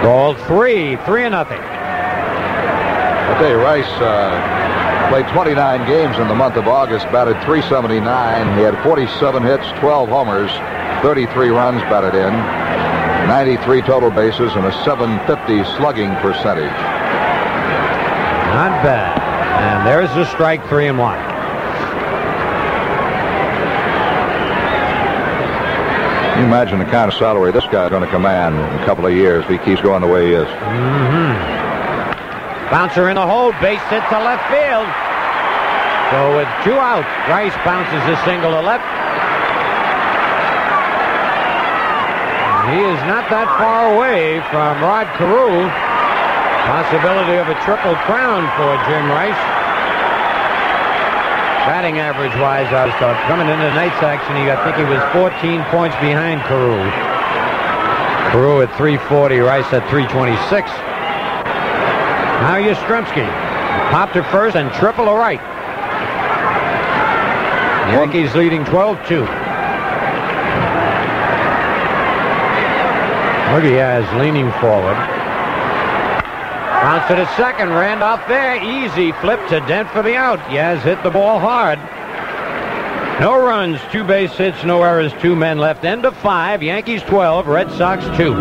Ball 3, 3-0. I tell you, Rice played 29 games in the month of August, batted .379. He had 47 hits, 12 homers, 33 runs batted in, 93 total bases, and a .750 slugging percentage. Not bad. And there's the strike, 3-1. You imagine the kind of salary this guy's going to command in a couple of years if he keeps going the way he is. Bouncer in the hole, base hit to left field. So with 2 outs, Rice bounces a single to left. He is not that far away from Rod Carew. Possibility of a triple crown for Jim Rice. Batting average-wise, I was thought, coming into tonight's action, I think he was 14 points behind Carew. Carew at 340, Rice at 326. Now Yastrzemski. Pop to first and triple to right. Yankees leading 12-2. Diaz leaning forward. Bounce to the second. Randolph there. Easy flip to Dent for the out. Yaz hit the ball hard. No runs, 2 base hits, no errors, 2 men left. End of 5. Yankees 12, Red Sox 2.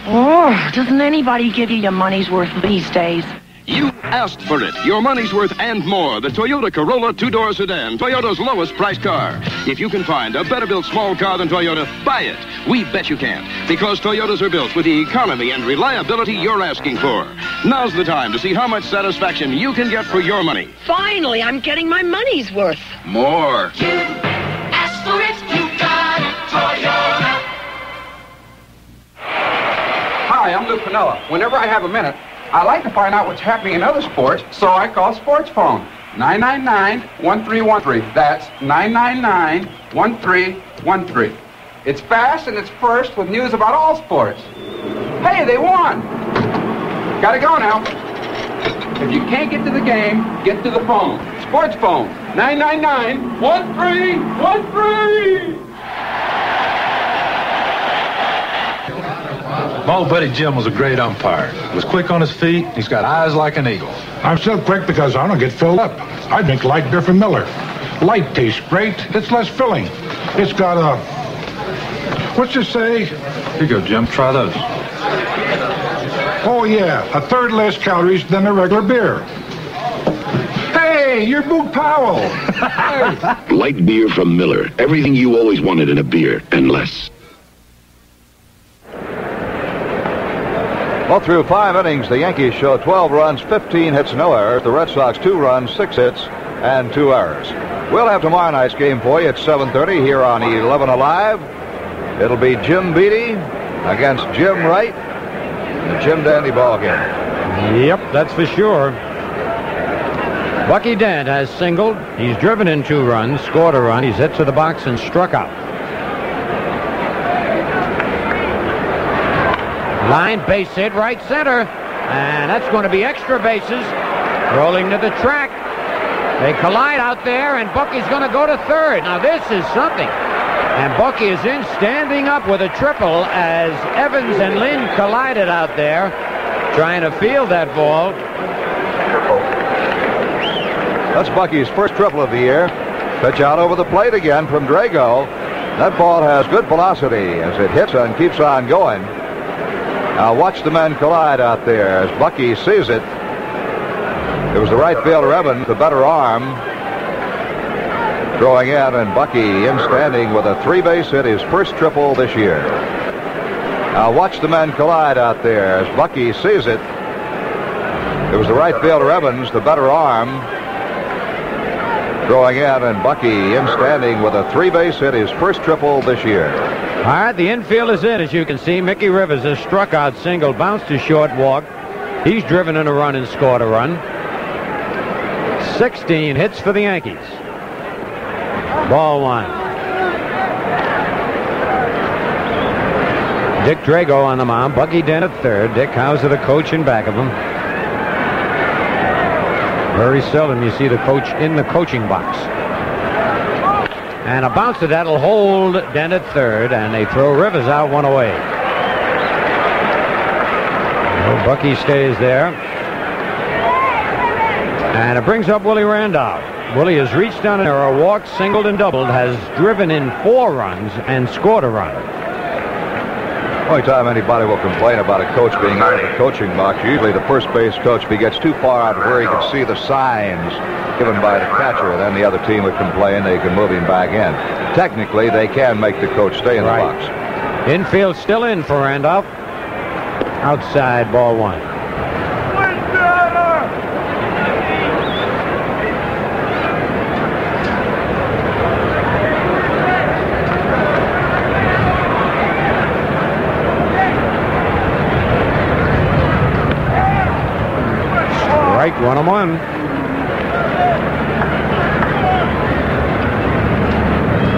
Oh, doesn't anybody give you your money's worth these days? You asked for it. Your money's worth and more. The Toyota Corolla 2-door sedan. Toyota's lowest price car. If you can find a better built small car than Toyota, buy it. We bet you can't. Because Toyotas are built with the economy and reliability you're asking for. Now's the time to see how much satisfaction you can get for your money. Finally, I'm getting my money's worth. More. You asked for it, you got it, Toyota. Hi, I'm Lou Piniella. Whenever I have a minute, I like to find out what's happening in other sports, so I call Sports Phone. 999-1313. That's 999-1313. It's fast and it's first with news about all sports. Hey, they won! Gotta go now. If you can't get to the game, get to the phone. Sports Phone. 999-1313. My old buddy Jim was a great umpire. He was quick on his feet. He's got eyes like an eagle. I'm still quick because I don't get filled up. I drink light beer from Miller. Light tastes great. It's less filling. It's got a... What's it say? Here you go, Jim. Try those. Oh, yeah. A third less calories than a regular beer. Hey, you're Boog Powell. Hey. Light beer from Miller. Everything you always wanted in a beer and less. Well, through 5 innings, the Yankees show 12 runs, 15 hits, no errors. The Red Sox 2 runs, 6 hits, and 2 errors. We'll have tomorrow night's game for you at 7:30 here on 11 Alive. It'll be Jim Beattie against Jim Wright. The Jim Dandy ball game. Yep, that's for sure. Bucky Dent has singled. He's driven in 2 runs, scored a run. He's hit to the box and struck out. Line base hit right center, and that's going to be extra bases. Rolling to the track. They collide out there, and Bucky's going to go to third. Now this is something. And Bucky is in, standing up with a triple as Evans and Lynn collided out there, trying to field that ball. That's Bucky's first triple of the year. Pitch out over the plate again from Drago. That ball has good velocity as it hits and keeps on going. Now watch the men collide out there as Bucky sees it. It was the right fielder Evans, the better arm, throwing in, and Bucky in standing with a 3-base hit, his first triple this year. Now watch the men collide out there as Bucky sees it. It was the right fielder Evans, the better arm, throwing in, and Bucky in standing with a 3-base hit, his first triple this year. All right, the infield is in, as you can see. Mickey Rivers has struck out single, bounced to short, walk. He's driven in a run and scored a run. 16 hits for the Yankees. Ball 1. Dick Drago on the mound. Bucky Dent at third. Dick Hauser, the coach, in back of him. Very seldom you see the coach in the coaching box. And a bounce to that'll hold Dent at third, and they throw Rivers out, 1 away. Well, Bucky stays there. And it brings up Willie Randolph. Willie has reached down an arrow, walked, singled, and doubled, has driven in 4 runs, and scored a run. Only time anybody will complain about a coach being out of the coaching box, usually the first base coach, if he gets too far out where he can see the signs given by the catcher, then the other team would complain they can move him back in. Technically, they can make the coach stay in the box. Infield still in for Randolph. Outside, ball one. Strike 1-1.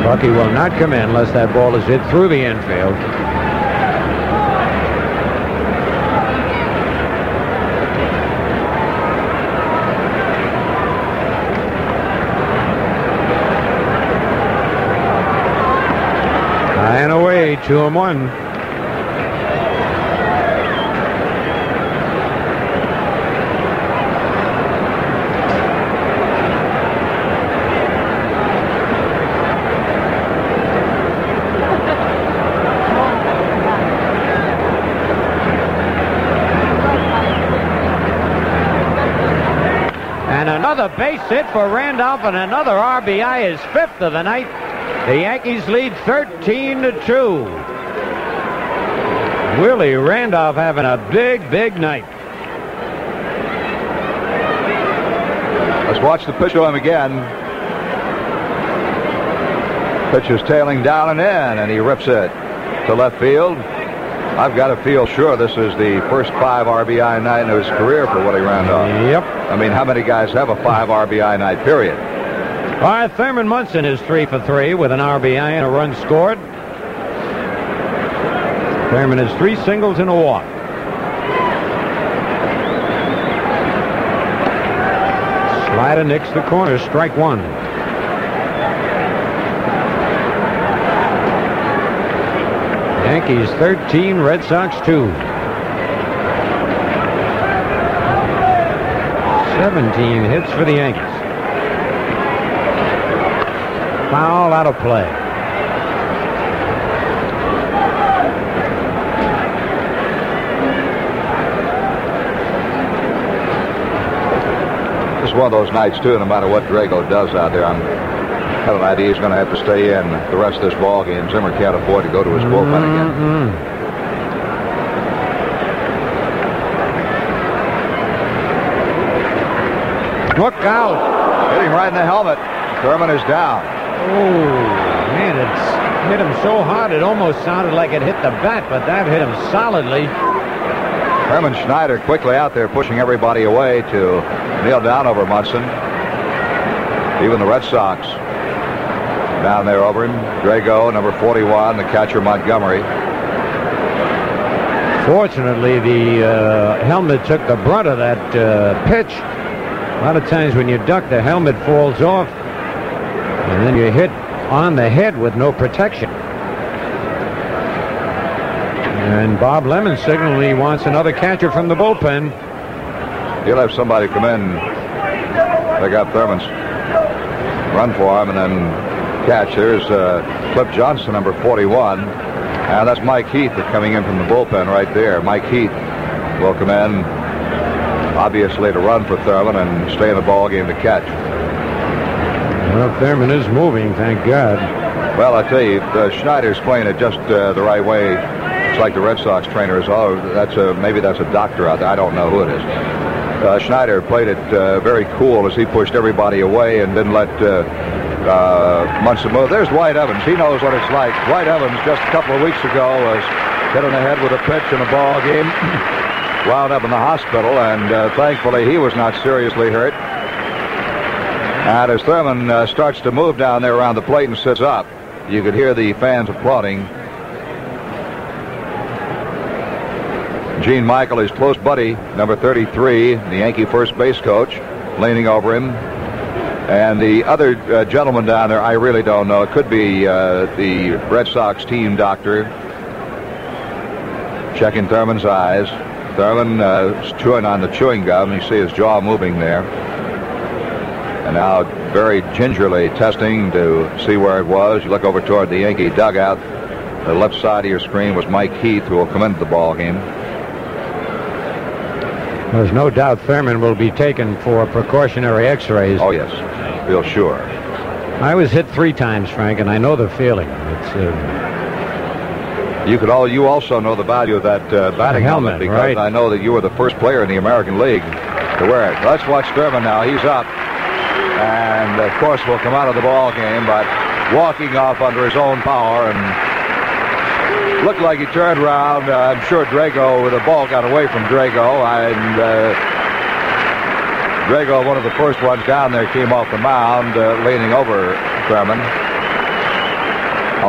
Bucky will not come in unless that ball is hit through the infield. High and away, 2-1. Another base hit for Randolph and another RBI, his fifth of the night. The Yankees lead 13-2. Willie Randolph having a big, big night. Let's watch the pitch to him again. Pitch is tailing down and in, and he rips it to left field. I've got to feel sure this is the first 5 RBI night in his career for Willie Randolph. Yep. I mean, how many guys have a 5 RBI night, period? All right, Thurman Munson is 3 for 3 with an RBI and a run scored. Thurman has 3 singles and a walk. Slider nicks the corner, strike 1. Yankees 13, Red Sox 2. 17 hits for the Yankees. Foul out of play. This is one of those nights, too, no matter what Drago does out there. I'm have an idea he's going to have to stay in the rest of this ball game. Zimmer can't afford to go to his bullpen again. Look out. Hitting right in the helmet. Thurman is down. Oh, man, it's hit him so hard it almost sounded like it hit the bat, but that hit him solidly. Herman Schneider quickly out there pushing everybody away to kneel down over Munson. Even the Red Sox down there over him. Drago, number 41, the catcher Montgomery. Fortunately, the helmet took the brunt of that pitch. A lot of times when you duck, the helmet falls off, and then you hit on the head with no protection. And Bob Lemon signaled he wants another catcher from the bullpen. He'll have somebody come in, pick up Thurman's run for him, and then catch. There's Cliff Johnson, number 41. And that's Mike Heath coming in from the bullpen right there. Mike Heath will come in, obviously, to run for Thurman and stay in the ball game to catch. Well, Thurman is moving, thank God. Well, I tell you, Schneider's playing it just the right way. It's like the Red Sox trainer is. Oh, maybe that's a doctor out there. I don't know who it is. Schneider played it very cool as he pushed everybody away and didn't let Munson move. There's Dwight Evans. He knows what it's like. Dwight Evans just a couple of weeks ago was hit on the head with a pitch in a ball game. Wound up in the hospital, and thankfully he was not seriously hurt. And as Thurman starts to move down there around the plate and sits up, you could hear the fans applauding. Gene Michael, his close buddy, number 33, the Yankee first base coach, leaning over him. And the other gentleman down there, I really don't know. It could be the Red Sox team doctor, checking Thurman's eyes. Thurman is chewing on the chewing gum. You see his jaw moving there. And now very gingerly testing to see where it was. You look over toward the Yankee dugout. the left side of your screen was Mike Heath, who will come into the ball game. There's no doubt Thurman will be taken for precautionary X-rays. Oh yes, feel sure. I was hit 3 times, Frank, and I know the feeling. It's you also know the value of that batting helmet, because right. I know that you were the first player in the American League to wear it. Let's watch Thurman now. He's up, and of course will come out of the ball game, but walking off under his own power, and looked like he turned around. I'm sure Drago, the ball got away from Drago, and Drago, one of the first ones down there, came off the mound, leaning over Thurman.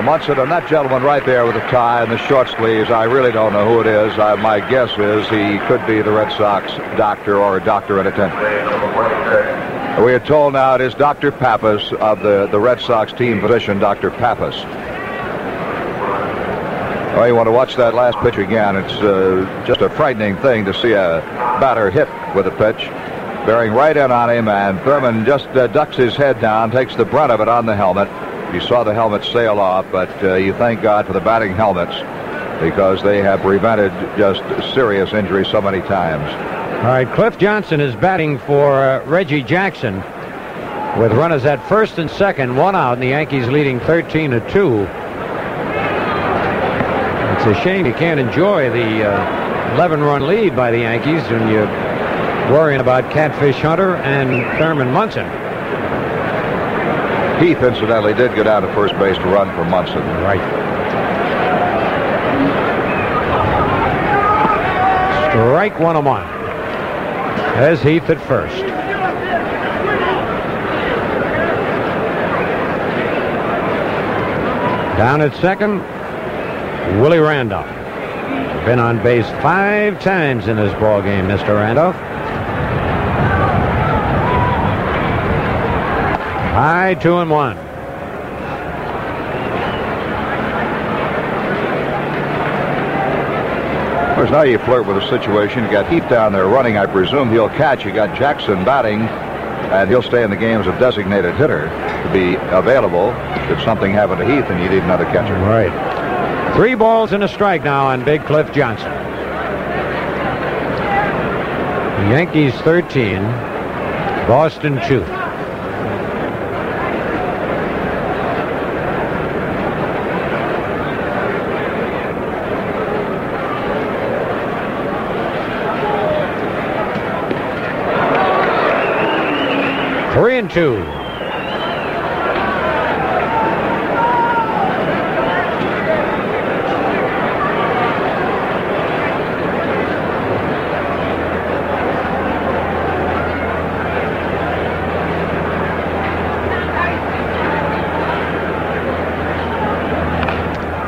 Munson, and that gentleman right there with the tie and the short sleeves, I really don't know who it is. My guess is he could be the Red Sox doctor or a doctor in attendance. We are told now it is Dr. Pappas of the Red Sox team physician, Dr. Pappas. Well, you want to watch that last pitch again. It's just a frightening thing to see a batter hit with a pitch, bearing right in on him, and Thurman just ducks his head down, takes the brunt of it on the helmet. You saw the helmet sail off, but you thank God for the batting helmets, because they have prevented just serious injury so many times. All right, Cliff Johnson is batting for Reggie Jackson with runners at first and second, 1 out, and the Yankees leading 13-2. It's a shame you can't enjoy the 11-run lead by the Yankees when you're worrying about Catfish Hunter and Thurman Munson. Heath, incidentally, did go down to first base to run for Munson. Right. Strike 1-1. There's Heath at first. Down at second, Willie Randolph. Been on base 5 times in this ball game, Mr. Randolph. High 2-1. Of course, now you flirt with a situation. You got Heath down there running. I presume he'll catch. You got Jackson batting, and he'll stay in the game as a designated hitter to be available if something happened to Heath and you need another catcher. Right. 3 balls and a strike now on Big Cliff Johnson. The Yankees 13, Boston 2. Three and 2.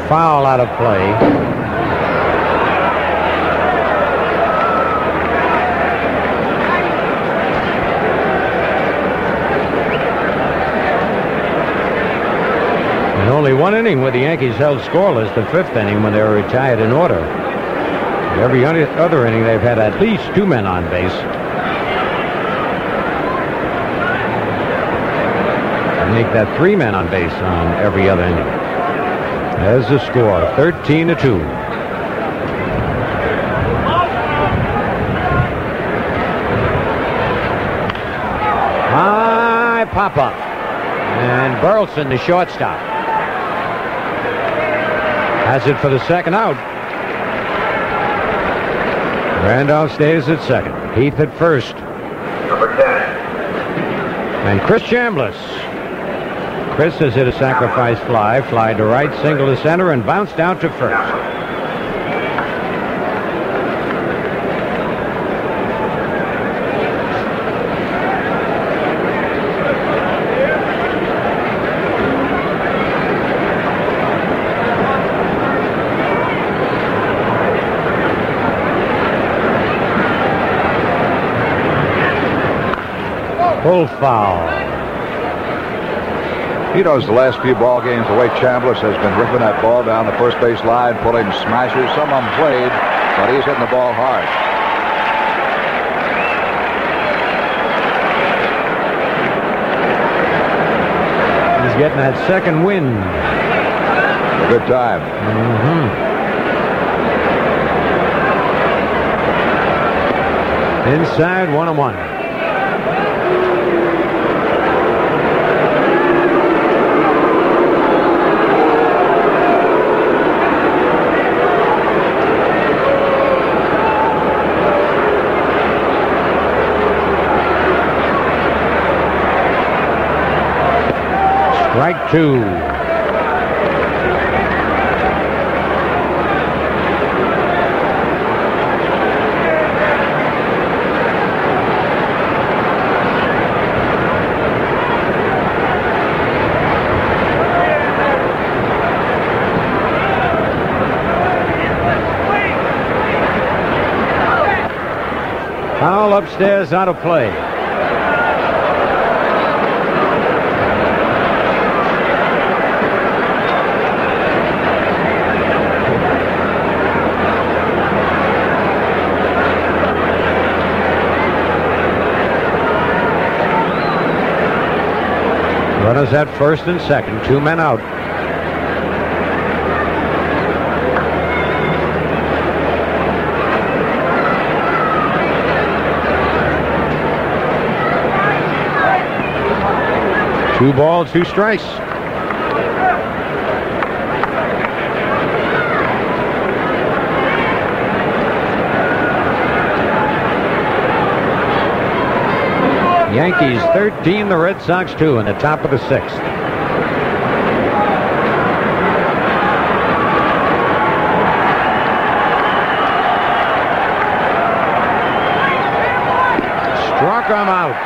Foul out of play. Only 1 inning where the Yankees held scoreless, the 5th inning when they were retired in order. Every other inning they've had at least 2 men on base. Make that 3 men on base on every other inning. There's the score, 13-2. High pop-up. And Burleson, the shortstop, has it for the second out. Randolph stays at second. Heath at first. Number 10. And Chris Chambliss. Chris has hit a sacrifice fly. Fly to right, single to center, and bounced out to first. Full foul. He knows the last few ball games, the way Chambliss has been ripping that ball down the first base line, pulling smashes. Some of them played, but he's hitting the ball hard. He's getting that second wind. Good time. Inside 1-1. Strike 2. Foul upstairs, out of play. Runners at first and second, 2 men out. Two balls, 2 strikes. Yankees 13, the Red Sox 2 in the top of the 6th. Struck him out.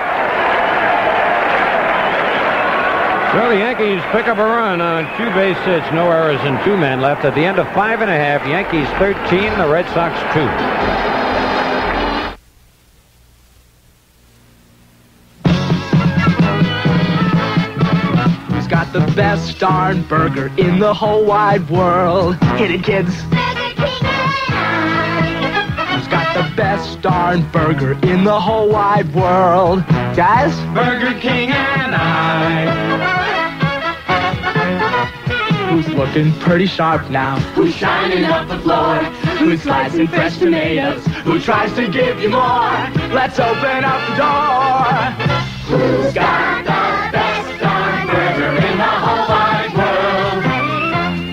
So the Yankees pick up a run on 2 base hits, no errors, and 2 men left. At the end of 5 1/2, Yankees 13, the Red Sox 2. The best darn burger in the whole wide world. Hit it, kids. Who's got the best darn burger in the whole wide world? Guys? Burger King and I. Who's looking pretty sharp now? Who's shining up the floor? Who's slicing fresh tomatoes? Who tries to give you more? Let's open up the door. Who's got the best darn burger in the whole wide world?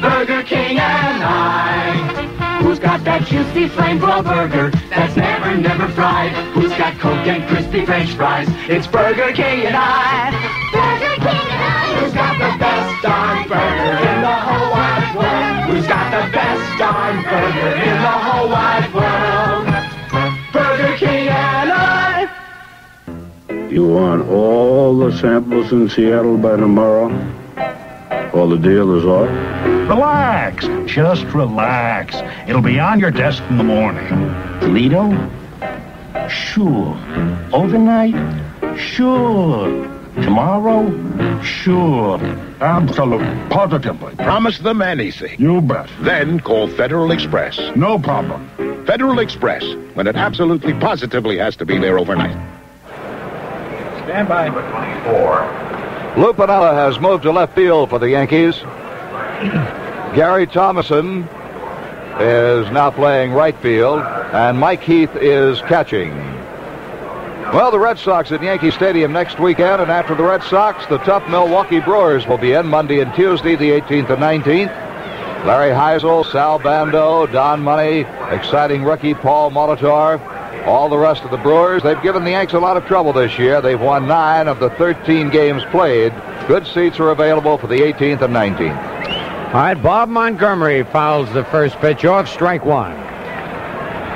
Burger King and I. Who's got that juicy flame broil burger that's never fried? Who's got Coke and crispy French fries? It's Burger King and I. Burger King and I. Who's got the best darn burger in the whole wide world? Who's got the best darn burger in the whole wide world? Burger King and I. You want all the samples in Seattle by tomorrow? Or the deal is off? Relax. Just relax. It'll be on your desk in the morning. Toledo? Sure. Overnight? Sure. Tomorrow? Sure. Absolutely. Positively. Promise them anything. You bet. Then call Federal Express. No problem. Federal Express, when it absolutely positively has to be there overnight. Stand by. Lou Piniella has moved to left field for the Yankees. Gary Thomason is now playing right field, and Mike Heath is catching. Well, the Red Sox at Yankee Stadium next weekend, and after the Red Sox, the tough Milwaukee Brewers will be in Monday and Tuesday, the 18th and 19th. Larry Heisel, Sal Bando, Don Money, exciting rookie Paul Molitor, all the rest of the Brewers. They've given the Yanks a lot of trouble this year. They've won 9 of the 13 games played. Good seats are available for the 18th and 19th. All right, Bob Montgomery fouls the first pitch off, strike 1.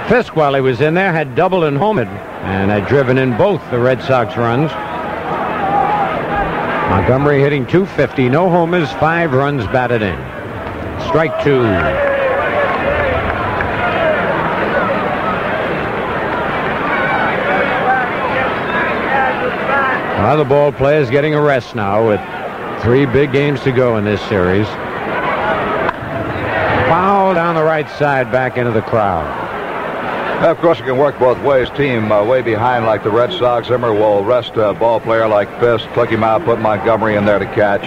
Fisk, while he was in there, had doubled and homered and had driven in both the Red Sox runs. Montgomery hitting .250, no homers, 5 runs batted in. Strike 2. Well, the ball players getting a rest now with 3 big games to go in this series. Foul down the right side, back into the crowd. Of course, it can work both ways. Team way behind like the Red Sox. Zimmer will rest a ball player like Fisk, click him out, put Montgomery in there to catch.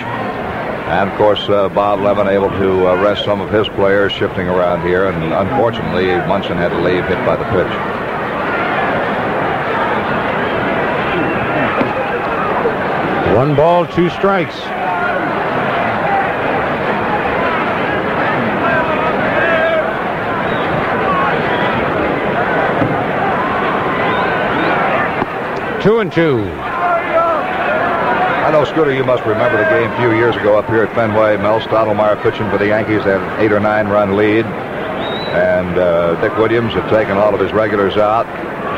And, of course, Bob Lemon able to rest some of his players shifting around here. And, unfortunately, Munson had to leave, hit by the pitch. One ball, two strikes. Two and two. I know, Scooter, you must remember the game a few years ago up here at Fenway. Mel Stottlemyre pitching for the Yankees. They had an 8 or 9 run lead. And Dick Williams had taken all of his regulars out,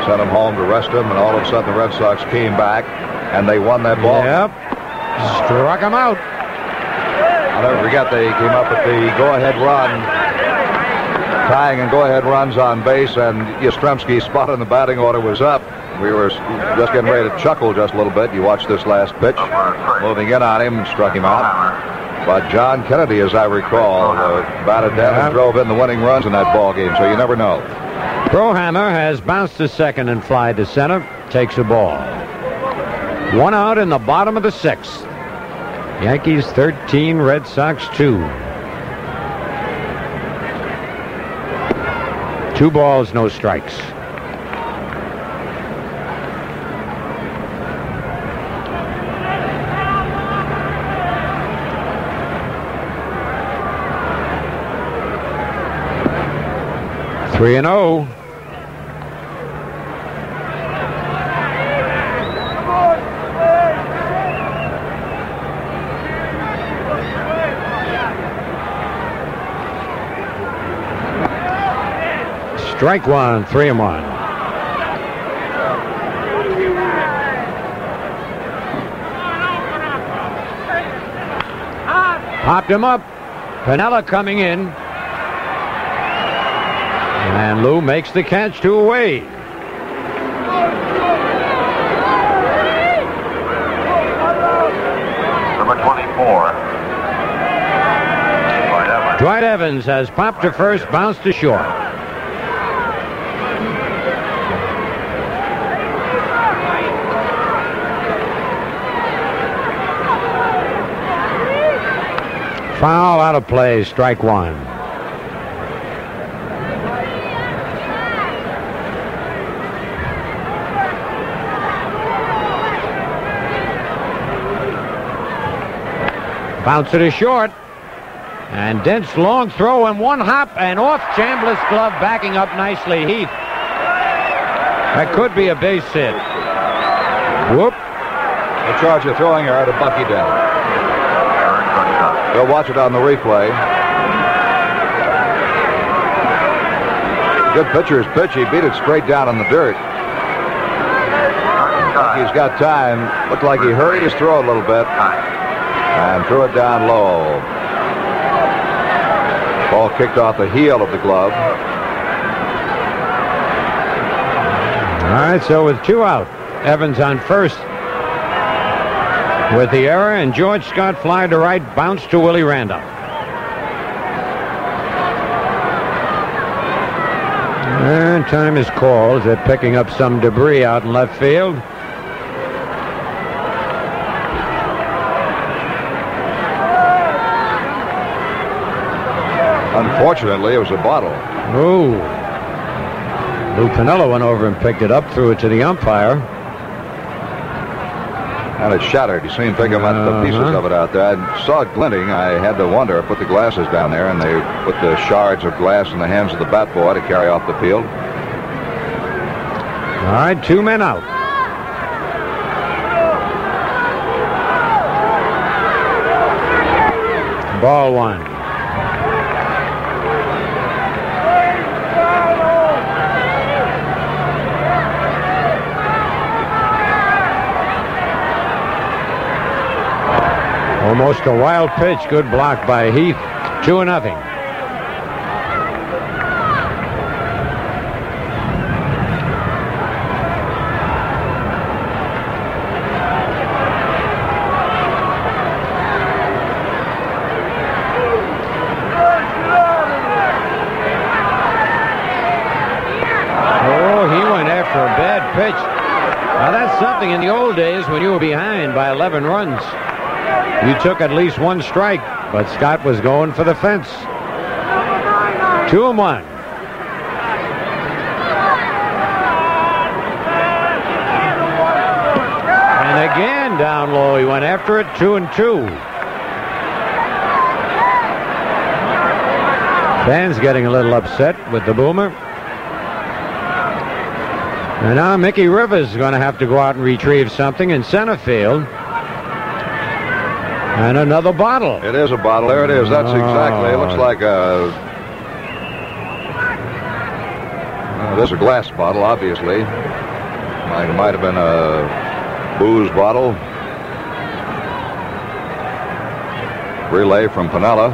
sent them home to rest them, and all of a sudden the Red Sox came back, and they won that ball. Yep. Struck him out. I'll never forget, they came up with the go-ahead run, tying and go-ahead runs on base, and Yastrzemski's spot in the batting order was up. We were just getting ready to chuckle just a little bit. You watch this last pitch, moving in on him and struck him out. But John Kennedy, as I recall, batted down and drove in the winning runs in that ball game, so you never know. Brohammer has bounced to second and fly to center, takes a ball. One out in the bottom of the sixth. Yankees 13, Red Sox 2. 2 balls, no strikes. Three and 0. Strike one, 3 and 1. Popped him up. Piniella coming in. And Lou makes the catch, 2 away. Number 24. Dwight Evans has popped to first, bounced to short. Foul, out of play, strike one. Bounce it is short. And Dent's long throw and one hop and off Chambliss' glove, backing up nicely. Heath. That could be a base hit. Whoop. The charge of throwing error to Bucky Dent. They'll watch it on the replay. Good pitcher's pitch. He beat it straight down in the dirt. He's got time. Looked like he hurried his throw a little bit and threw it down low. Ball kicked off the heel of the glove. All right, so with 2 out, Evans on first with the error, and George Scott fly to right, bounce to Willie Randolph. And time is called. They're picking up some debris out in left field. Unfortunately, it was a bottle. Ooh. Lou Piniella went over and picked it up, threw it to the umpire. And it shattered. You see him pick up the pieces of it out there. I saw it glinting. I had to wonder. I put the glasses down there, and they put the shards of glass in the hands of the bat boy to carry off the field. All right, 2 men out. Ball one. Almost a wild pitch. Good block by Heath. 2-0. Oh, he went after a bad pitch. Now that's something in the old days when you were behind by 11 runs. You took at least one strike, but Scott was going for the fence. 2-1. And again down low. He went after it. 2-2. Fans getting a little upset with the boomer. And now Mickey Rivers is going to have to go out and retrieve something in center field. And another bottle. It is a bottle. There it is. That's exactly. It looks like a... There's a glass bottle, obviously. It might have been a booze bottle. Relay from Pinella.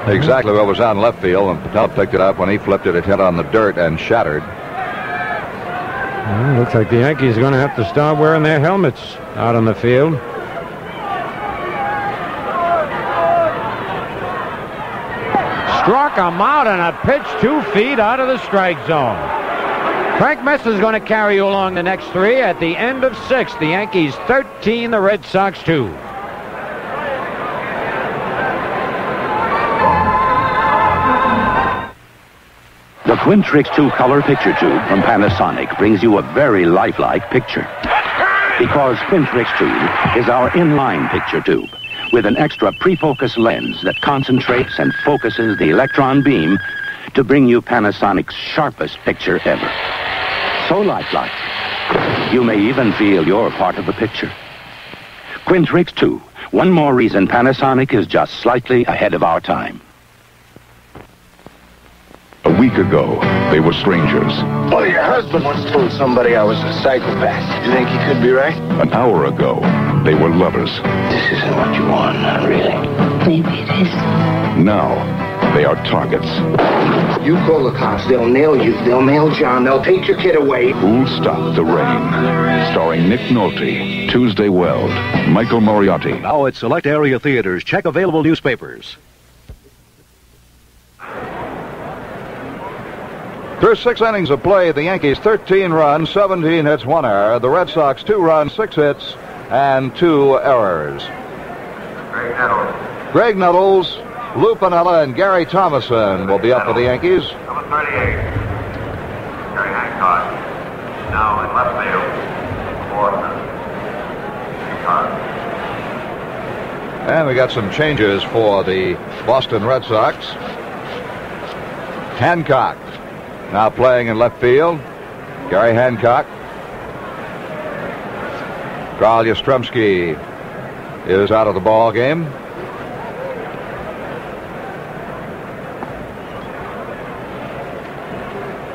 Exactly what was out in left field, and Pinella picked it up. When he flipped it, it hit on the dirt and shattered. Well, looks like the Yankees are going to have to start wearing their helmets out on the field. Struck him out on a pitch 2 feet out of the strike zone. Frank Messer's going to carry you along the next 3 at the end of 6. The Yankees 13, the Red Sox 2. The Quintrix 2 color picture tube from Panasonic brings you a very lifelike picture. Because Quintrix 2 is our inline picture tube with an extra pre-focus lens that concentrates and focuses the electron beam to bring you Panasonic's sharpest picture ever. So lifelike, you may even feel you're part of the picture. Quintrix 2, one more reason Panasonic is just slightly ahead of our time. A week ago, they were strangers. Oh, your husband once told somebody I was a psychopath. You think he could be right? An hour ago, they were lovers. This isn't what you want, not really. Maybe it is. Now, they are targets. You call the cops, they'll nail you, they'll nail John, they'll take your kid away. Who'll Stop the Rain? Starring Nick Nolte, Tuesday Weld, Michael Moriarty. Now at select area theaters. Check available newspapers. Through 6 innings of play, the Yankees 13 runs, 17 hits, 1 error. The Red Sox 2 runs, 6 hits, and 2 errors. Greg Nettles, Lou Pinella, and Gary Thomason will be up for the Yankees. Number 38, Gary Hancock. Now in left field, And we got some changes for the Boston Red Sox. Hancock now playing in left field. Gary Hancock. Carl Yastrzemski is out of the ball game.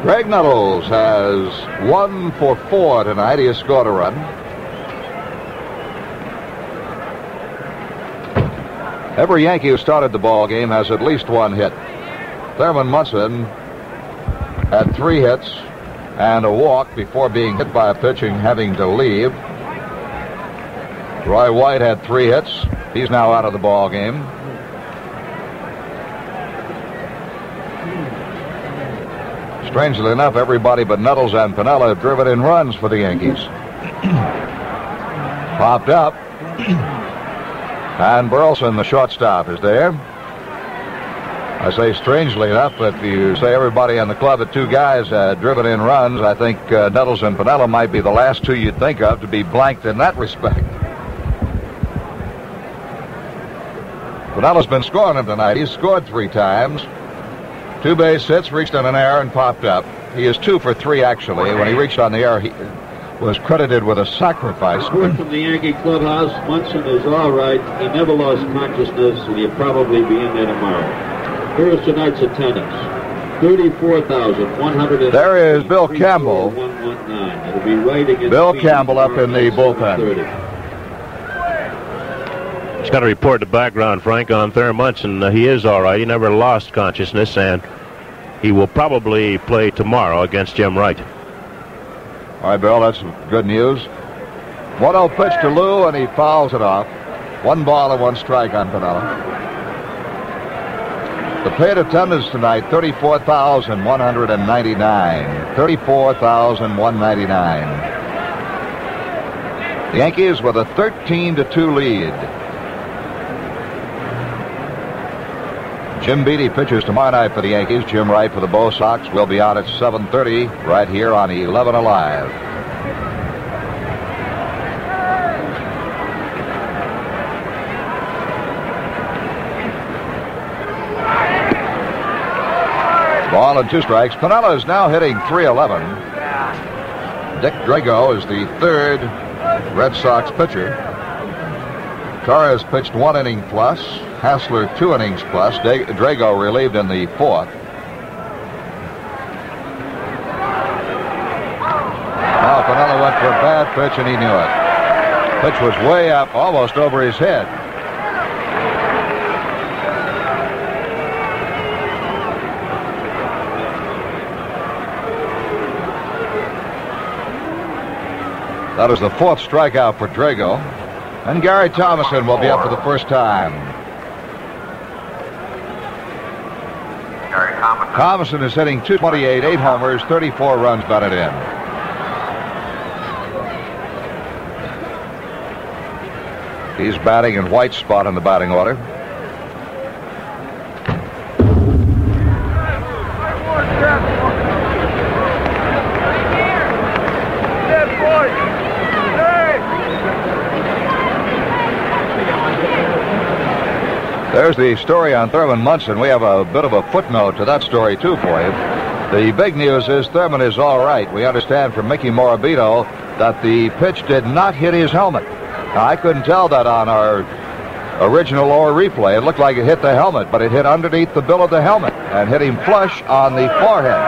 Greg Nettles has 1 for 4 tonight. He has scored a run. Every Yankee who started the ball game has at least 1 hit. Thurman Munson had 3 hits and a walk before being hit by a pitch and having to leave. Roy White had 3 hits. He's now out of the ball game. Strangely enough, everybody but Nettles and Pinella have driven in runs for the Yankees. Popped up. And Burleson, the shortstop, is there. I say strangely enough, if you say everybody in the club at 2 guys driven in runs, I think Nettles and Pinella might be the last 2 you'd think of to be blanked in that respect. Pinella's been scoring them tonight. He's scored 3 times. 2 base hits, reached on an error, and popped up. He is 2 for 3, actually. When he reached on the error, he was credited with a sacrifice. Word from the Yankee clubhouse, Munson is all right. He never lost consciousness, and he'll probably be in there tomorrow. Here is tonight's attendance. 34,100. There is Bill Campbell. 119. It'll be right against Bill Campbell up in the bullpen. Just got to report the background, Frank, on Thurman Munson. He is all right. He never lost consciousness, and he will probably play tomorrow against Jim Wright. All right, Bill, that's good news. 1-0 pitch to Lou, and he fouls it off. 1 ball and 1 strike on Pinella. The paid attendance tonight, 34,199. 34,199. The Yankees with a 13-2 lead. Jim Beattie pitches tomorrow night for the Yankees. Jim Wright for the Bo Sox will be out at 7:30 right here on 11 Alive. Ball and 2 strikes. Pinella is now hitting .311. Dick Drago is the third Red Sox pitcher. Torres pitched 1 inning plus. Hassler 2 innings plus. Drago relieved in the 4th. Oh, Pinella went for a bad pitch and he knew it. Pitch was way up, almost over his head. That is the 4th strikeout for Drago. And Gary Thomason will be up for the first time. Thomason is hitting .228, 8 homers, 34 runs batted in. He's batting in white spot in the batting order. There's the story on Thurman Munson. We have a bit of a footnote to that story, too, for you. The big news is Thurman is all right. We understand from Mickey Morabito that the pitch did not hit his helmet. Now, I couldn't tell that on our original or replay. It looked like it hit the helmet, but it hit underneath the bill of the helmet and hit him flush on the forehead.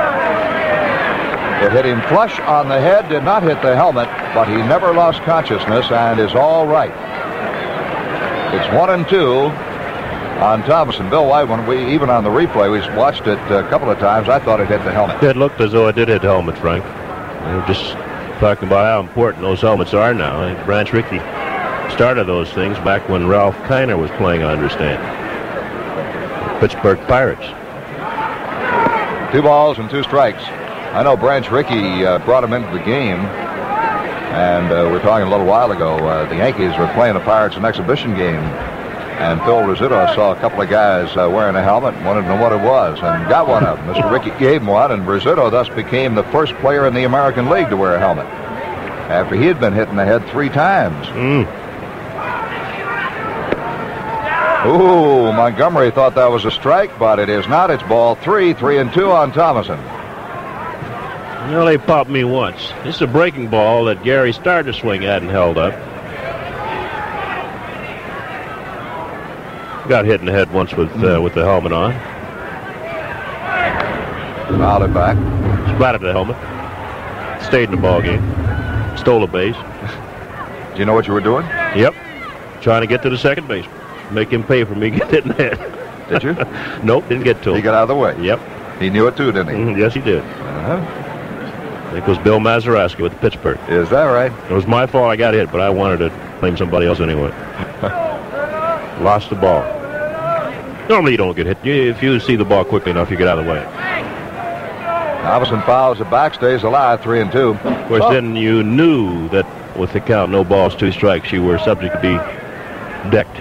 It hit him flush on the head, did not hit the helmet, but he never lost consciousness and is all right. It's 1-2. On Thomason. Bill White, when even on the replay, we watched it a couple of times, I thought it hit the helmet. It looked as though it did hit the helmet, Frank. We're just talking about how important those helmets are now. I think Branch Rickey started those things back when Ralph Kiner was playing, I understand. Pittsburgh Pirates. 2 balls and 2 strikes. I know Branch Rickey brought him into the game, and we were talking a little while ago. The Yankees were playing the Pirates an exhibition game. And Phil Rizzuto saw a couple of guys wearing a helmet and wanted to know what it was and got one of them. Mr. Rickey gave him one, and Rizzuto thus became the first player in the American League to wear a helmet after he had been hit in the head 3 times. Ooh, Montgomery thought that was a strike, but it is not. It's ball 3, 3-2 on Thomason. Well, they popped me once. This is a breaking ball that Gary started to swing at and held up. Got hit in the head once with the helmet on. Fouled it back. Splattered the helmet. Stayed in the ball game. Stole a base. Do you know what you were doing? Yep. Trying to get to the second base. Make him pay for me getting hit in the head. Did you? Nope, didn't get to him. He got out of the way. Yep. He knew it too, didn't he? Yes, he did. Uh-huh. I think it was Bill Massacre with Pittsburgh. Is that right? It was my fault I got hit, but I wanted to blame somebody else anyway. Lost the ball. Normally you don't get hit. If you see the ball quickly enough, you get out of the way. Thomason fouls it back, stays alive, 3-2. Of course, then you knew that with the count, no balls, 2 strikes, you were subject to be decked.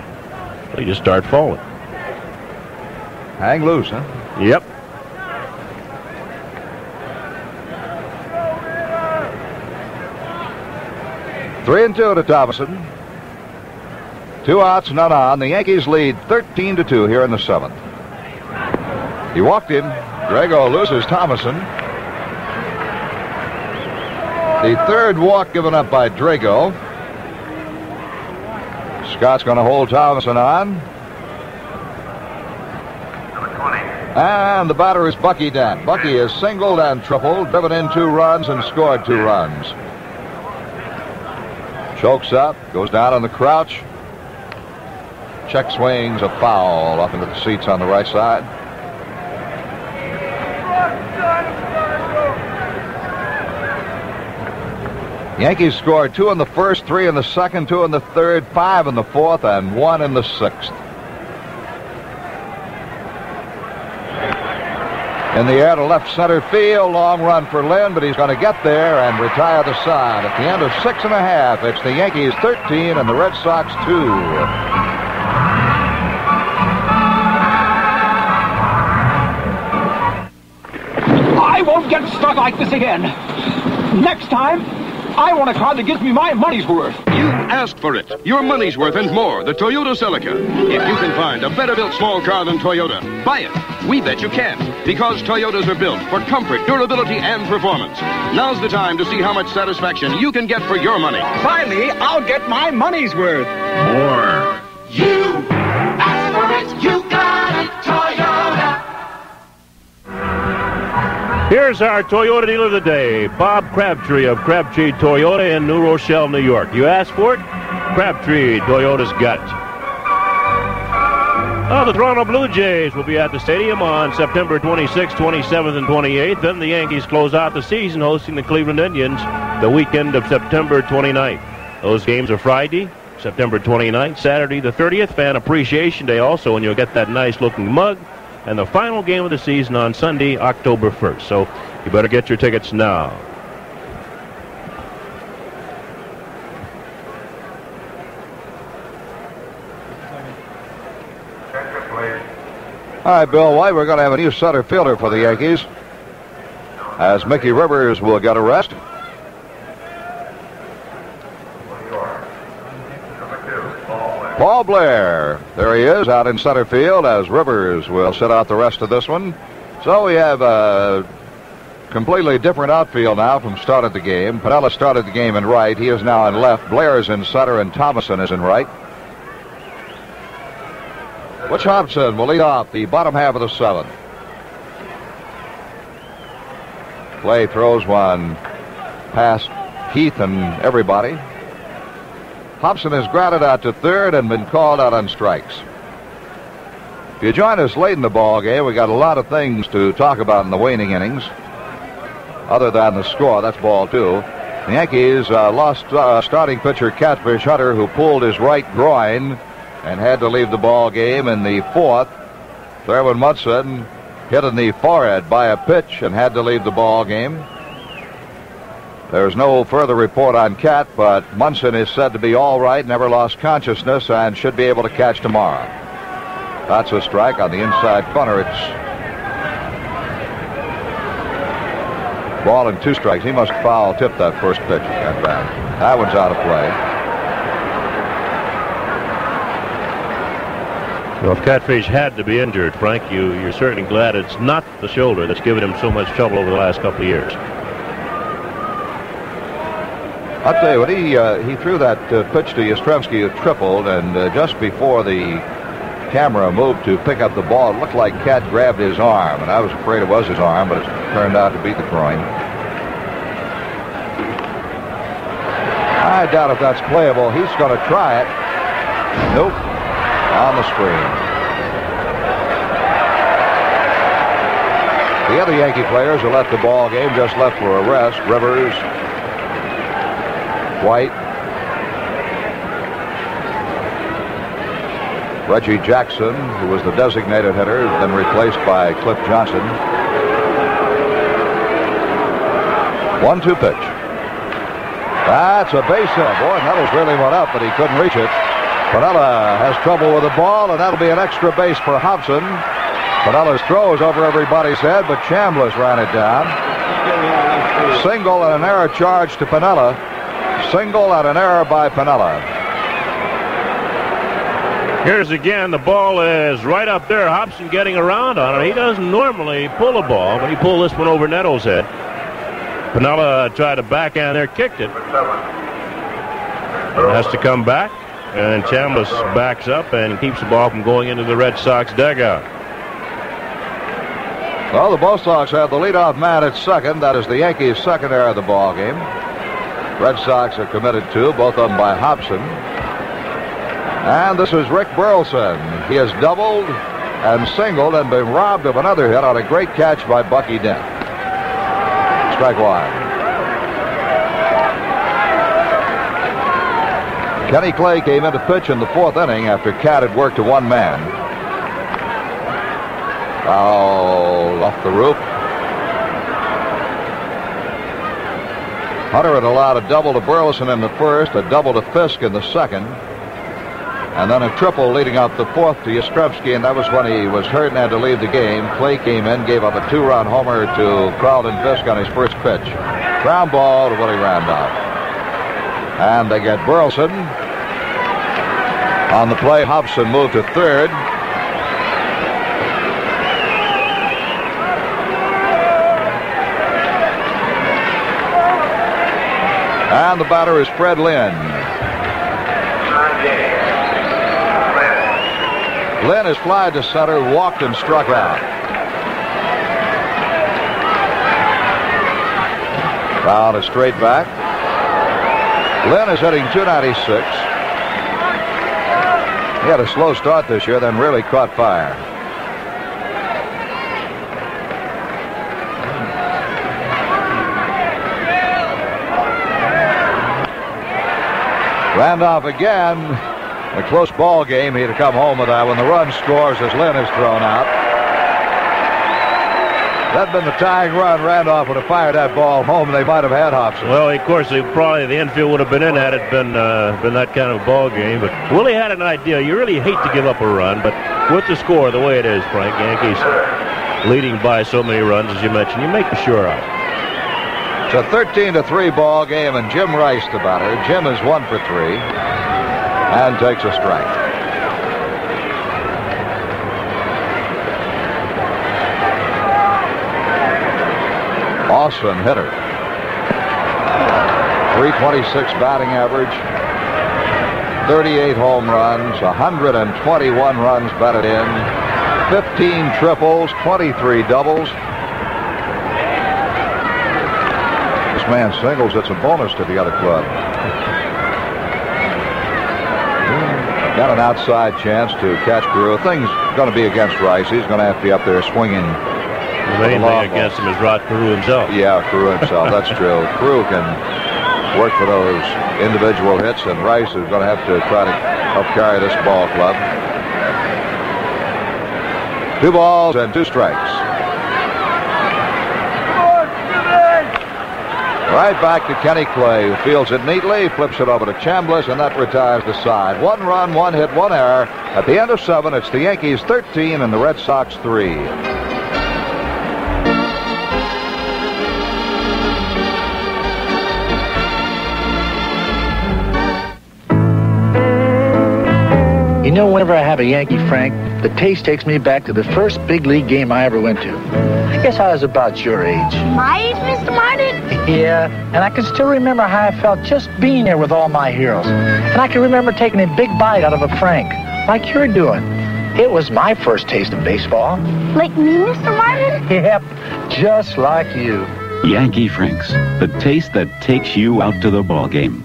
So you just start falling. Hang loose, huh? Yep. Three and 2 to Thomason. 2 outs, none on. The Yankees lead 13-2 here in the 7th. He walked him. Drago loses Thomason. The 3rd walk given up by Drago. Scott's going to hold Thomason on. And the batter is Bucky Dent. Bucky is singled and tripled, driven in 2 runs and scored 2 runs. Chokes up, goes down on the crouch. Check swings, a foul up into the seats on the right side. Yankees scored 2 in the 1st, 3 in the 2nd, 2 in the 3rd, 5 in the 4th, and 1 in the 6th. In the air to left center field. Long run for Lynn, but he's going to get there and retire the side. At the end of 6.5, it's the Yankees 13 and the Red Sox 2. I won't get stuck like this again. Next time, I want a car that gives me my money's worth. You asked for it. Your money's worth and more. The Toyota Celica. If you can find a better built small car than Toyota, buy it. We bet you can. Because Toyotas are built for comfort, durability, and performance. Now's the time to see how much satisfaction you can get for your money. Finally, I'll get my money's worth. More. You asked for it, you got it, Toyota. Here's our Toyota dealer of the day, Bob Crabtree of Crabtree Toyota in New Rochelle, New York. You asked for it? Crabtree Toyota's got it. The Toronto Blue Jays will be at the stadium on September 26th, 27th, and 28th. Then the Yankees close out the season hosting the Cleveland Indians the weekend of September 29th. Those games are Friday, September 29th, Saturday the 30th, Fan Appreciation Day also, and you'll get that nice-looking mug. And the final game of the season on Sunday, October 1st. So you better get your tickets now. All right, Bill White, we're going to have a new center fielder for the Yankees, as Mickey Rivers will get a rest. Paul Blair, there he is, out in center field, as Rivers will sit out the rest of this one. So we have a completely different outfield now from start of the game. Piniella started the game in right. He is now in left. Blair is in center, and Thomason is in right. Butch Hobson will lead off the bottom half of the seventh. Clay throws one past Heath and everybody. Hobson has grounded out to third and been called out on strikes. If you join us late in the ball game, we got a lot of things to talk about in the waning innings. Other than the score, that's ball two. The Yankees lost starting pitcher Catfish Hunter, who pulled his right groin and had to leave the ball game in the fourth. Thurman Munson hit in the forehead by a pitch and had to leave the ball game. There's no further report on Cat, but Munson is said to be all right, never lost consciousness, and should be able to catch tomorrow. That's a strike on the inside corner. It's ball and 2 strikes. He must foul tip that first pitch at bat. That one's out of play. Well, if Catfish had to be injured, Frank, you're certainly glad it's not the shoulder that's given him so much trouble over the last couple of years. I'll tell you what, he threw that pitch to Yastrzemski, who tripled, and just before the camera moved to pick up the ball, it looked like Cat grabbed his arm, and I was afraid it was his arm, but it turned out to be the groin. I doubt if that's playable. He's going to try it. Nope. On the screen. The other Yankee players who left the ball game just left for a rest. Rivers, White, Reggie Jackson, who was the designated hitter, then replaced by Cliff Johnson. 1-2 pitch. That's a base hit. Boy, Nettles really went up, but he couldn't reach it. Piniella has trouble with the ball, and that'll be an extra base for Hobson. Pinella's throws over everybody's head, but Chambliss ran it down. Single and an error charge to Piniella. Single and an error by Piniella. Here's again, the ball is right up there. Hobson getting around on it. He doesn't normally pull a ball, but he pulled this one over Nettles' head. Piniella tried to backhand there, kicked it. Has to come back, and Chambliss backs up and keeps the ball from going into the Red Sox dugout. Well, the Bo Sox have the leadoff man at second. That is the Yankees' second error of the ball game. Red Sox are committed to, both of them by Hobson. And this is Rick Burleson. He has doubled and singled and been robbed of another hit on a great catch by Bucky Dent. Strike one. Kenny Clay came into pitch in the fourth inning after Cat had worked to one man. Oh, off the roof. Hunter had allowed a double to Burleson in the first, a double to Fisk in the second, and then a triple leading up the fourth to Yastrzemski, and that was when he was hurt and had to leave the game. Clay came in, gave up a 2-run homer to Carlton Fisk on his first pitch. Ground ball to Willie Randolph. And they get Burleson. On the play, Hobson moved to third. And the batter is Fred Lynn. Lynn has flied to center, walked and struck out. Down a straight back. Lynn is hitting .296. He had a slow start this year, then really caught fire. Randolph again. A close ball game. He'd have come home with that when the run scores as Lynn is thrown out. That'd been the tying run. Randolph would have fired that ball home. They might have had Hobson. Well, of course, probably the infield would have been in had it been that kind of ball game. But Willie had an idea. You really hate to give up a run, but with the score the way it is, Frank, Yankees leading by so many runs, as you mentioned, you make the sure out. It's a 13-3 ball game, and Jim Rice the batter. Jim is 1 for 3 and takes a strike. Awesome hitter. 326 batting average, 38 home runs, 121 runs batted in, 15 triples, 23 doubles. This man singles, it's a bonus to the other club. Got an outside chance to catch Carew. Things going to be against Rice. He's going to have to be up there swinging. The main thing against him is Rod Carew himself. Yeah, Carew himself. That's true. Carew can work for those individual hits, and Rice is going to have to try to help carry this ball club. 2 balls and 2 strikes. Right back to Kenny Clay, who fields it neatly, flips it over to Chambliss, and that retires the side. 1 run, 1 hit, 1 error. At the end of 7, it's the Yankees 13 and the Red Sox 3. You know, whenever I have a Yankee, Frank, the taste takes me back to the first big league game I ever went to. I guess I was about your age. My age, Mr. Martin? Yeah, and I can still remember how I felt just being there with all my heroes. And I can remember taking a big bite out of a Frank, like you're doing. It was my first taste of baseball. Like me, Mr. Martin? Yep, just like you. Yankee Franks, the taste that takes you out to the ball game.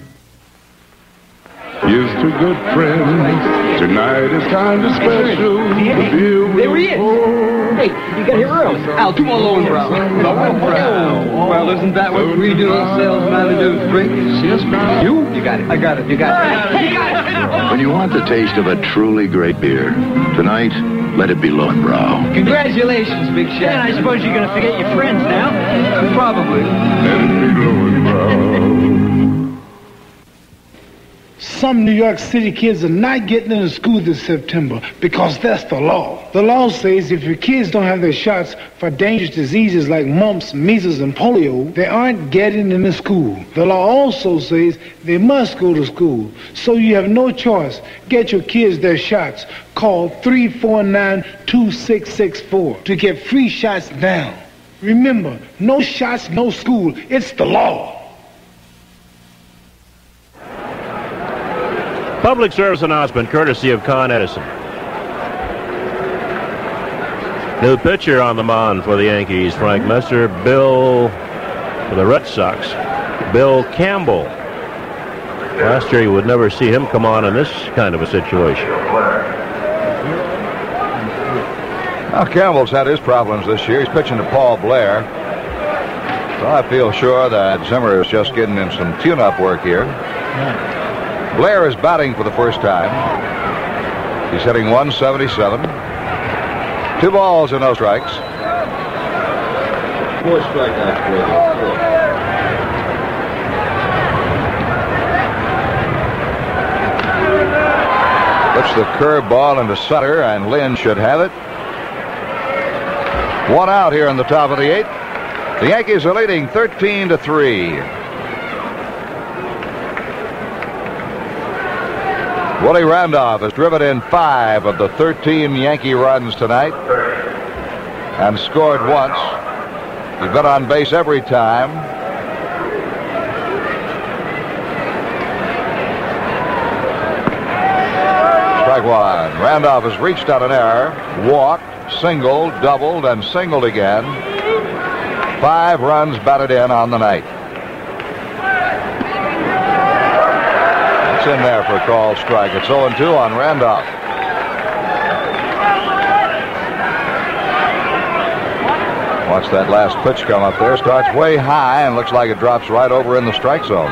Here's to good friends. Tonight is kind of special. There he is. Hey, you got here early. Al, come on, Lowen Brown. Lowen Brown. Well, isn't that what we do sales managers drink? Yes, ma'am. You got it. I got it. You got it. When you want the taste of a truly great beer, tonight, let it be Lowenbrau. Congratulations, Big Shaq. And I suppose you're going to forget your friends now? Probably. Let it be Lowenbrau. Some New York City kids are not getting into school this September because that's the law. The law says if your kids don't have their shots for dangerous diseases like mumps, measles, and polio, they aren't getting into school. The law also says they must go to school, so you have no choice. Get your kids their shots. Call 349-2664 to get free shots now. Remember, no shots, no school. It's the law. Public service announcement courtesy of Con Edison. New pitcher on the mound for the Yankees, Frank Messer. Bill, for the Red Sox, Bill Campbell. Last year you would never see him come on in this kind of a situation. Well, Campbell's had his problems this year. He's pitching to Paul Blair. So I feel sure that Zimmer is just getting in some tune-up work here. Blair is batting for the first time. He's hitting 177. 2 balls and no strikes. 4 strikeouts for you. 4. Puts the curveball into center, and Lynn should have it. 1 out here in the top of the 8th. The Yankees are leading 13-3. Willie Randolph has driven in 5 of the 13 Yankee runs tonight and scored once. He's been on base every time. Strike 1. Randolph has reached on an error, walked, singled, doubled, and singled again. 5 runs batted in on the night. It's in there for a called strike. It's 0-2 on Randolph. Watch that last pitch come up there. Starts way high and looks like it drops right over in the strike zone.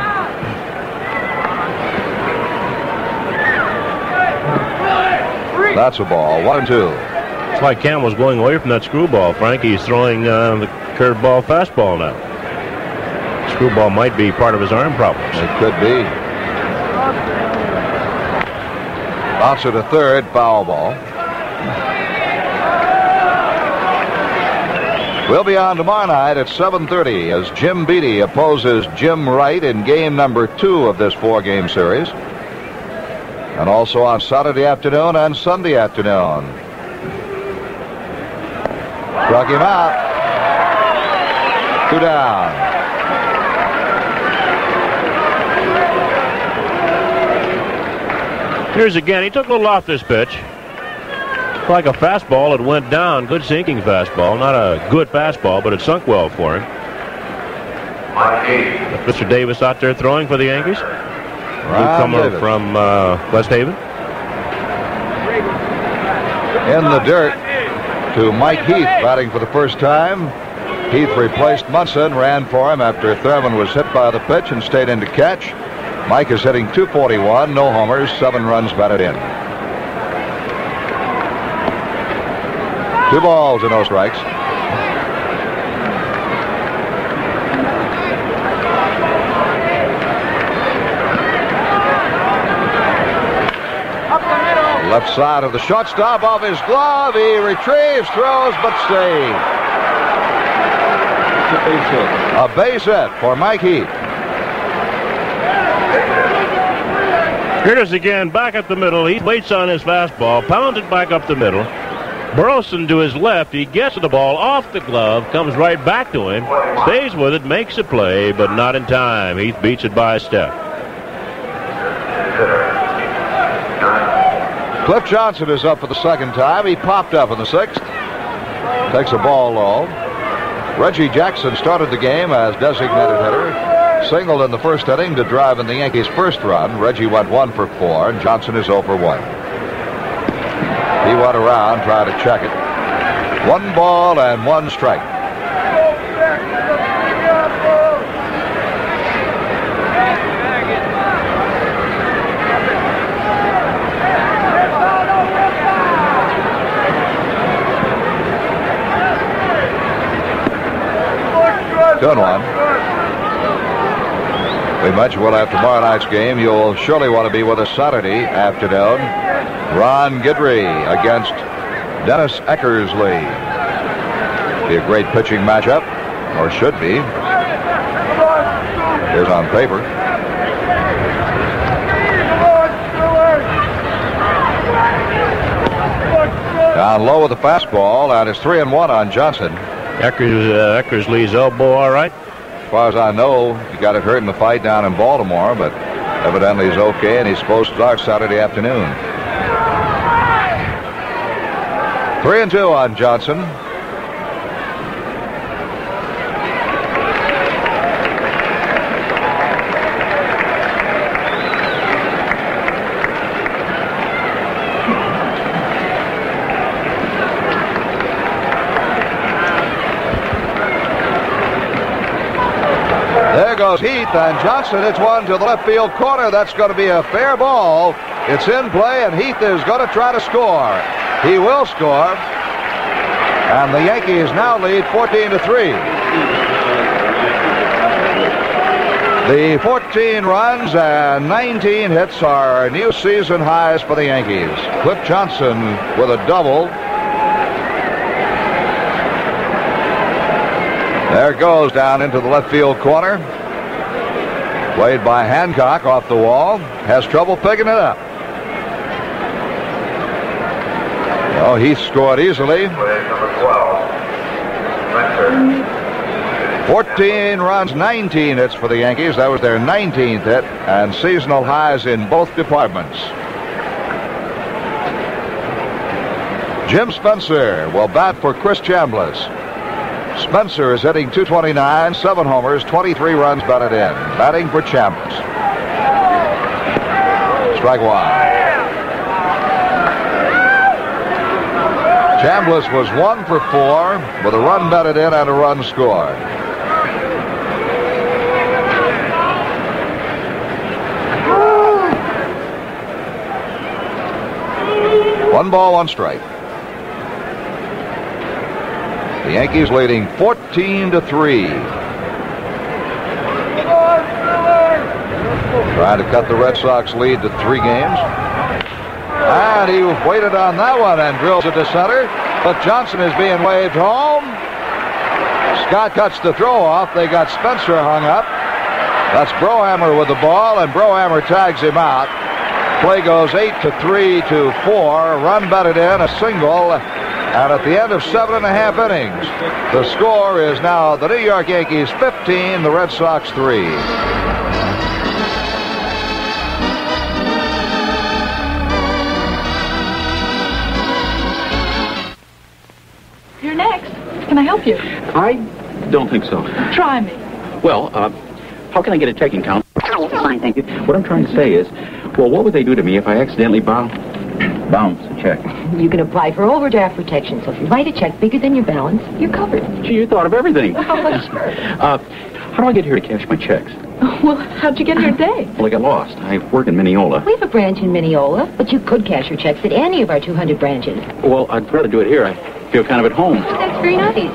That's a ball. 1-2. It's like Cam was going away from that screwball. Frankie's throwing the curveball fastball now. Screwball might be part of his arm problems. It could be. Bouncer to third, foul ball. We'll be on tomorrow night at 7:30 as Jim Beattie opposes Jim Wright in game number 2 of this 4-game series. And also on Saturday afternoon and Sunday afternoon. Struck him out. 2 down. Here's again. He took a little off this pitch. Like a fastball, it went down. Good sinking fastball. Not a good fastball, but it sunk well for him. Mr. Davis out there throwing for the Yankees. Newcomer from West Haven. In the dirt to Mike Heath, batting for the first time. Heath replaced Munson, ran for him after Thurman was hit by the pitch and stayed in to catch. Mike is hitting .241, no homers, 7 runs batted in. 2 balls and no strikes. Left side of the shortstop, off his glove. He retrieves, throws, but stays. A base hit for Mike Heath. Here it is again, back at the middle. He waits on his fastball, pounds it back up the middle. Burleson to his left. He gets the ball off the glove, comes right back to him, stays with it, makes a play, but not in time. Heath beats it by a step. Cliff Johnson is up for the second time. He popped up in the 6th. Takes a ball low. Reggie Jackson started the game as designated hitter. Singled in the first inning to drive in the Yankees' first run. Reggie went 1 for 4, and Johnson is 0 for 1. He went around, tried to check it. 1 ball and 1 strike. Good one. We mentioned we'll have tomorrow night's game. You'll surely want to be with us Saturday afternoon. Ron Guidry against Dennis Eckersley. Be a great pitching matchup, or should be. Here's on paper. Down low with the fastball, and it's 3-1 on Johnson. Eckersley's elbow all right? As far as I know, he got it hurt in the fight down in Baltimore, but evidently he's okay, and he's supposed to start Saturday afternoon. 3-2 on Johnson. Goes Heath, and Johnson hits one to the left field corner. That's going to be a fair ball. It's in play, and Heath is going to try to score. He will score, and the Yankees now lead 14-3. The 14 runs and 19 hits are new season highs for the Yankees. Cliff Johnson with a double. There it goes down into the left field corner. Played by Hancock off the wall. Has trouble picking it up. Oh, he scored easily. 14 runs, 19 hits for the Yankees. That was their 19th hit, and seasonal highs in both departments. Jim Spencer will bat for Chris Chambliss. Spencer is hitting .229, 7 homers, 23 runs batted in. Batting for Chambliss. Strike one. Chambliss was 1 for 4 with a run batted in and a run scored. 1 ball, 1 strike. The Yankees leading 14-3. Trying to cut the Red Sox lead to 3 games. And he waited on that one and drills it to center. But Johnson is being waved home. Scott cuts the throw off. They got Spencer hung up. That's Brohammer with the ball, and Brohammer tags him out. Play goes 8-3 to 4. Run batted in, a single. And at the end of 7.5 innings, the score is now the New York Yankees 15, the Red Sox 3. You're next. Can I help you? I don't think so. Try me. Well, how can I get a checking account? Fine, thank you. What I'm trying to say is, well, what would they do to me if I accidentally bounce a check? You can apply for overdraft protection, so if you write a check bigger than your balance, you're covered. Gee, you thought of everything. Sure. How do I get here to cash my checks? Well, how'd you get here today? Well, I got lost. I work in Mineola. We have a branch in Mineola, but you could cash your checks at any of our 200 branches. Well, I'd rather do it here. I feel kind of at home. That's very nice.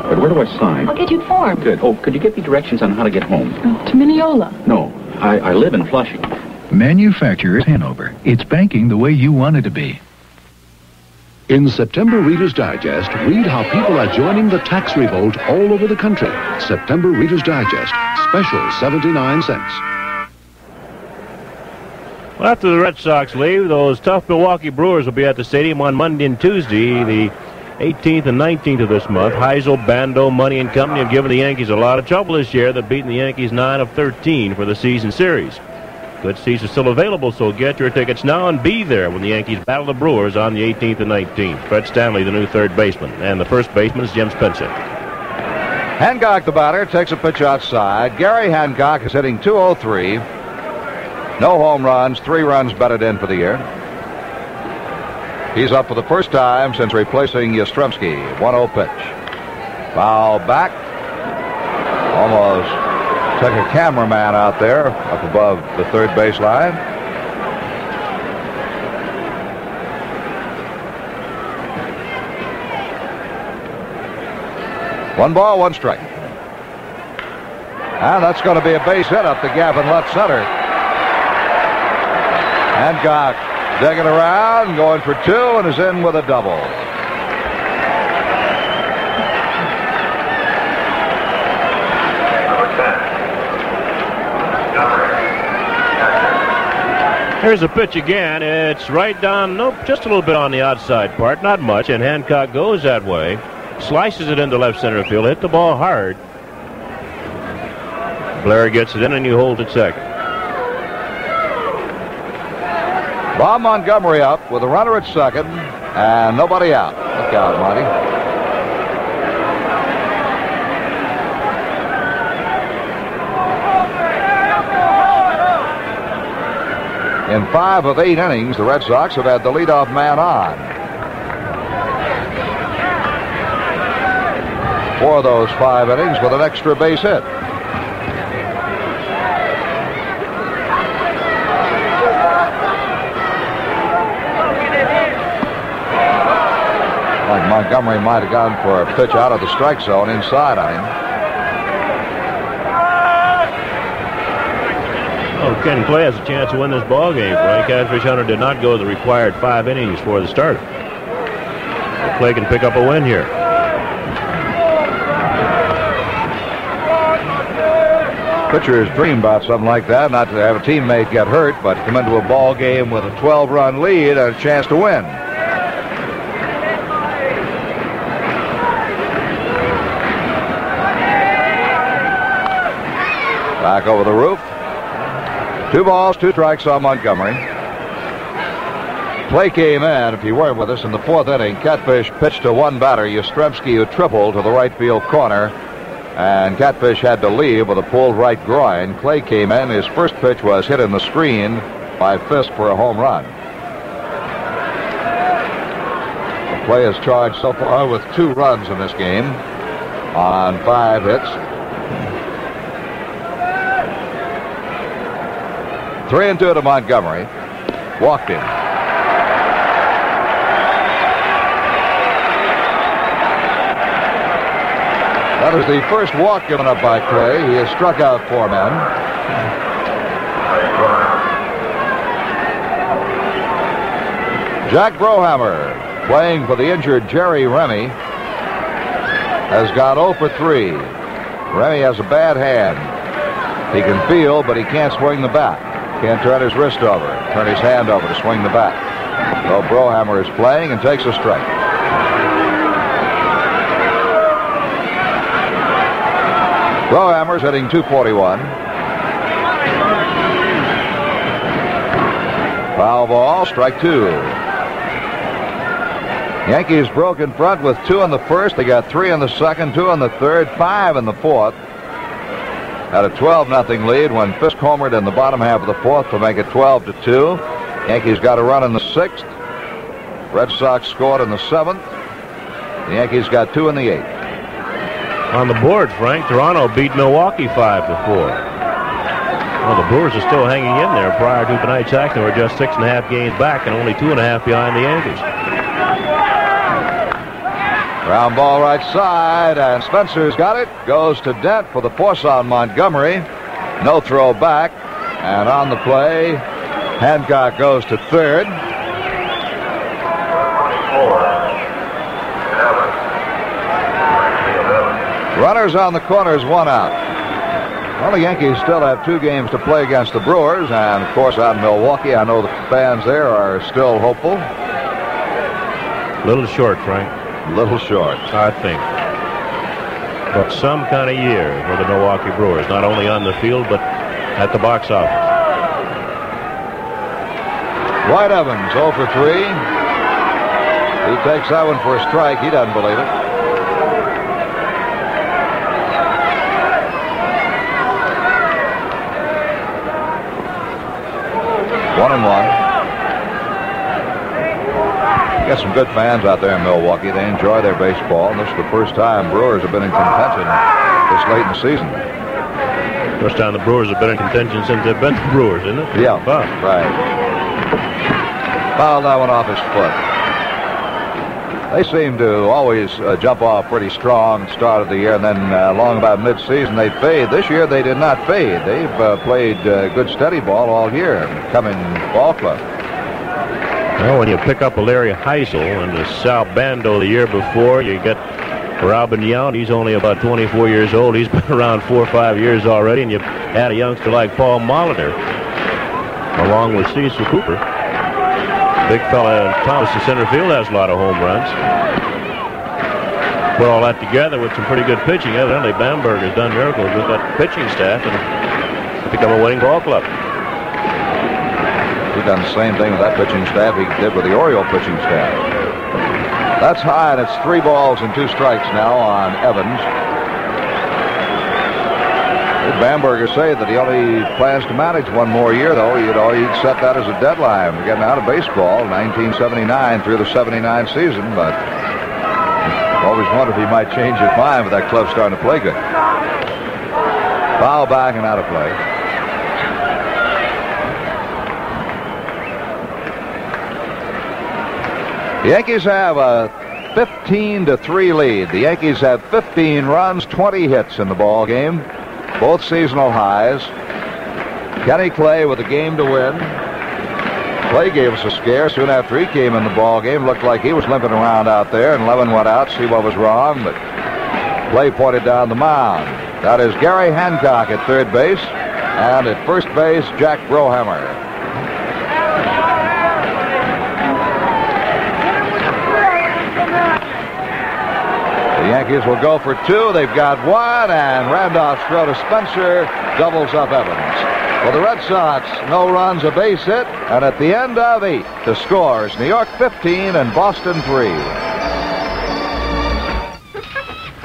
But where do I sign? I'll get you a form. Good. Oh, could you get me directions on how to get home? Oh, to Mineola. No, I live in Flushing. Manufacturers Hanover. It's banking the way you want it to be. In September Reader's Digest, read how people are joining the tax revolt all over the country. September Reader's Digest, special 79 cents. Well, after the Red Sox leave, those tough Milwaukee Brewers will be at the stadium on Monday and Tuesday, the 18th and 19th of this month. Heisel, Bando, Money and Company have given the Yankees a lot of trouble this year. They've beaten the Yankees 9 of 13 for the season series. Good seats are still available, so get your tickets now and be there when the Yankees battle the Brewers on the 18th and 19th. Fred Stanley, the new third baseman, and the first baseman is Jim Spencer. Hancock, the batter, takes a pitch outside. Gary Hancock is hitting .203. No home runs, 3 runs batted in for the year. He's up for the first time since replacing Yastrzemski. 1-0 pitch. Foul back. Almost took a cameraman out there up above the third base line. One ball, 1 strike. And that's going to be a base hit up the gap in left center. Hancock digging around, going for 2, and is in with a double. Here's a pitch again. It's right down, nope, just a little bit on the outside part, not much, and Hancock goes that way, slices it into left center field, hit the ball hard. Blair gets it in, and you hold it second. Bob Montgomery up with a runner at second and nobody out. Look out, Monty. In 5 of 8 innings, the Red Sox have had the leadoff man on. 4 of those 5 innings with an extra base hit. Like Montgomery might have gone for a pitch out of the strike zone inside on him. Well, Ken Clay has a chance to win this ball game. Frank Catfish Hunter did not go the required 5 innings for the starter. Clay can pick up a win here. Pitchers dream about something like that, not to have a teammate get hurt, but come into a ball game with a 12-run lead and a chance to win. Back over the roof. 2 balls, 2 strikes on Montgomery. Play came in, if you weren't with us, in the 4th inning. Catfish pitched to one batter, Yastrzemski, who tripled to the right field corner. And Catfish had to leave with a pulled right groin. Clay came in. His first pitch was hit in the screen by Fisk for a home run. Clay has charged so far with 2 runs in this game on 5 hits. 3-2 to Montgomery. Walked him. That is the first walk given up by Clay. He has struck out 4 men. Jack Brohammer, playing for the injured Jerry Remy, has gone 0 for 3. Remy has a bad hand. He can feel, but he can't swing the bat. Can't turn his wrist over, turn his hand over to swing the bat. So Brohammer is playing and takes a strike. Brohammer's hitting .241. Foul ball, strike 2. Yankees broke in front with 2 in the first. They got 3 in the second, 2 in the third, 5 in the fourth. Had a 12-0 lead when Fisk homered in the bottom half of the fourth to make it 12-2. Yankees got a run in the 6th. Red Sox scored in the 7th. The Yankees got 2 in the 8th. On the board, Frank, Toronto beat Milwaukee 5-4. Well, the Brewers are still hanging in there. Prior to tonight's action, they were just 6.5 games back and only 2.5 behind the Yankees. Ground ball right side, and Spencer's got it. Goes to Dent for the force on Montgomery. No throw back, and on the play, Hancock goes to third. Runners on the corners, 1 out. Well, the Yankees still have 2 games to play against the Brewers, and of course out in Milwaukee, I know the fans there are still hopeful. Little short, Frank. Little short, I think. But some kind of year for the Milwaukee Brewers, not only on the field, but at the box office. White Evans, 0 for 3. He takes that one for a strike. He doesn't believe it. One and one. Got some good fans out there in Milwaukee. They enjoy their baseball, and this is the first time Brewers have been in contention this late in the season. First time the Brewers have been in contention since they've been the Brewers, isn't it? Yeah, right. Fouled that one off his foot. They seem to always jump off pretty strong start of the year, and then along about mid-season they fade. This year they did not fade. They've played good steady ball all year. Coming ball club. Well, when you pick up a Larry Heisel and the Sal Bando the year before, you get Robin Yount. He's only about 24 years old. He's been around 4 or 5 years already, and you add a youngster like Paul Molitor along with Cecil Cooper. Big fella Thomas in center field has a lot of home runs. Put all that together with some pretty good pitching. Evidently, Bamberger's done miracles with that pitching staff and become a winning ball club. He's done the same thing with that pitching staff he did with the Oriole pitching staff. That's high, and it's 3 balls and 2 strikes now on Evans. Did Bamberger say that he only plans to manage 1 more year, though? He'd set that as a deadline. We're getting out of baseball, 1979 through the 79 season, but always wondered if he might change his mind with that club starting to play good. Foul back and out of play. The Yankees have a 15-3 lead. The Yankees have 15 runs, 20 hits in the ball game, both seasonal highs. Kenny Clay with the game to win. Clay gave us a scare soon after he came in the ball game. Looked like he was limping around out there, and Levin went out to see what was wrong, but Clay pointed down the mound. That is Gary Hancock at third base, and at first base, Jack Brohammer. The Yankees will go for two. They've got one, and Randolph's throw to Spencer doubles up Evans. For the Red Sox, no runs, a base hit, and at the end of 8, the scores: New York 15 and Boston 3.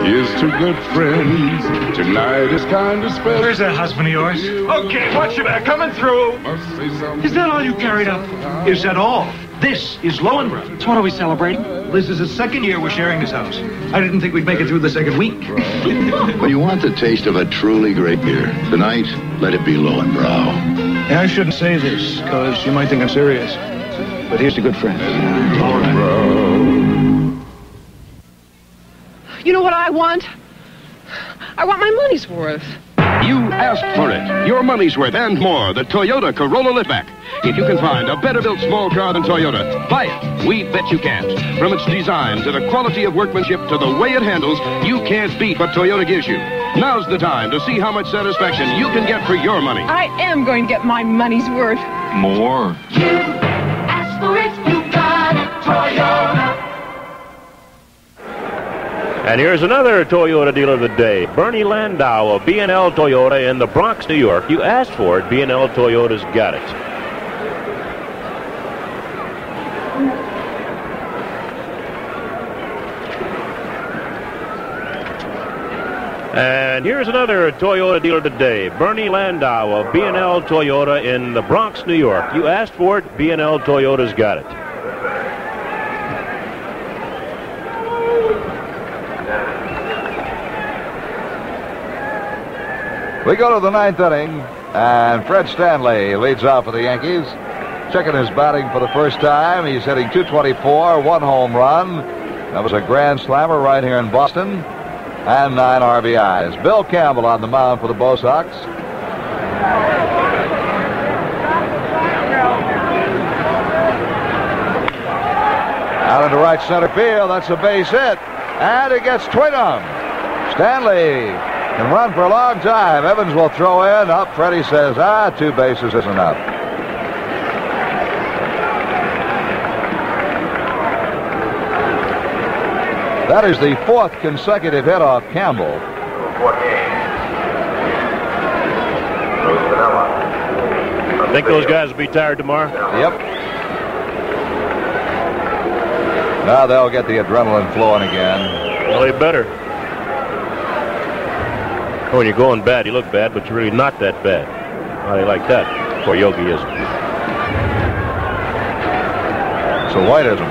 Here's to good friends. Tonight is kind of special. Where's that husband of yours? Okay, watch your back. Coming through. Is that all you carried up? Is that all? This is Lowenbrow. So what are we celebrating? This is the second year we're sharing this house. I didn't think we'd make it through the second week. When you want the taste of a truly great beer, tonight, let it be Lowenbrow. And I shouldn't say this, because you might think I'm serious. But here's to good friends. You know what I want? I want my money's worth. You asked for it. Your money's worth and more. The Toyota Corolla Liftback. If you can find a better-built small car than Toyota, buy it. We bet you can't. From its design to the quality of workmanship to the way it handles, you can't beat what Toyota gives you. Now's the time to see how much satisfaction you can get for your money. I am going to get my money's worth. More. You ask for it, you got it, Toyota. And here's another Toyota dealer of the day, Bernie Landau of B&L Toyota in the Bronx, New York. You asked for it, B&L Toyota's got it. And here's another Toyota dealer today, Bernie Landau of B&L Toyota in the Bronx, New York. You asked for it, B&L Toyota's got it. We go to the 9th inning, and Fred Stanley leads off for the Yankees. Checking his batting for the first time. He's hitting .224, 1 home run. That was a grand slammer right here in Boston, and 9 RBIs. Bill Campbell on the mound for the Bo Sox. Out into right center field. That's a base hit, and it gets Twinham. Stanley can run for a long time. Evans will throw in. Up. Freddie says, 2 bases is enough. That is the 4th consecutive hit off Campbell. Think those guys will be tired tomorrow? Yep. Now they'll get the adrenaline flowing again. Well, they better. When you're going bad, you look bad, but you're really not that bad. How they like that? Poor Yogi isn't. It's a whiteism.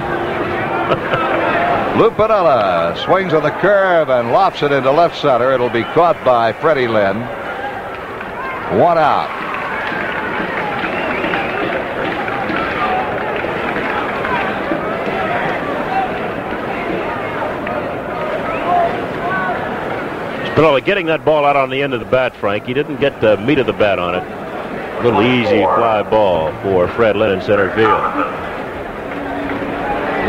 Lou Piniella swings on the curve and lofts it into left center. It'll be caught by Freddie Lynn. 1 out. Piniella getting that ball out on the end of the bat, Frank. He didn't get the meat of the bat on it. A little easy fly ball for Fred Lynn in center field.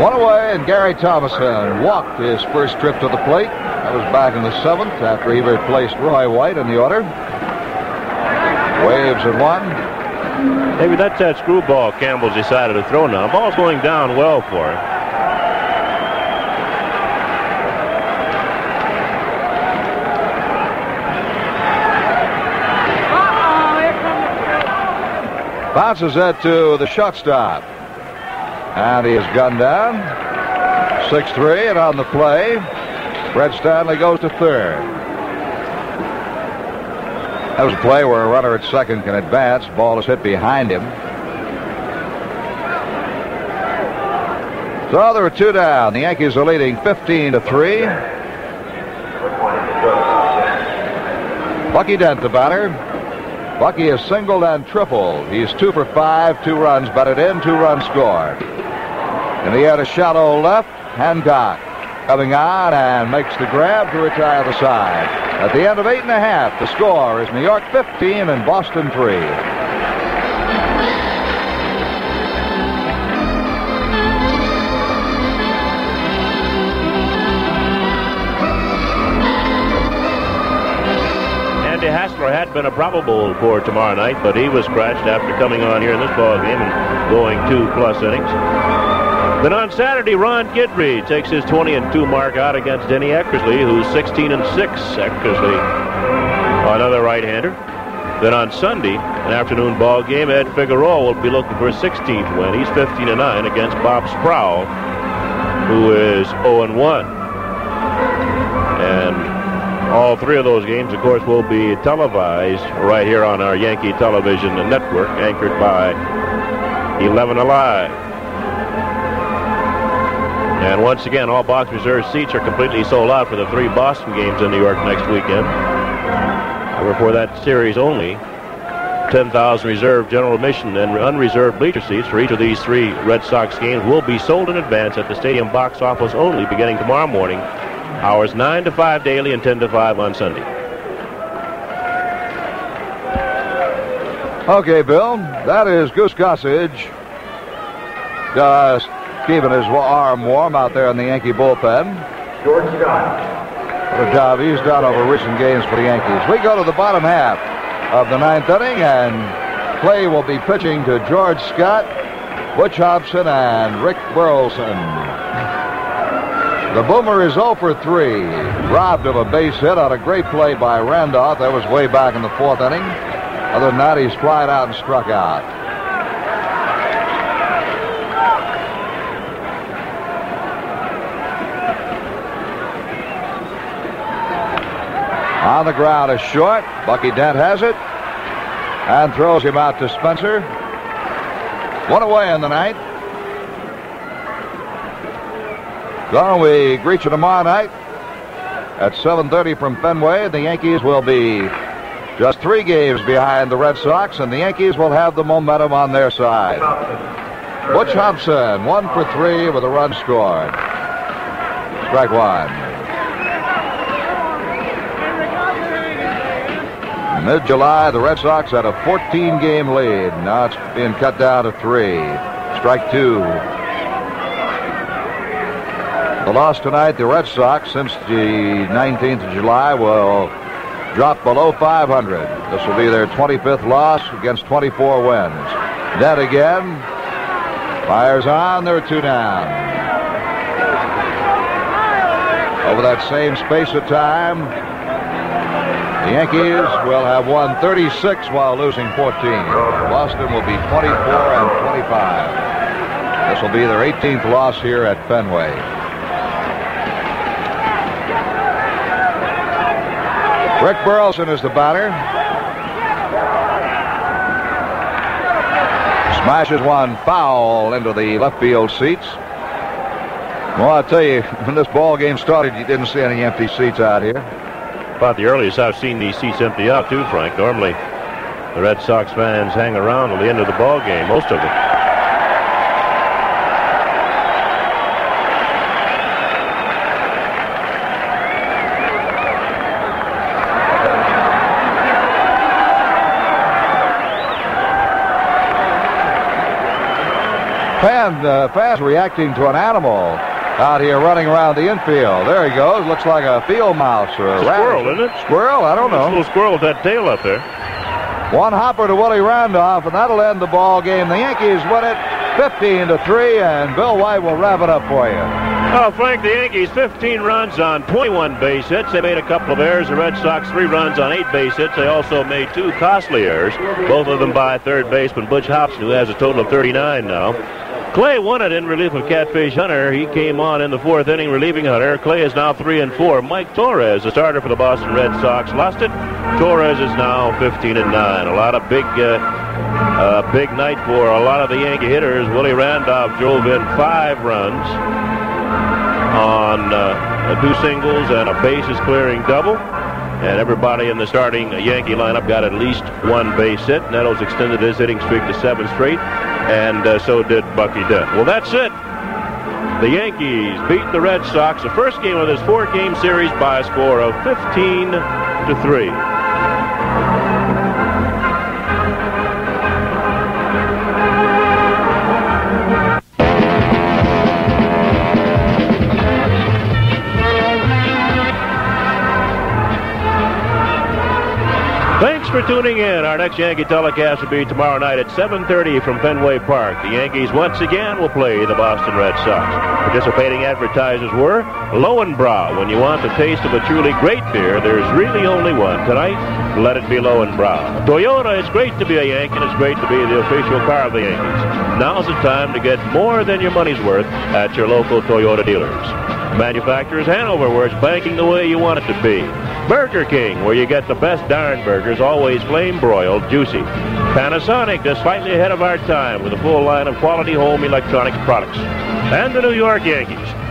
1 away, and Gary Thomason walked his first trip to the plate. That was back in the 7th after he replaced Roy White in the order. Waves at 1. Maybe that's that screwball Campbell's decided to throw now. The ball's going down well for him. Bounces it to the shortstop. And he is gunned down. 6-3, and on the play, Fred Stanley goes to third. That was a play where a runner at second can advance. Ball is hit behind him. So there are 2 down. The Yankees are leading 15-3. Bucky Dent, the batter. Bucky is singled and tripled. He's 2 for 5, 2 runs batted in, 2 runs scored. In the air to shallow left, Hancock coming on and makes the grab to retire the side. At the end of 8 1/2, the score is New York 15 and Boston 3. Hassler had been a probable for tomorrow night, but he was scratched after coming on here in this ball game and going 2+ innings. Then on Saturday, Ron Kidry takes his 20-2 mark out against Denny Eckersley, who's 16-6. Eckersley, another right-hander. Then on Sunday, an afternoon ball game, Ed Figueroa will be looking for a 16th win. He's 15-9 against Bob Sproul, who is 0-1. And all three of those games, of course, will be televised right here on our Yankee television network, anchored by 11 Alive. And once again, all box reserve seats are completely sold out for the 3 Boston games in New York next weekend. For that series only, 10,000 reserved general admission and unreserved bleacher seats for each of these 3 Red Sox games will be sold in advance at the stadium box office only beginning tomorrow morning, hours 9 to 5 daily and 10 to 5 on Sunday. Okay, Bill, that is Goose Gossage just keeping his arm warm out there in the Yankee bullpen. George Scott. What a job he's done over recent games for the Yankees. We go to the bottom half of the 9th inning, and Clay will be pitching to George Scott, Butch Hobson, and Rick Burleson. The Boomer is 0 for 3, robbed of a base hit on a great play by Randolph. That was way back in the 4th inning. Other than that, he's flied out and struck out. On the ground is short. Bucky Dent has it and throws him out to Spencer. 1 away in the 9th. So we greet you tomorrow night at 7:30 from Fenway. The Yankees will be just 3 games behind the Red Sox, and the Yankees will have the momentum on their side. Butch Hobson, 1 for 3 with a run scored. Strike 1. Mid-July, the Red Sox had a 14-game lead. Now it's being cut down to 3. Strike 2. The loss tonight, the Red Sox, since the 19th of July, will drop below 500. This will be their 25th loss against 24 wins. That again. Fires on. There are 2 down. Over that same space of time, the Yankees will have won 36 while losing 14. Boston will be 24 and 25. This will be their 18th loss here at Fenway. Rick Burleson is the batter. Smashes one foul into the left field seats. Well, I'll tell you, when this ball game started, you didn't see any empty seats out here. About the earliest I've seen these seats empty out, too, Frank. Normally, the Red Sox fans hang around till the end of the ball game, most of them. Fans reacting to an animal out here running around the infield. There he goes. Looks like a field mouse or a squirrel, isn't it? Squirrel? I don't know. It's a little squirrel with that tail up there. 1 hopper to Willie Randolph, and that'll end the ball game. The Yankees win it 15-3, and Bill White will wrap it up for you. Oh, Frank, the Yankees 15 runs on 21 base hits. They made a couple of errors. The Red Sox 3 runs on 8 base hits. They also made 2 costly errors, both of them by third baseman Butch Hobson, who has a total of 39 now. Clay won it in relief of Catfish Hunter. He came on in the 4th inning relieving Hunter. Clay is now 3-4. Mike Torres, the starter for the Boston Red Sox, lost it. Torres is now 15-9. A lot of big night for a lot of the Yankee hitters. Willie Randolph drove in 5 runs on 2 singles and a bases clearing double. And everybody in the starting Yankee lineup got at least 1 base hit. Nettles extended his hitting streak to 7 straight, and so did Bucky Dent. Well, that's it. The Yankees beat the Red Sox, the first game of this 4-game series, by a score of 15-3. for tuning in. Our next Yankee telecast will be tomorrow night at 7:30 from Fenway Park. The Yankees once again will play the Boston Red Sox. Participating advertisers were Lowenbrau. When you want the taste of a truly great beer, there's really only one. Tonight, let it be Lowenbrau. Toyota, it's great to be a Yankee, and it's great to be the official car of the Yankees. Now's the time to get more than your money's worth at your local Toyota dealers. Manufacturers Hanover, where it's banking the way you want it to be. Burger King, where you get the best darn burgers, always flame-broiled, juicy. Panasonic, just slightly ahead of our time with a full line of quality home electronics products. And the New York Yankees.